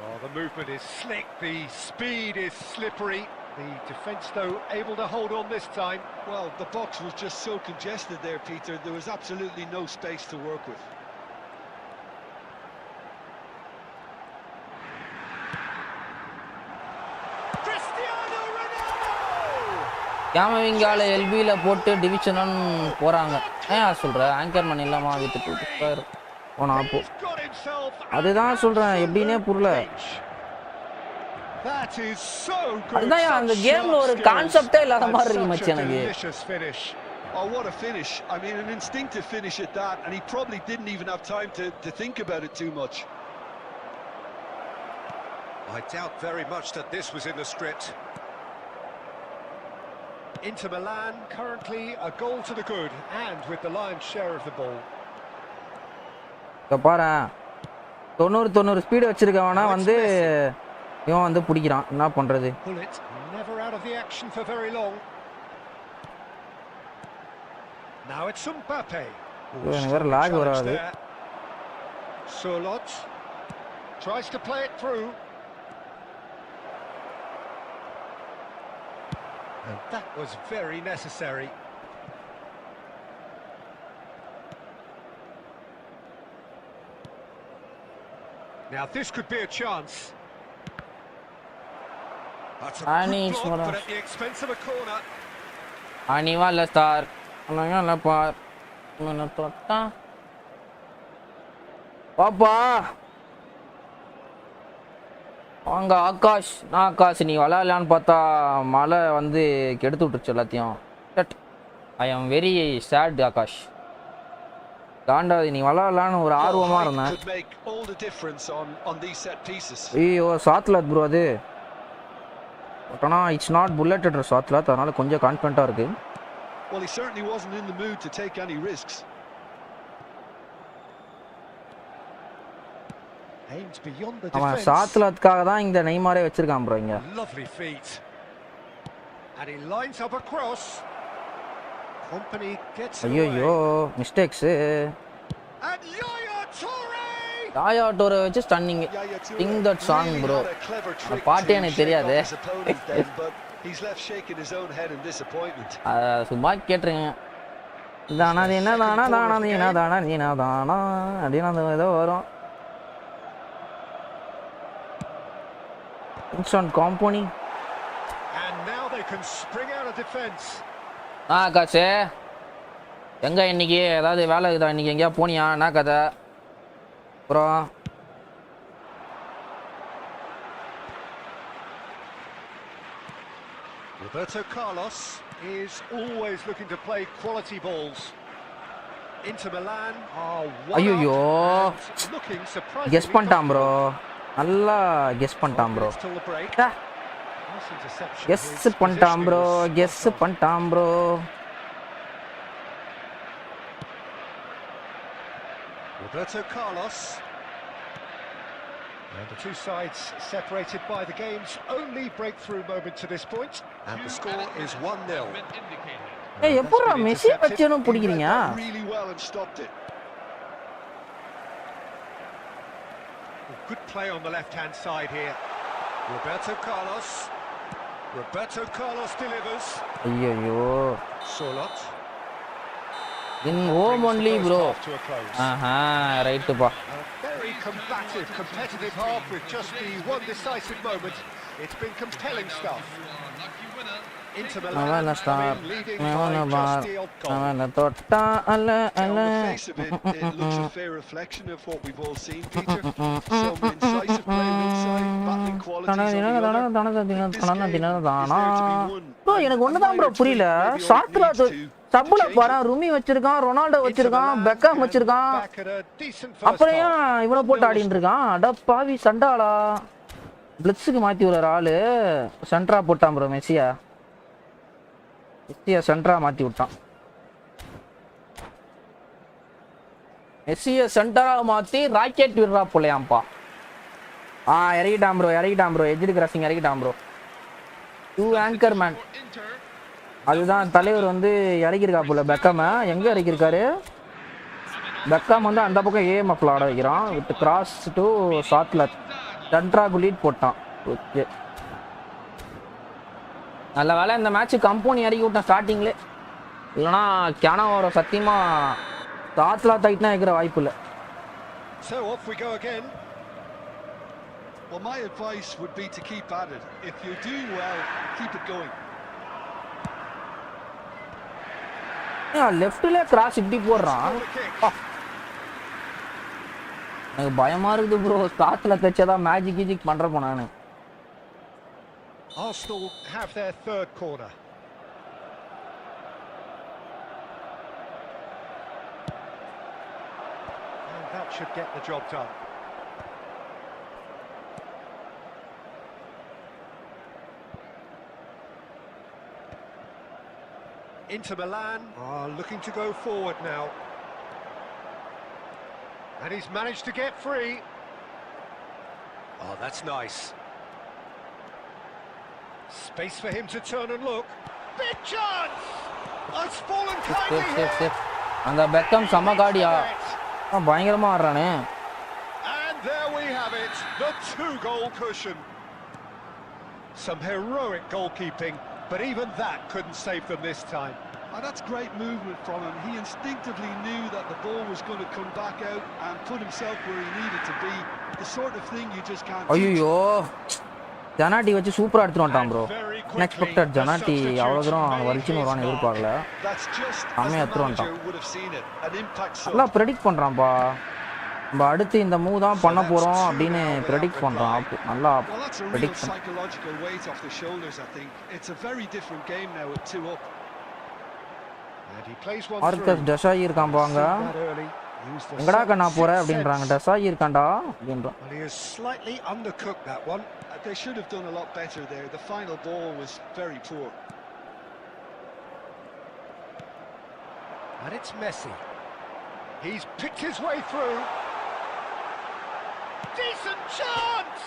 Oh, the movement is slick, the speed is slippery. The defence, though, able to hold on this time. Well, the box was just so congested there, Peter. There was absolutely no space to work with. Cristiano Ronaldo! கேமவிங்கால எல்பியில் போட்டு division போகிறாங்க. ஏன் சொல்கிற ஆங்கர்மேன் இல்லாமல் வித்துட்டு அப்போ அதுதான் சொல்கிறேன், எப்படின்னே புரியல. அதுதான் அந்த கேம்ல ஒரு கான்செப்டே இல்லாத மாதிரி இருக்கு மச்சி எனக்கு. Oh, what a finish. I mean, an instinctive finish at that, and he probably didn't even have time to think about it too much. I doubt very much that this was in the script. Inter Milan currently a goal to the good, and with the lion's share of the ball. பாரு 90 speed வச்சிருக்கவனா வந்து இவன் வந்து பிடிக்கிறான், என்ன பண்றது? Never out of the action for very long. Now it's Mbappe. வேற lock வராது. Solot tries to play it through. And that was very necessary. Now this could be a chance. That's a good block, but at the expense of a corner. Anivalla star. Anivalla par. Mana totta. Papa. அங்க ஆகாஷ் நீ விளையாடலான்னு பார்த்தா மழை வந்து கெடுத்து விட்டுருச்சு எல்லாத்தையும். ஐ am very sad Akash. காண்டாது, நீ விளையாடலான்னு ஒரு ஆர்வமா இருந்தேன். ஐயோ சாத்லாத் ப்ரோ அது. பட் ஆனால் இட்ஸ் நாட் புல்லட் சாத்லாத், அதனால கொஞ்சம் கான்ஃபிடென்ட்டாக இருக்கு. அவன் சாத்லாத்துக்காக தான் இந்த நெய்மாரே வச்சிருக்கான் ப்ரோ இங்க. ஐயோ மிஸ்டேக்ஸ். யாயா டோரை வச்சு stunning. Singh that song bro. அந்த பாட்டே எனக்கு தெரியாது. சும்மா கேட்டுருங்க. தானா என்ன தானா தானா நீனா தானா நீனா தானா அப்படின்னு அந்த ஏதோ வரும். இன்ஸ்டன்ட் காம்போனி. காசு எங்க இன்னைக்கு ஏதாவது வேலை இருக்குதா? இன்னைக்கு எங்கேயா போனியா? என்ன கதை அப்புறம்? Roberto Carlos is always looking to play quality balls. Inter Milan are ஐயோ கெஸ் பண்ணிட்டான் ப்ரோ, நல்லா கெஸ் பண்ணிட்டான் ப்ரோ. கெஸ் பண்ணிட்டான் ப்ரோ, கெஸ் பண்ணிட்டான் bro. Roberto Carlos. And the two sides separated by the game's only breakthrough moment to this point. And the score is 1-0. ஏய் எப்பறா Messi வச்சேன்னு பிடிக்கிறீங்க? Really well and stopped it. Good play on the left-hand side here. Roberto Carlos delivers. ஐயோ. Solot. In home only, bro. Right pa. A very combative, competitive half with just the one decisive moment. It's been compelling stuff. Inter Milan leading by just the odd goal. On the face of it, it looks a fair reflection of what we've all seen, Peter. Some incisive play on one side, battling qualities on the other. This game is there to be won. bro எனக்கு ஒண்ணுதான் bro புரியல. சாத்லா சப்புல பாரு ரூமி வச்சிருக்கான், Ronaldo வச்சிருக்கான், Beckham வச்சிருக்கான். அப்புறம் இவனை போட்டு ஆடிட்டு இருக்கான். அட பாவி சண்டாளா. பிளிட்ஸ்க்கு மாத்தி விடுற ஆளு சென்ட்ரா போட்டான் bro மெஸ்ஸியா சென்ட்ரா மாத்தி விட்டான். மெஸ்ஸிய சென்டரா மாத்தி ராக்கெட் விடுறா போலையாம்பா. இறங்கிட்டான் ப்ரோ எஜ்ஜு கிராசிங் இறங்கிட்டான் ப்ரோ. Two anchor man. அதுதான் தலைவர் வந்து இறக்கிருக்கா போல. பெக்காம எங்க இறக்கிருக்காரு? பெக்காம் வந்து அந்த பக்கம் ஏஎம்எஃப்ல ஆட வைக்கிறான். வித் கிராஸ் டு சாத்லர் சென்ட்ராக்கு லீட் போட்டான். ஓகே நல்ல வேலை இந்த மேட்ச் கம்பெனி இறக்கி விட்டேன் ஸ்டார்டிங்லே. இல்லைனா கேனாவோட சத்தியமா சாத்லா டைட்னா இருக்கிற வாய்ப்பு இல்லை. So off we go again. Well, my advice would be to keep at it. If you're doing well, keep it going. லெஃப்ட்ல கிராஸ் இப்படி போடுறான். எனக்கு பயமா இருக்குது ப்ரோ. சாத்ல தச்சதான் மேஜிக் பண்றப்போ நானு. Arsenal have their third corner. And that should get the job done. Inter Milan are looking to go forward now. And he's managed to get free. Oh, that's nice. Space for him to turn and look. Big chance! It's fallen kindly here. அந்த Beckham செம காடியா. பயங்கரமா ஆடுறானே. And there we have it, the two-goal cushion. Some heroic goalkeeping, but even that couldn't save them this time. Oh, that's great movement from him. He instinctively knew that the ball was going to come back out and put himself where he needed to be. The sort of thing you just can't teach. ஐயோ ஜனாட்டி வச்சு சூப்பரா எடுத்துட்டு வந்துட்டான் bro. Unexpected ஜனாட்டி அவ்வளவு தூரம் வலிச்சுன்னு வருவான்னு எதிர்பார்க்கல. செம்மையா எடுத்துட்டு வந்துட்டான். நல்லா ப்ரெடிக்ட் பண்றான்பா. நம்ம அடுத்து இந்த மூவ் தான் பண்ண போறோம் அப்படின்னு ப்ரெடிக்ட் பண்றான். நல்லா ப்ரெடிக்ஷன். ஆர்கஸ் டெசாயி இருக்கான் பாங்க. எங்கடா கண்ணா போற அப்படின்றாங்க. டெசாயி இருக்கான்டா அப்படின்றான். He has slightly undercooked that one. They should have done a lot better there. The final ball was very poor. And it's Messi. He's picked his way through. Decent chance!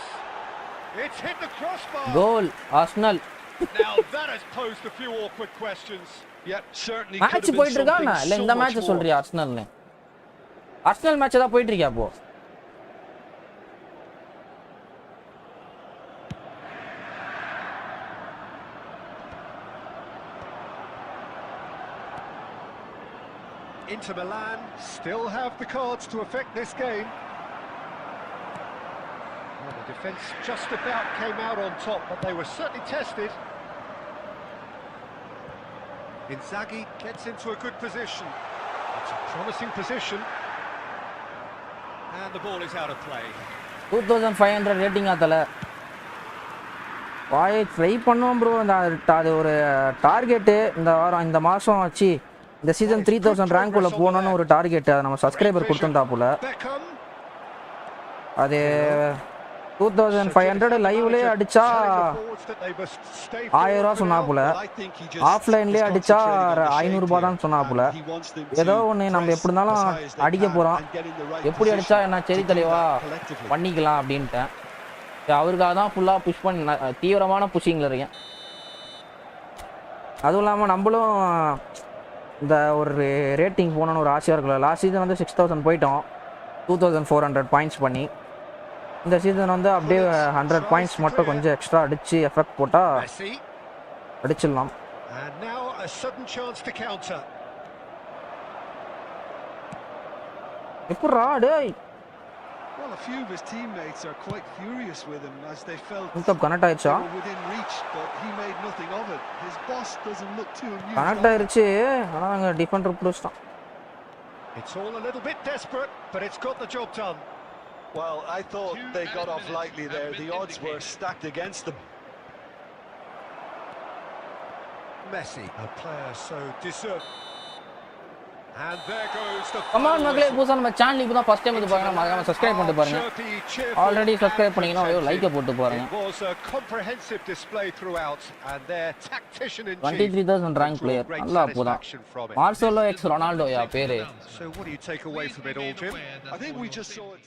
It's hit the crossbar. Goal, Arsenal. Now that has posed a few awkward questions. Yeah, certainly. Match போயிட்டு இருக்கானா? இல்ல இந்த match சொல்றியா ஆர்சனல்னு? Arsenal match தான் போயிட்டு இருக்கியா போ? Inter Milan still have the cards to affect this game. Well, the defence just about came out on top, but they were certainly tested. Inzaghi gets into a good position. It's a promising position. And the ball is out of play. 2500 rating ஆத்தல. வாய் try பண்ணோம் ப்ரோ. அது ஒரு target இந்த வாரம் இந்த மாசம் வச்சு இந்த சீசன் 3000 ரேங்க் உள்ள போகணும்னு ஒரு டார்கெட். அதை நம்ம சப்ஸ்கிரைபர் கொடுத்துருந்தா போல. அது 2500 லைவ்லயே அடிச்சா 1000 ரூபா சொன்னாப்புல, ஆஃப்லைன்லயே அடிச்சா 500 ரூபாய் தான் சொன்னாப்புல. ஏதோ ஒன்று நம்ம எப்படி இருந்தாலும் அடிக்க போகிறோம், எப்படி அடிச்சா என்ன சரி தலைவா பண்ணிக்கலாம் அப்படின்ட்டேன். அவருக்காக தான் ஃபுல்லாக புஷ் பண்ண தீவிரமான புஷிங்கில் இருக்கேன். அதுவும் இல்லாமல் நம்மளும் இந்த ஒரு ரேட்டிங் போகணுன்னு ஒரு ஆசையாக இருக்குல்ல. லாஸ்ட் சீசன் வந்து 6000 போயிட்டோம், 2400 பாயிண்ட்ஸ் பண்ணி. இந்த சீசன் வந்து அப்படியே 100 பாயிண்ட்ஸ் மட்டும் கொஞ்சம் எக்ஸ்ட்ரா அடிச்சு எஃபெக்ட் போட்டால் அடிச்சிடலாம். எப்படா டேய் Well, a few of his teammates are quite furious with him as they felt connect ஆயிடுச்சா? within reach, but he made nothing of it. His boss doesn't look too amused. Connect ஆயிருச்சு, ஆனா அங்க Defender புடிச்சிட்டான். It's all a little bit desperate, but it's got the job done. Well, I thought they got off lightly there. The odds were stacked against them. Messi, a player so deserved. And there goes the come on மக்களே, புதுசா நம்ம channel இப்போ தான் first time வந்து பாருங்க, மறக்காம subscribe பண்ணிட்டு பாருங்க. ஆல்ரெடி சப்ஸ்கிரைப் பண்ணீங்கன்னா ஒரு லைக் போட்டு பாருங்க. It was a comprehensive display throughout and their tactician in chief 23000 rank player நல்லா போதா. மார்செலோ எக்ஸ் ரொனால்டோ யா பேரு. So what do you take away from it all, Jim? I think we just saw it.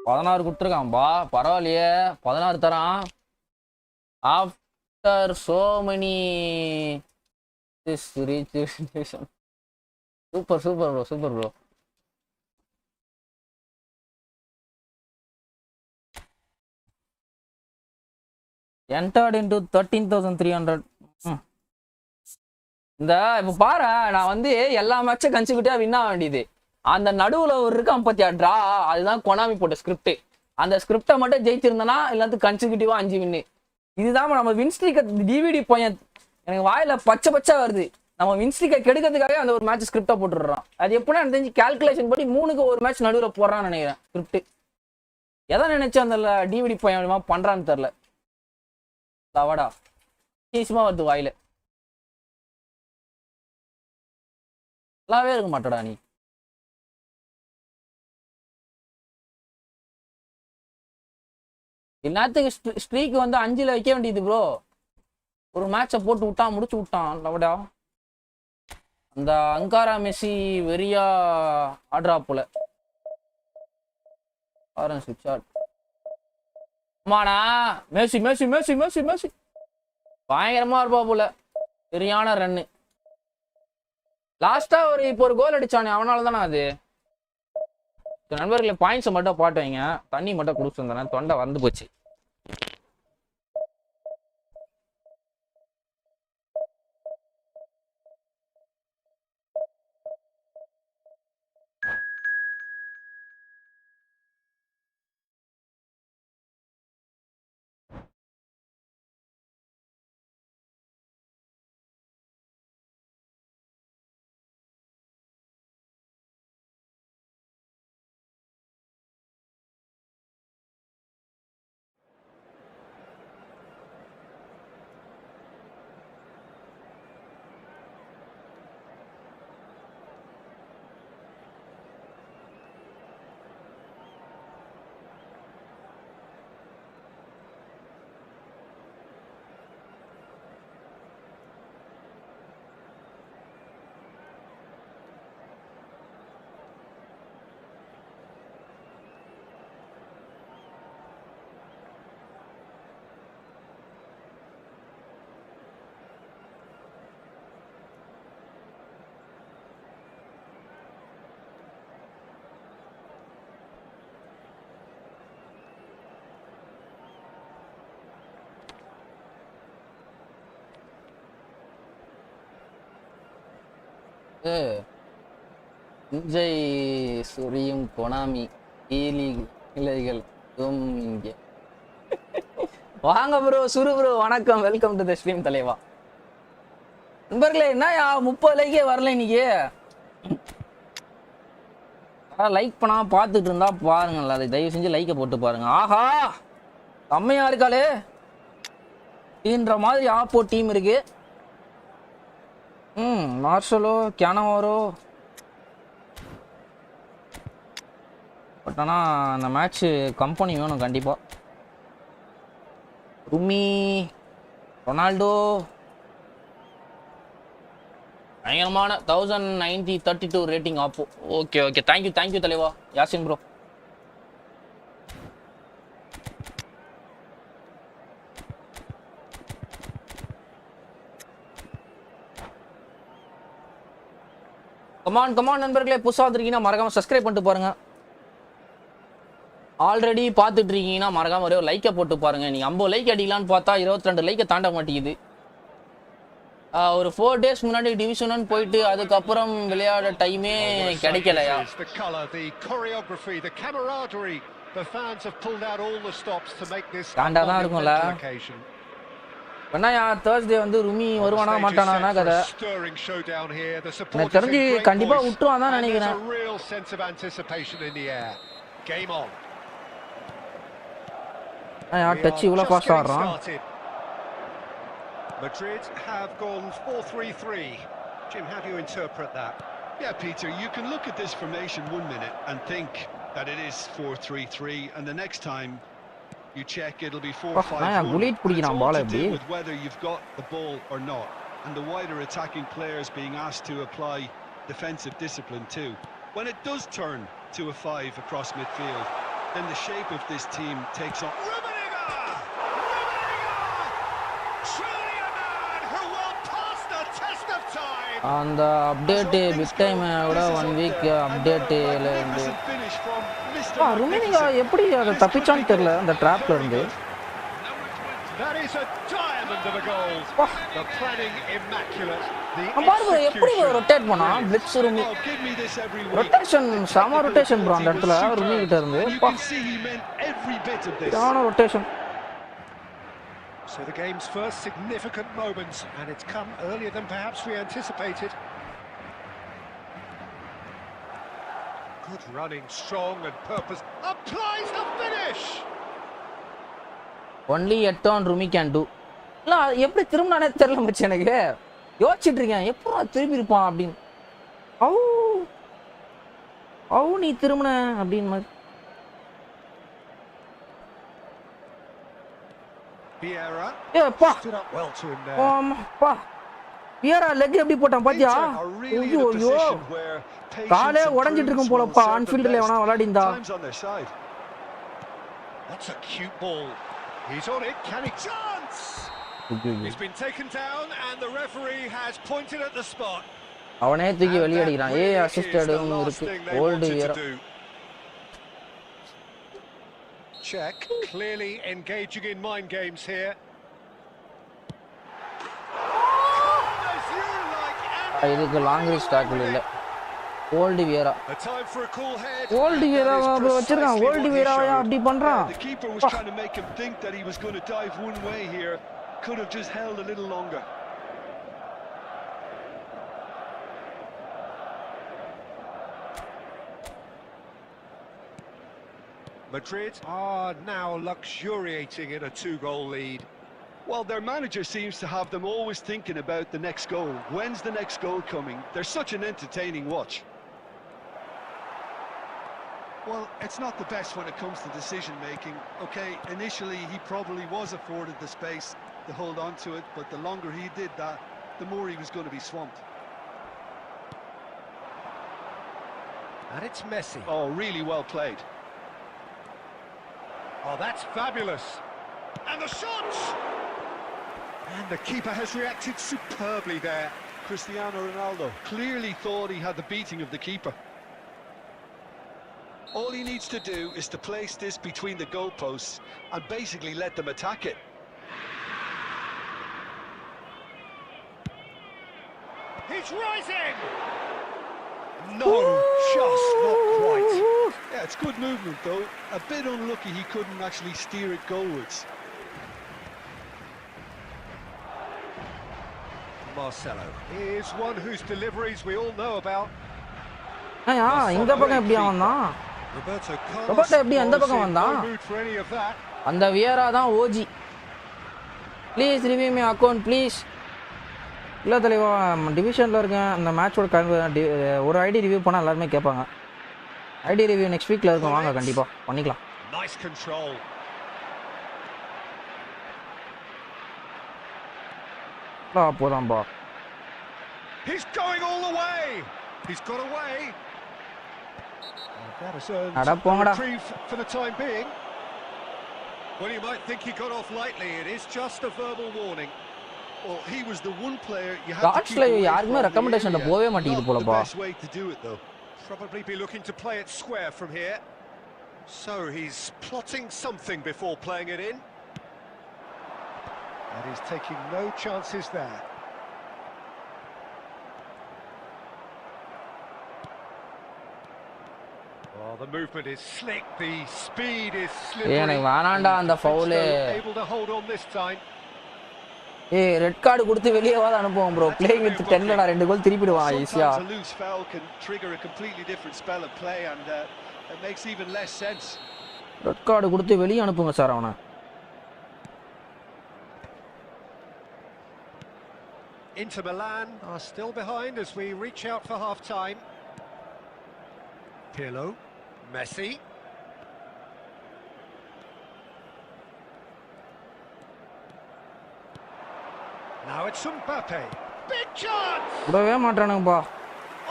16 கொடுத்துருக்கான்பா, பரவாயில்லையே 16 தரான். After so many this reach super super bro, super bro. entered into 13300. இந்த இப்போ பாரு, நான் வந்து எல்லா மேட்சும் கன்சிக்யூட்டிவா வின் ஆக வேண்டியது. அந்த நடுவுல ஒரு இருக்கான் பத்தியா ட்ரா, அதுதான் கொனாமி போட்ட ஸ்கிரிப்ட். அந்த ஸ்கிரிப்டை மட்டும் ஜெயிச்சிருந்தனா எல்லாத்துக்கும் கன்சிக்யூட்டிவா 5 வின்னு. இதுதான் நம்ம வின் ஸ்ட்ரீக் டிவிடி பையன் எனக்கு வாயில பச்சை பச்சை வருது. நம்ம வின் ஸ்ட்ரீக்கை கெடுக்கிறதுக்காக அந்த ஒரு மேட்ச் ஸ்கிரிப்டா போட்டுடுறோம். அது எப்படின்னா எனக்கு தெரிஞ்சு கால்குலேஷன் படி 3க்கு ஒரு மேட்ச் நடுவில் போடுறான்னு நினைக்கிறேன் ஸ்கிரிப்ட். எதை நினைச்சு அந்த டிவிடி பையன் பண்றான்னு தெரியல. தவடா சீசமா வருது வாயில, நல்லாவே இருக்க மாட்டடா நீ. எல்லாத்துக்கும் ஸ்ட்ரீக் வந்து 5ல் வைக்க வேண்டியது ப்ரோ. ஒரு மேட்சை போட்டு விட்டான், முடிச்சு விட்டான் லவடா. அந்த அங்காரா மெஸ்ஸி வெறியா ஆடுறா போல. ஆமாண்ணா, மேசி மேசி மேசி மேசி மேசி பயங்கரமா இருப்பா போல. சரியான ரன்னு. லாஸ்டா இப்போ ஒரு கோல் அடிச்சானே, அவனால தானே அது. நண்பர்களை பாயிண்ட்ஸை மட்டும் பாட்டு வைங்க, தண்ணி மட்டும் குடிச்சிருந்தேன், தொண்டை வந்து போச்சு. இஞ்சை சொரியும் கொனாமி இலைகள் இங்கே. வாங்க ப்ரோ, சுரு ப்ரோ, வணக்கம், வெல்கம் டு தி ஸ்ட்ரீம் தலைவா. நண்பர்களே, என்ன 30 லைக்கே வரல இன்னைக்கு. லைக் பண்ணாம பார்த்துட்டு இருந்தா பாருங்கல்ல, அதை தயவு செஞ்சு லைக்கை போட்டு பாருங்க. ஆஹா, செம்மையா இருக்காளே டீன்ற மாதிரி ஆப்போ டீம் இருக்கு. மார்ஷலோ, கேனவாரோ, பட் ஆனால் அந்த மேட்ச்சு கம்பெனி வேணும் கண்டிப்பாக. ருமி, ரொனால்டோ பயங்கரமான 1090-32 ரேட்டிங் ஆப்போ. ஓகே ஓகே, தேங்க்யூ தலைவா யாசின் ப்ரோ. கமான் நண்பர்களே, புதுசாக வந்துருக்கீங்கன்னா மறக்காம சப்ஸ்கிரைப் பண்ணிட்டு பாருங்க. ஆல்ரெடி பார்த்துட்டு இருக்கீங்கன்னா மறக்காம ஒரே ஒரு லைக்கை போட்டு பாருங்க. நீங்கள் 50 லைக் அடிக்கலான்னு பார்த்தா 22 லைக்கை தாண்ட மாட்டேங்குது. ஒரு 4 days முன்னாடி டிவிஷன் போயிட்டு அதுக்கப்புறம் விளையாட டைமே கிடைக்கலையா? காண்டா தான் இருக்கும்ல. என்னயா தேர்ஸ்டே வந்து ருமி வருவானா மாட்டானா கதை. எனக்கு தெரிஞ்சு கண்டிப்பா விட்டுருவான் தான் நினைக்கிறேன். டச் இவ்வளோ ஃபாஸ்ட் ஆடுறான். Madrid have gone 4-3-3. Jim, how do you interpret that? Yeah, Peter, you can look at this formation 1 minute and think that it is 4-3-3, and the next time you check it'll be 4-5-1. It's all to do with whether you've got the ball or not, and the wider attacking players being asked to apply defensive discipline too. When it does turn to a 5 across midfield, then the shape of this team takes on. அந்த update big time விட 1 week அப்டேட்டில் இருந்து ருமினிகா எப்படி அதை தப்பிச்சான்னு தெரியல அந்த ட்ராப்ல இருந்து. பாருங்க எப்படி ரொட்டேட் பண்ணா பிளிட்ஸ் ருமி. ரொட்டேஷன் செம ரொட்டேஷன் ப்ரோ அந்த இடத்துல ருமி கிட்ட இருந்து. Rotation. So the game's first significant moments, and it's come earlier than perhaps we anticipated. Good running, strong and purpose. Applies the finish! Only a turn Rumi can do. இல்ல எப்படி திரும்பினானே தெரியல மச்சி எனக்கு. யோசிச்சுட்டு இருக்கேன் எப்போ திரும்பி இருப்பான் அப்படின்னு. நீ திரும்பின அப்படின்னு மாதிரி. Vieira stood up well to him there. Vieira leg எப்படி போட்டான் பாத்தியா? ஐயோ காலே உடைஞ்சிட்டு இருக்கும் போலப்பா ஆன்ஃபீல்ட்ல எவனா விளையாடிந்தா. That's a cute ball. He's on it. Can he chance? He's been taken down and the referee has pointed at the spot. அவனே தூக்கி வெளிய அடிக்கிறான். அசிஸ்டடும் இருக்கு. Old Vieira. Check, clearly engaging in mind games here. இதுக்கு long range tackle இல்ல. Old Vieira. Old Vieira வச்சிருக்கான். Old Vieiraயா அப்படி பண்றான். The keeper was trying to make him think that he was going to dive one way here. Could have just held a little longer. Madrid are now luxuriating in a 2-goal lead. Well, their manager seems to have them always thinking about the next goal. When's the next goal coming? They're such an entertaining watch. Well, it's not the best when it comes to decision-making. Okay, initially he probably was afforded the space to hold on to it, but the longer he did that, the more he was going to be swamped. And it's Messi. Oh, really well played. Oh, that's fabulous. And the shot! And the keeper has reacted superbly there. Cristiano Ronaldo clearly thought he had the beating of the keeper. All he needs to do is to place this between the goalposts and basically let them attack it. He's rising! No, just not quite. Yeah, it's good movement though. A bit unlucky he couldn't actually steer it goalwards. Marcelo is one whose deliveries we all know about. இந்த பக்கம் எப்படி வந்தான்? ரோபர்ட்டோ எப்படி அந்த பக்கம் வந்தான்? அந்த Vieira தான் OG. Please review me account please. இல்லை தலைவா டிவிஷனில் இருக்கேன். அந்த மேட்சோட ஒரு ஐடி ரிவ்யூ பண்ணால் எல்லாருமே கேட்பாங்க. ஐடி ரிவ்யூ நெக்ஸ்ட் வீக்ல இருக்கும், வாங்க கண்டிப்பா பண்ணிக்கலாம். Nice control. போதாம்பா. He's going all the way. He's got away. That has earned அட a போங்கடா. reprieve for the time being. Well, you might think he got off lightly. It is just a verbal warning. Well, he was the one player you had to keep டாட்ஸ்ல away யாருமே from the ரெக்கமெண்டேஷன்ல area. போவே மாட்டேங்குது Not the போலப்பா. best way to do it though. Probably be looking to play it square from here. So he's plotting something before playing it in. And he's taking no chances there. Oh, the movement is slick, the speed is slippery. எனக்கு வேணாண்டா அந்த foul. Able to hold on this time. Red card கொடுத்து வெளியே வாத அனுப்புவோம் bro. Playing with 10ல நான் 2 கோல் திருப்பிடுவான் ஈஸியா. Sometimes a loose foul can trigger a completely different spell of play and it makes even less sense. Red card கொடுத்து வெளியே அனுப்புங்க sir அவனை. Inter Milan are still behind as we reach out for half time. Pirlo, Messi. Now it's Mbappe. Big chance! விடவே மாட்டானுங்கப்பா.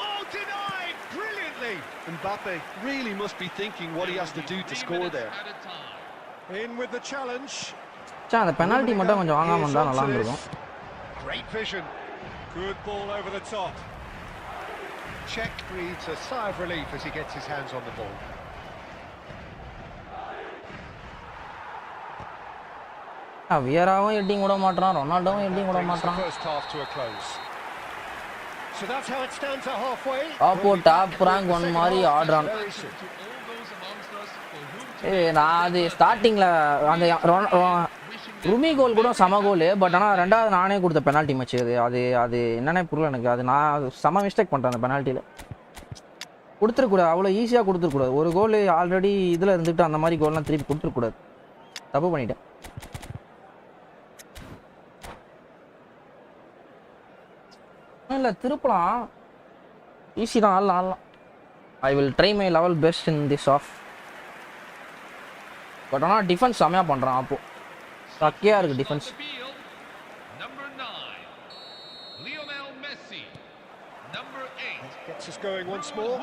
Oh, denied brilliantly. Mbappe really must be thinking what he has to do to score there. In with the challenge. அந்த penalty மட்டும் கொஞ்சம் வாங்காம வந்தா நல்லா இருந்திருக்கும். Great vision. Good ball over the top. Czech breathes a sigh of relief as he gets his hands on the ball. வியராவும் heading விட மாட்டான், ரொனால்டோவும் ஹெட்டிங் விட மாட்டான். First half to a close. So that's how it stands at halfway. ஆப்போ top rank 1 மாதிரி ஆடுறான். நான் அது ஸ்டார்டிங்ல அந்த ருமி கோல் கூட சம கோல். பட் ஆனால் ரெண்டாவது நானே கொடுத்த பெனால்ட்டி மேட்ச் அது அது என்னன்னே புரியல எனக்கு. அது நான் செம மிஸ்டேக் பண்ணிட்டேன் அந்த பெனால்ட்டியில். கொடுத்துருக்கூடாது, அவ்வளோ ஈஸியாக கொடுத்துருக்கூடாது. ஒரு கோல் ஆல்ரெடி இதில் இருந்துட்டு அந்த மாதிரி கோல்லாம் திருப்பி கொடுத்துருக்கூடாது. தப்பு பண்ணிட்டேன். இல்லை திருப்பலாம், ஈஸி தான், ஆடலாம். I will try my level best in this half. But ஆனால் டிஃபென்ஸ் செம்மையாக பண்ணுறான். அப்போ சக்கையாக இருக்குது defence. Number 9, Lionel Messi. Number 8, Gets us going once more.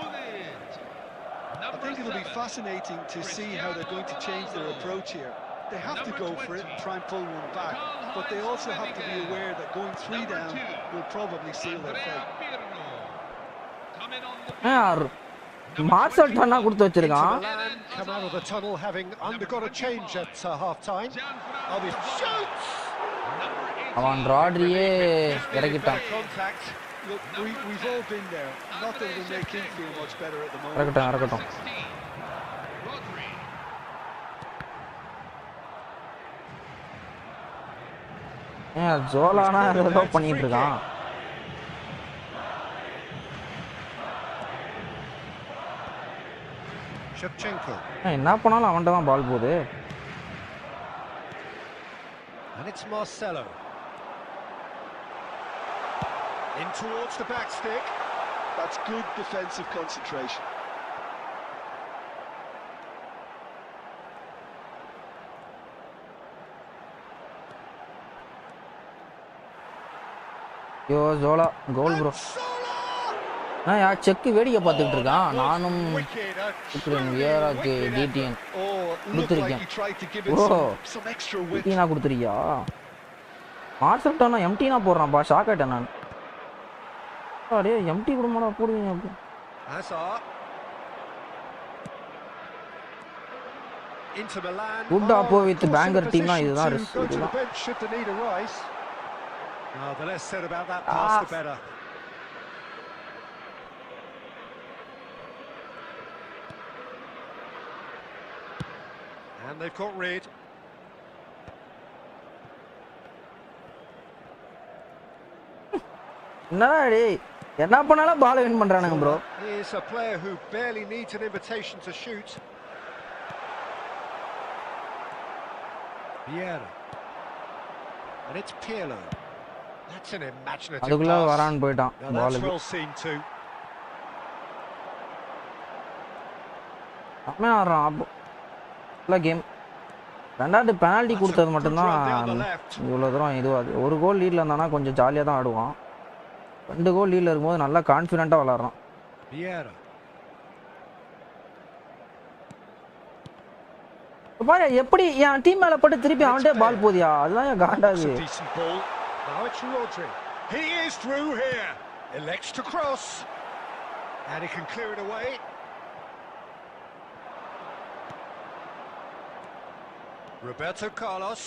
I think it'll be fascinating to see how they're going to change their approach here. They have to go for it and try and pull one back, but they also have to be aware that going 3 down will probably seal their fate. மார்சல்டனா கொடுத்து வச்சிருக்கான். Come out of the tunnel having undergone a change at half time. Shoots! அவன் ராட்ரியே இறக்கிட்டான். Contact. Look, we've all been there. Not that it'll make him feel much better at the moment. இறக்கட்டும். ஜோலானா ஏதோ பண்ணிட்டு இருக்கான். Shevchenko. என்ன பண்ணாலும் அவன்கிட்ட தான் பால் போகுது. And it's Marcelo. In towards the back stick. That's good defensive concentration. யோ ஜோலா கோல் ப்ரோ. யார் செக்கு வேடிக்கை பார்த்துட்டு இருக்கான். நானும் வியராக்கு டிடிஎன் கொடுத்துருக்கேன். ஓ டிடினா கொடுத்துருக்கியா? மார்சல்டானா எம்டினா போடுறான்ப்பா. ஷாக் ஆகிட்டேன் நான். அப்படியே எம்டி குடும்பமா போடுவீங்க அப்படி. குட் ஆப்போ வித் பேங்கர் டீம்னா இதுதான் risk. The less said about that pass, the better. And they've got rid. என்ன பண்ணாலும் பால் வின் பண்றானுங்க bro. He is a player who barely needs an invitation to shoot. Vieira. And it's Pirlo. That's an imaginative அதுக்குள்ள pass. வரான் போய்ட்டான் Now ball. that's well seen too. செம்மையாக ஆடுறான். அப்போ நல்ல game. ரெண்டாவது பெனால்ட்டி கொடுத்தது மட்டும்தான் இவ்வளோ தூரம் இதுவாது. ஒரு கோல் லீடில் இருந்தானா கொஞ்சம் ஜாலியாக தான் ஆடுவான். 2 கோல் லீடில் இருக்கும்போது நல்லா கான்ஃபிடென்ட்டாக விளாட்றான். பாரு எப்படி என் டீம் மேலே போட்டு திருப்பி அவன்கிட்ட பால் போதியா, அதுதான் என் காண்டாது. Roberto Carlos.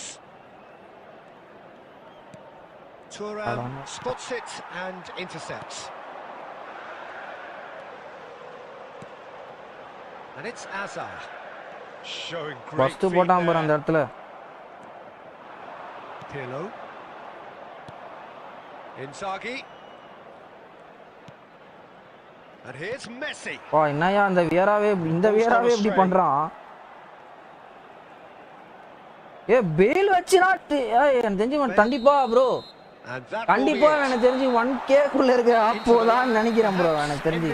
Thuram spots it and intercepts. And it's Azar showing great first போட்டான் பாரு அந்த இடத்துல. Pirlo. Inzaghi. And here's Messi. வா என்னையா இந்த வியராவே இப்படி பண்றான். ஏ பேல் வச்சினா எனக்கு தெரிஞ்சு கண்டிப்பா ப்ரோ, கண்டிப்பா எனக்கு தெரிஞ்சு 1K குள்ள இருக்க அப்போதான் நினைக்கிறேன் ப்ரோ. எனக்கு தெரிஞ்சு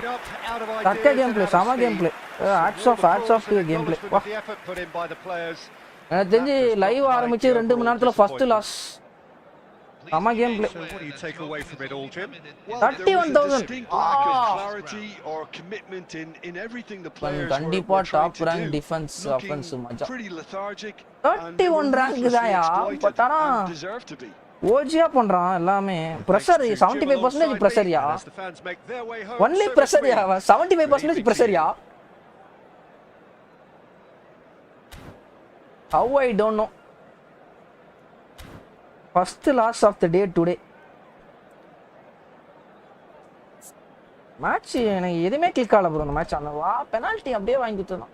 தக்க கேம் பிளே, சம game play. Hats off to game play. எனக்கு தெரிஞ்சு லைவ் ஆரம்பிச்சு 2 மணி நேரத்துல ஃபர்ஸ்ட் லாஸ். சம கேம் பிளே. 31,000 கண்டிப்பா டாப் ரேங்க் டிஃபென்ஸ் ஆஃபென்ஸ் மச்சா. 31 ரேங்க் தான்யா. பட் ஆனா ஓஜியா பண்றான் எல்லாமே. பிரஷர் 75% பிரஷர்யா. ஒன்லி பிரஷர்யா. 75% பிரஷர்யா. How I don't know. First loss of the day today. Match எனக்கு எதுவுமே கிளிக் ஆகல ப்ரோ. அந்த மேட்ச் அந்த பெனால்ட்டி அப்படியே வாங்கி கொடுத்துருந்தான்.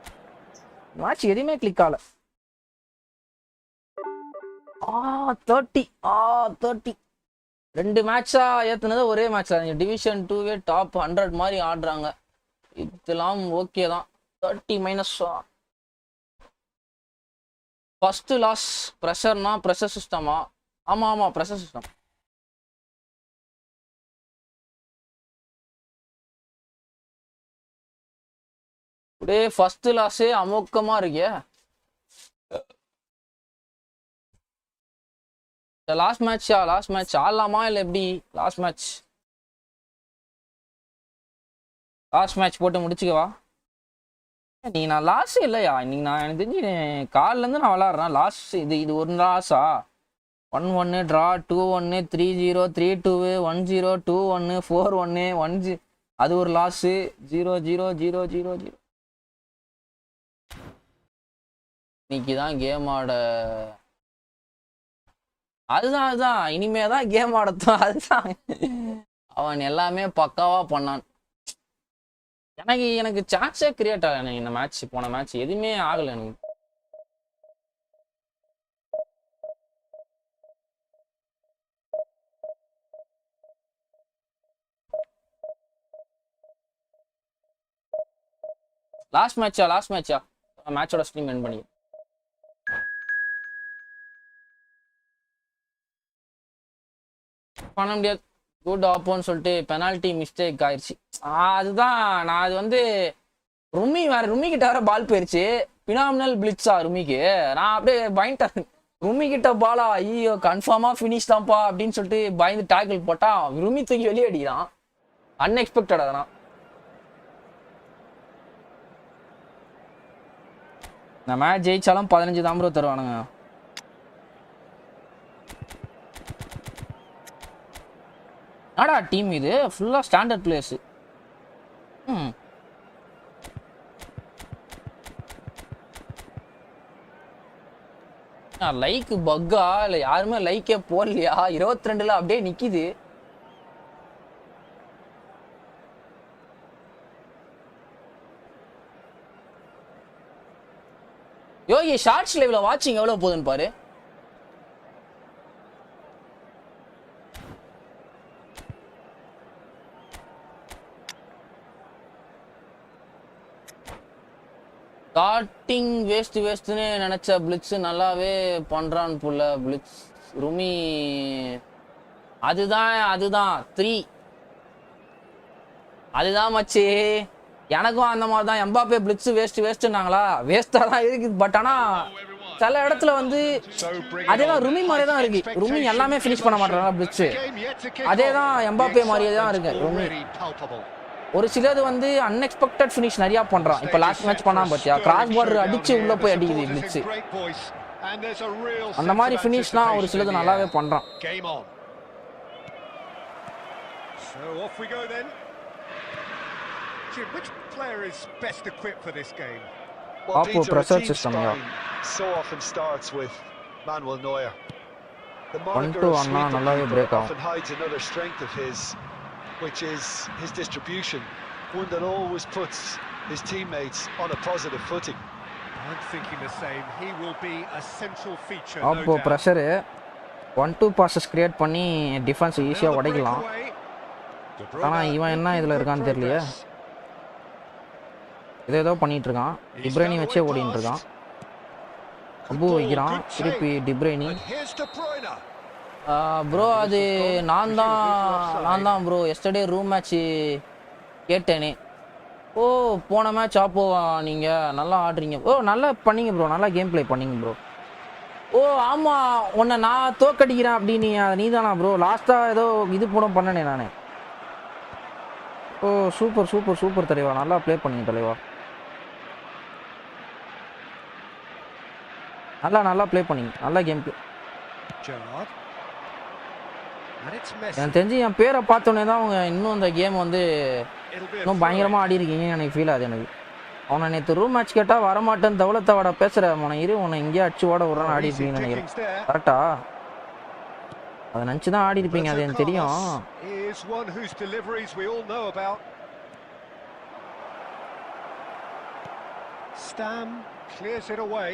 மேட்ச் எதுவுமே கிளிக் ஆகல. 30 2 மேட்சா ஏத்துனது ஒரே மேட்ச்ல. டிவிஷன் 2வே டாப் 100 மாதிரி ஆடுறாங்க. இதெல்லாம் ஓகே தான். 30- ஃபர்ஸ்ட் லாஸ். ப்ரெஷர்னா ப்ரெஷர் சிஸ்டமா? ஆமா ப்ரெஷர் சிஸ்டம். அப்படியே ஃபர்ஸ்ட் லாஸே அமோக்கமா இருக்கே. லாஸ்ட் மேட்ச் ஆடலாமா இல்லை எப்படி? லாஸ்ட் மேட்ச் போட்டு முடிச்சுக்கவா? நீங்க நான் லாஸ் இல்லையா இன்னைக்கு? நான் எனக்கு தெரிஞ்சு காலில இருந்து நான் விளாடுறேன். லாஸ் இது ஒரு லாஸா? 1-1 ட்ரா, 2-1, 3-0, 3-2, 1-0, 2-1, 4-1, 1-0. அது ஒரு லாஸு. 0-0. இன்னைக்கு தான் கேம் ஆட. அதுதான் இனிமே தான் கேம் ஆடத்தான். அதுதான் அவன் எல்லாமே பக்காவா பண்ணான். எனக்கு சான்ஸே கிரியேட் ஆகல. இந்த மேட்ச் போன மேட்ச் எதுவுமே ஆகலை எனக்கு. லாஸ்ட் மேட்சா மேட்சோட ஸ்ட்ரீம் எண்ட் பண்ணி பண்ண முடியாது. குட் ஆப்போன்னு சொல்லிட்டு பெனால்ட்டி மிஸ்டேக் ஆயிடுச்சு. அதுதான் நான் அது வந்து ருமி கிட்ட வேற பால் போயிருச்சு. பினாமினல் பிளிட்ஸா ருமிக்கு. நான் அப்படியே பயந்துட்டேன். ருமி கிட்ட பாலா, ஐயோ கன்ஃபார்மா ஃபினிஷ் தான்ப்பா அப்படின்னு சொல்லிட்டு பயந்து டேக்கிள் போட்டா ருமி தூக்கி வெளியே அடிக்கிறான். அன்எக்ஸ்பெக்டட். அதெல்லாம் இந்த மேட்ச் ஜெயிச்சாலும் 15 தான் ப்ரோ தருவானுங்க. ஆடா டீம் இது ஃபுல்லா ஸ்டாண்டர்ட் பிளேயர்ஸ். லைக் பக்கா இல்லை யாருமே லைக்கே போடலையா? 22ல அப்படியே நிக்குது. யோகி ஷார்ட்ஸ் லைவ்ல வாட்சிங் எவ்வளவு போகுதுன்னு பாரு. ஸ்டார்டிங் வேஸ்ட்னு நினைச்ச பிளிட்ஸ் நல்லாவே பண்றான் புள்ள. பிளிட்ஸ் ருமி அதுதான் 3 அதுதான் மச்சி. எனக்கும் அந்த மாதிரி தான் எம்பாப்பே பிளிட்ஸ் வேஸ்ட்டுனாங்களா வேஸ்ட்டாக தான் இருக்குது. பட் ஆனால் சில இடத்துல வந்து அதே தான் ருமி மாதிரியே தான் இருக்கு. ருமி எல்லாமே ஃபினிஷ் பண்ண மாட்டாங்க பிளிட்ஸு. அதே தான் எம்பாப்பே மாதிரியே தான் இருக்கு ருமி. ஒரு சிலது வந்து அன்எக்ஸ்பெக்டட் ஃபினிஷ் நிறையா பண்ணுறான். இப்போ லாஸ்ட் மேட்ச் பண்ணாம பார்த்தியா, கிராஸ் பார்டர் அடிச்சு உள்ளே போய் அடிக்குது பிளிட்ஸு. அந்த மாதிரி ஃபினிஷ்லாம் ஒரு சிலது நல்லாவே பண்ணுறான். Which player is best equipped for this game? Well, Peter, pressure system so often starts with Manuel Neuer. The moniker of Sweden often hides another strength of his, which is his distribution, one that always puts his teammates on a positive footing. I'm thinking the same. He will be a central feature. அப்போ pressure 1-2 passes create பண்ணி defence ஈஸியா உடைக்கலாம். ஆனா இவன் என்ன இதுல இருக்கான்னு தெரியலையே. ஏதோ பண்ணிட்டு இருக்கான். டிப்ரைனி வச்சே ஓடிட்டு இருக்கான். அபு வைக்கிறான் திருப்பி டிப்ரைனி. ப்ரோ அது நான் தான் ப்ரோ எஸ்டர்டே ரூம் மேட்ச் கேட்டேனே. ஓ போன மேட்ச் அப்போ நீங்கள் நல்லா ஆடுறீங்க. ஓ நல்லா பண்ணீங்க ப்ரோ, நல்லா கேம் ப்ளே பண்ணீங்க ப்ரோ. ஓ ஆமாம் உன்னை நான் தோக்கடிக்கிறேன் அப்படின்னு நீ தானா ப்ரோ லாஸ்ட்டாக ஏதோ இது கூட பண்ணனே நான். ஓ சூப்பர் சூப்பர் சூப்பர் தலைவா, நல்லா ப்ளே பண்ணீங்க தலைவா. நல்லா ப்ளே பண்ணீங்க, நல்லா கேம் ப்ளே. எனக்கு தெரிஞ்சு என் பேரை பார்த்தோன்னே தான் அவங்க இன்னும் இந்த கேம் வந்து இன்னும் பயங்கரமாக ஆடி இருக்கீங்கன்னு எனக்கு ஃபீல் ஆகுது. எனக்கு அவனை நேற்று ரூம் மேட்ச் கேட்டால் வரமாட்டேன்னு தவளத்தோட பேசுகிற உன உன்னை இங்கேயே அடிச்சு ஓட விட்றான்னு ஆடி இருப்பீங்கன்னு நினைக்கிறேன். கரெக்டா? அதை நினச்சி தான் ஆடி இருப்பீங்க, அது எனக்கு தெரியும். Stam clears it away.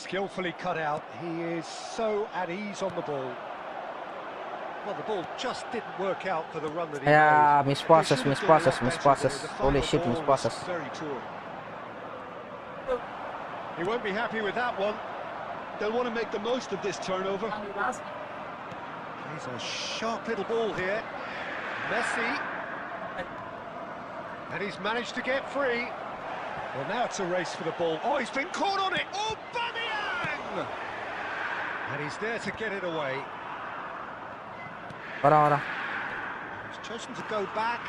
Skillfully cut out. He is so at ease on the ball. Well, the ball just didn't work out for the run that he made. Yeah, miss passes. Holy shit, miss passes. He won't be happy with that one. They'll want to make the most of this turnover. He's a sharp little ball here. Messi. And he's managed to get free. Well, now it's a race for the ball. Oh, he's been caught on it. Oh, Bamian! And he's there to get it away. He's chosen to go back.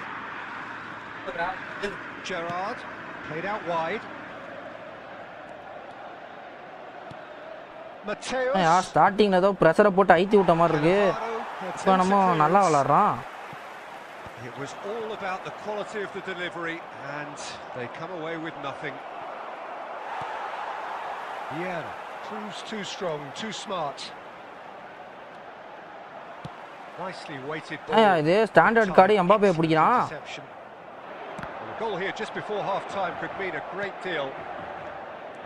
Gerrard played out wide. Mateus. ஸ்டார்டிங்ல ஏதோ பிரஷரை போட்டு ஐத்தி விட்ட மாதிரி இருக்கு. இப்போ நம்ம நல்லா விளையாடுறான். It was all about the quality of the delivery, and they come away with nothing. Yeah, proves too strong, too smart. Nicely weighted ball. இது ஸ்டாண்டர்ட் கார்டு எம்பாப்பே பிடிக்கிறான். The goal here just before half time could mean a great deal.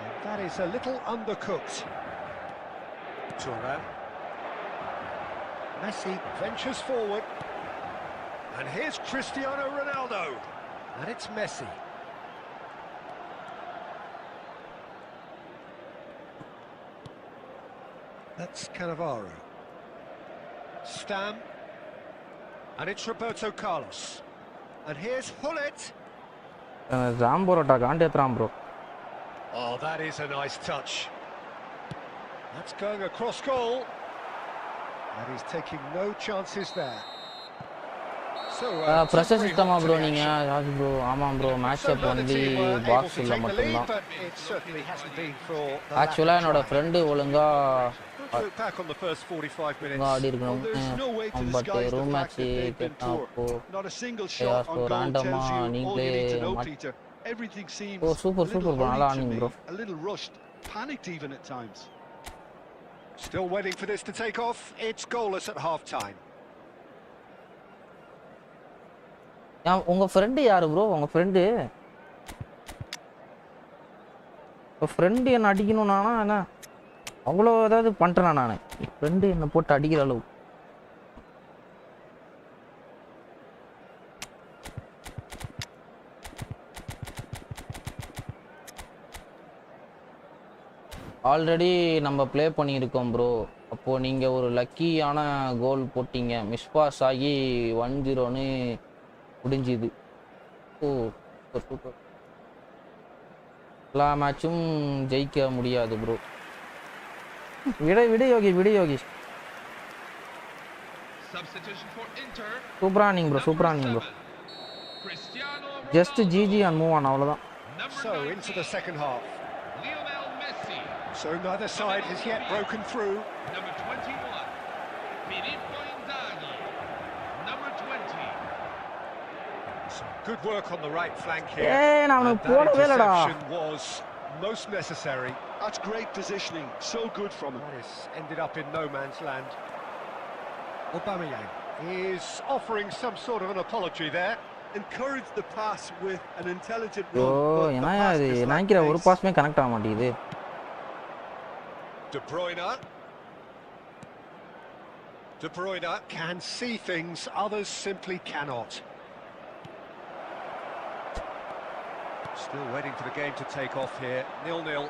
And that is a little undercooked. Thuram. Messi ventures forward. And here's Cristiano Ronaldo. And it's Messi. That's Cannavaro. Stam. And it's Roberto Carlos. And here's Hullet. Zamborota காண்டேத்ராம் bro. Oh, that is a nice touch. That's going across goal. And he's taking no chances there. Pressure சிஸ்டமா bro நீங்க Raj bro? ஆமாம் bro, match up only பாக்ஸில் மட்டும்தான். ஆக்சுவலாக என்னோட friend ஒழுங்கா ஆடி இருக்கணும். But room match கேட்டப்போ ரேண்டமாக நீங்களே ஓ சூப்பர் சூப்பர் ப்ரோ, நல்லா ஆடிங்க bro. Still waiting for this to take off. It's goalless at half time. உங்க ஃப்ரெண்டு யாரு ப்ரோ? உங்க ஃப்ரெண்டு என்ன அடிக்கணும் நானா என்ன அவ்வளோ ஏதாவது பண்ணுறேன் நான்? ஃப்ரெண்டு என்னை போட்டு அடிக்கிற அளவு. ஆல்ரெடி நம்ம ப்ளே பண்ணியிருக்கோம் ப்ரோ. அப்போது நீங்கள் ஒரு லக்கியான கோல் போட்டீங்க. மிஸ் பாஸ் ஆகி 1-0ன்னு முடிஞ்சுது. ஓ சூப்பர் சூப்பர். எல்லா மேட்சும் ஜெயிக்க முடியாது ப்ரோ. விடு யோகி, விடு யோகி. Substitution for Inter. சூப்பராக நீங்கள் ப்ரோ, சூப்பராக நீங்கள் bro. Cristiano just Ronaldo. GG and move on, அவ்வளோதான். Number So 19, into the second half. Lionel Messi. So neither side has yet broken through. Number 21, Filippo Inzaghi. Number 20. Some good work on the right flank here. ஏய் நான் And அவனுக்கு that போடவே இல்லடா. interception was most necessary. That's great positioning. So good from him. That is ended up in no man's land. Aubameyang is offering some sort of an apology there. Encourage the pass with an intelligent O run. but the ஏன்னா pass அது just lacked நினைக்கிற ஒரு pace. பாஸுமே connect ஆக மாட்டேங்குது. De Bruyne. De Bruyne can see things others simply cannot. Still waiting for the game to take off here. 0-0.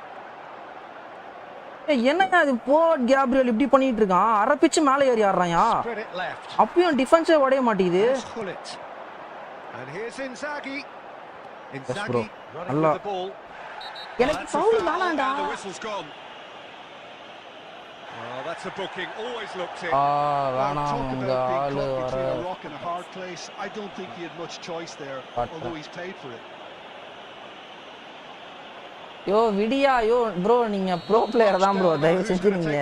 ஏய் என்னங்க அது boat Gabriel இப்படி பண்ணிட்டு இருக்கான். அரை பிச்சு மேலே ஏறி ஆடுறான்யா. Spread it left. அப்பயும் டிஃபென்ஸே உடைய மாட்டேங்குது. Let's pull it. And here's Inzaghi. bro. Inzaghi running Allah. with the ball. எனக்கு That's a ஃபவுல் foul, வேணாம்டா. and the whistle's gone. Oh, that's a booking. Always looked in. வேணாம் Talk உங்க about being ஆளு caught வர. between a rock and a hard place. I don't think he had much choice there, But, although he's paid for it. யோ விடியா யோ bro, நீங்க bro player தான் bro. தயவு செஞ்சு நீங்க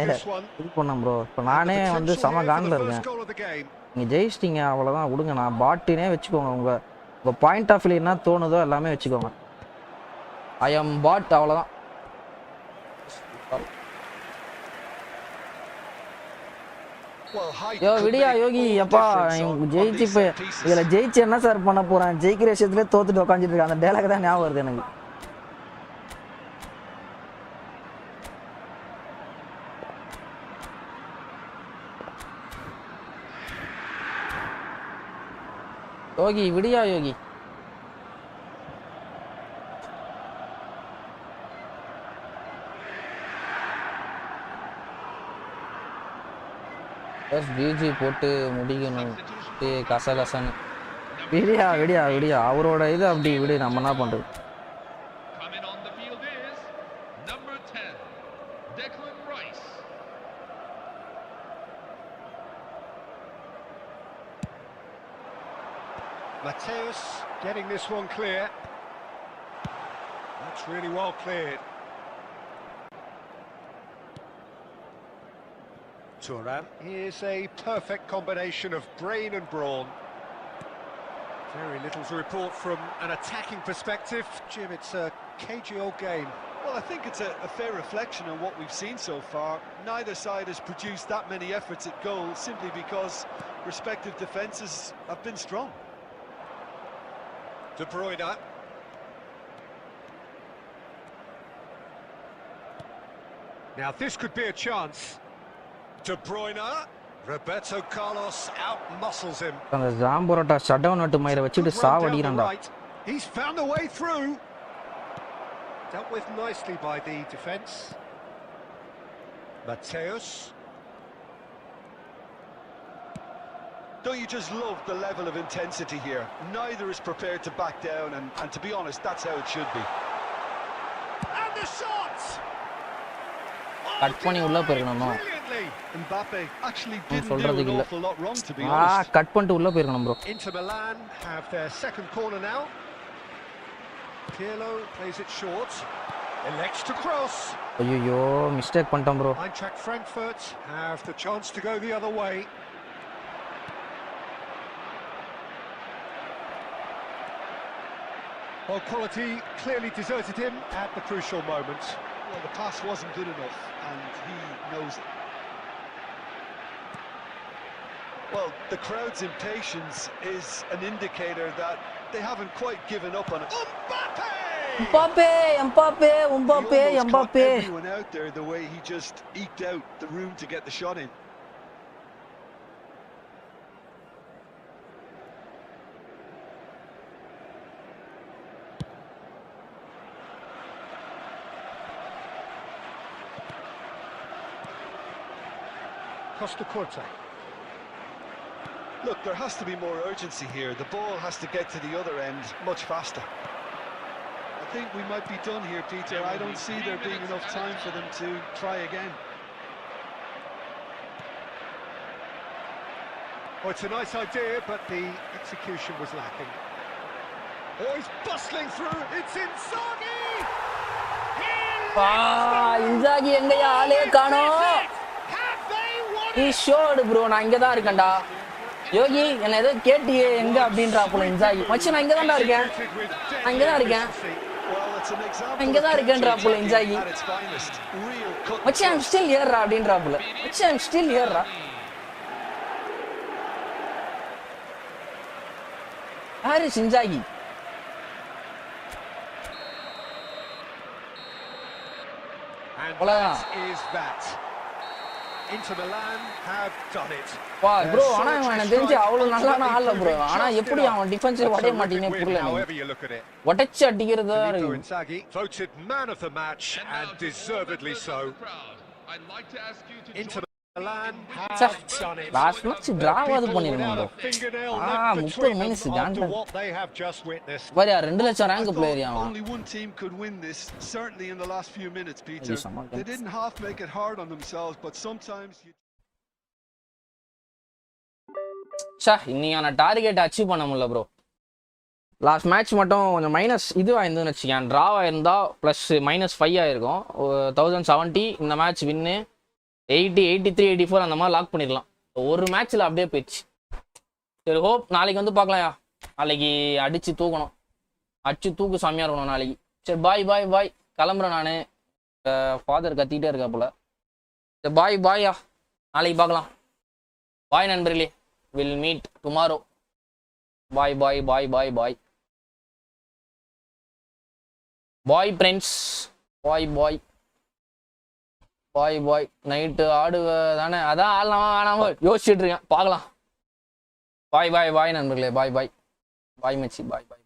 இது பண்ண ப்ரோ. இப்போ நானே வந்து செம காண்டில் இருக்கேன். Goal of the game. நீங்கள் ஜெயிச்சிட்டிங்க அவ்வளோதான், விடுங்க. நான் பாட்டுனே வச்சுக்கோங்க. உங்கள் பாயிண்ட் ஆஃப் வியூ என்ன தோணுதோ எல்லாமே வச்சுக்கோங்க. ஐ எம் பாட், அவ்வளோதான். Well, height யோ could விடியா make யோகி, all the அப்பா difference on ஜெயிச்சு these இப்போ set pieces. இதில் ஜெயிச்சு என்ன சார் பண்ண போகிறேன்? ஜெயிக்கிற விஷயத்துலேயே தோத்துட்டு உட்காந்துட்டு இருக்கேன். அந்த டைலாக் தான் ஞாபகம் வருது எனக்கு. யோகி விடியா யோகி. பஸ் பிஜி போட்டு முடிக்கணும் கசகசன்னு. விடியா விடியா விடியா, அவரோட இது அப்படி விடு, நம்ம என்ன பண்ணுறது. Coming on the field is number 10, Declan Rice. Mateus getting this one clear. That's really well cleared. Thuram is a perfect combination of brain and brawn. Very little to report from an attacking perspective. Jim, it's a cagey old game. Well, I think it's a fair reflection on what we've seen so far. Neither side has produced that many efforts at goal simply because respective defences have been strong. De Bruyne. Now this could be a chance. De Bruyne. Roberto Carlos out-muscles him. அந்த ஜாம்பரோட்டா shut down நட்டு மயிரை வச்சுட்டு Good run down the சாவடிக்கிறான்டா. right. He's found a way through. Dealt with nicely by the defence. Mateus. Don't you just love the level of intensity here? Neither is prepared to back down, and to be honest, that's how it should be. And the shot! Cut பண்ணி உள்ள போயிருக்கணும். Brilliantly. Mbappe actually didn't do சொல்றதுக்கு an இல்ல. awful lot wrong, to be honest. Cut பண்ணிட்டு உள்ள போயிருக்கணும் bro. Inter Milan have their second corner now. Pirlo plays it short. Elects to cross. ஐயோ mistake பண்ணிட்டோம் bro. Eintracht Frankfurt have the chance to go the other way. Well, quality clearly deserted him at the crucial moment. Well, the pass wasn't good enough, and he knows it. Well, the crowd's impatience is an indicator that they haven't quite given up on it. Mbappe! Mbappe Mbappe He Mbappe almost caught Mbappe. everyone out there the way he just eked out the room to get the shot in. Costa Corte. Look, there has to be more urgency here. The ball has to get to the other end much faster. I think we might be done here, Peter. I don't see there being enough time for them to try again. Oh, it's a nice idea, but the execution was lacking. Oh, he's bustling through. It's Inzaghi! இன்சாகி எங்கயா ஆளே காணோம். He showed bro, நான் இங்க தான் இருக்கேன்டா. யோகி என்ன ஏதோ கேட்டியே எங்க அப்படின்றாப்புல இன்சாகி. மச்சி நான் இங்க தான்டா இருக்கேன். நான் இங்க தான் இருக்கேன். நான் இங்க தான் இருக்கேன்றாப்புல இன்சாகி. மச்சி I'm still here அப்படின்றாப்புல. மச்சி I'm still here. Where is Inzaghi? And that is that. Inter Milan have done it. Wow, bro, ஆனா எனக்கு தெரிஞ்சு அவ்வளவு நல்லான ஆள bro. ஆனா எப்படி அவன் டிஃபென்ஸ் உடைய மாட்டீனே புரியல எனக்கு. உடைச்சு அடிக்கிறதா இருக்கு. Inzaghi voted man of the match and deservedly so. Inter Milan have done it. Last match டிராவாது பண்ணிருந்தாங்க bro. 30 மினிட்ஸ் காண்டா. What they have just witnessed. வரியா 2 லட்சம் ரேங்க் பிளேயர் அவன். Only one team could win this, certainly in the last few minutes, Peter. They didn't half make it hard on themselves, but sometimes you இன்னைக்கான target achieve பண்ண முடியல bro. Last match மட்டும் கொஞ்சம் minus இதுவாக இருந்துன்னு வச்சுக்கேன். ட்ராவாக இருந்தால் ப்ளஸ் -5 ஆயிருக்கும். 1070 இந்த மேட்ச் வின்னு 80, 83, 84 அந்த மாதிரி லாக் பண்ணிடலாம். ஒரு மேட்ச்சில் அப்படியே போயிடுச்சு. சரி ஹோப் நாளைக்கு வந்து பார்க்கலாம்யா. நாளைக்கு அடித்து தூக்கணும். அடிச்சு தூக்கு செம்மையாக இருக்கணும் நாளைக்கு. சரி பாய் பாய் பாய் கிளம்புறேன் நான். ஃபாதர் கத்திக்கிட்டே இருக்கா போல. சரி பாய் பாய்யா, நாளைக்கு பார்க்கலாம். பாய் நண்பர்களே, will meet tomorrow. Bye bye bye bye bye bye friends. Bye bye bye bye. Night ஆடுவ தானே, அதான் ஆடலாமா வேணாமோ யோசிச்சுட்டு இருக்கேன், பார்க்கலாம். பாய் பாய் பாய் நண்பர்களே, பாய் பாய் பாய் மச்சி, பாய் பாய்.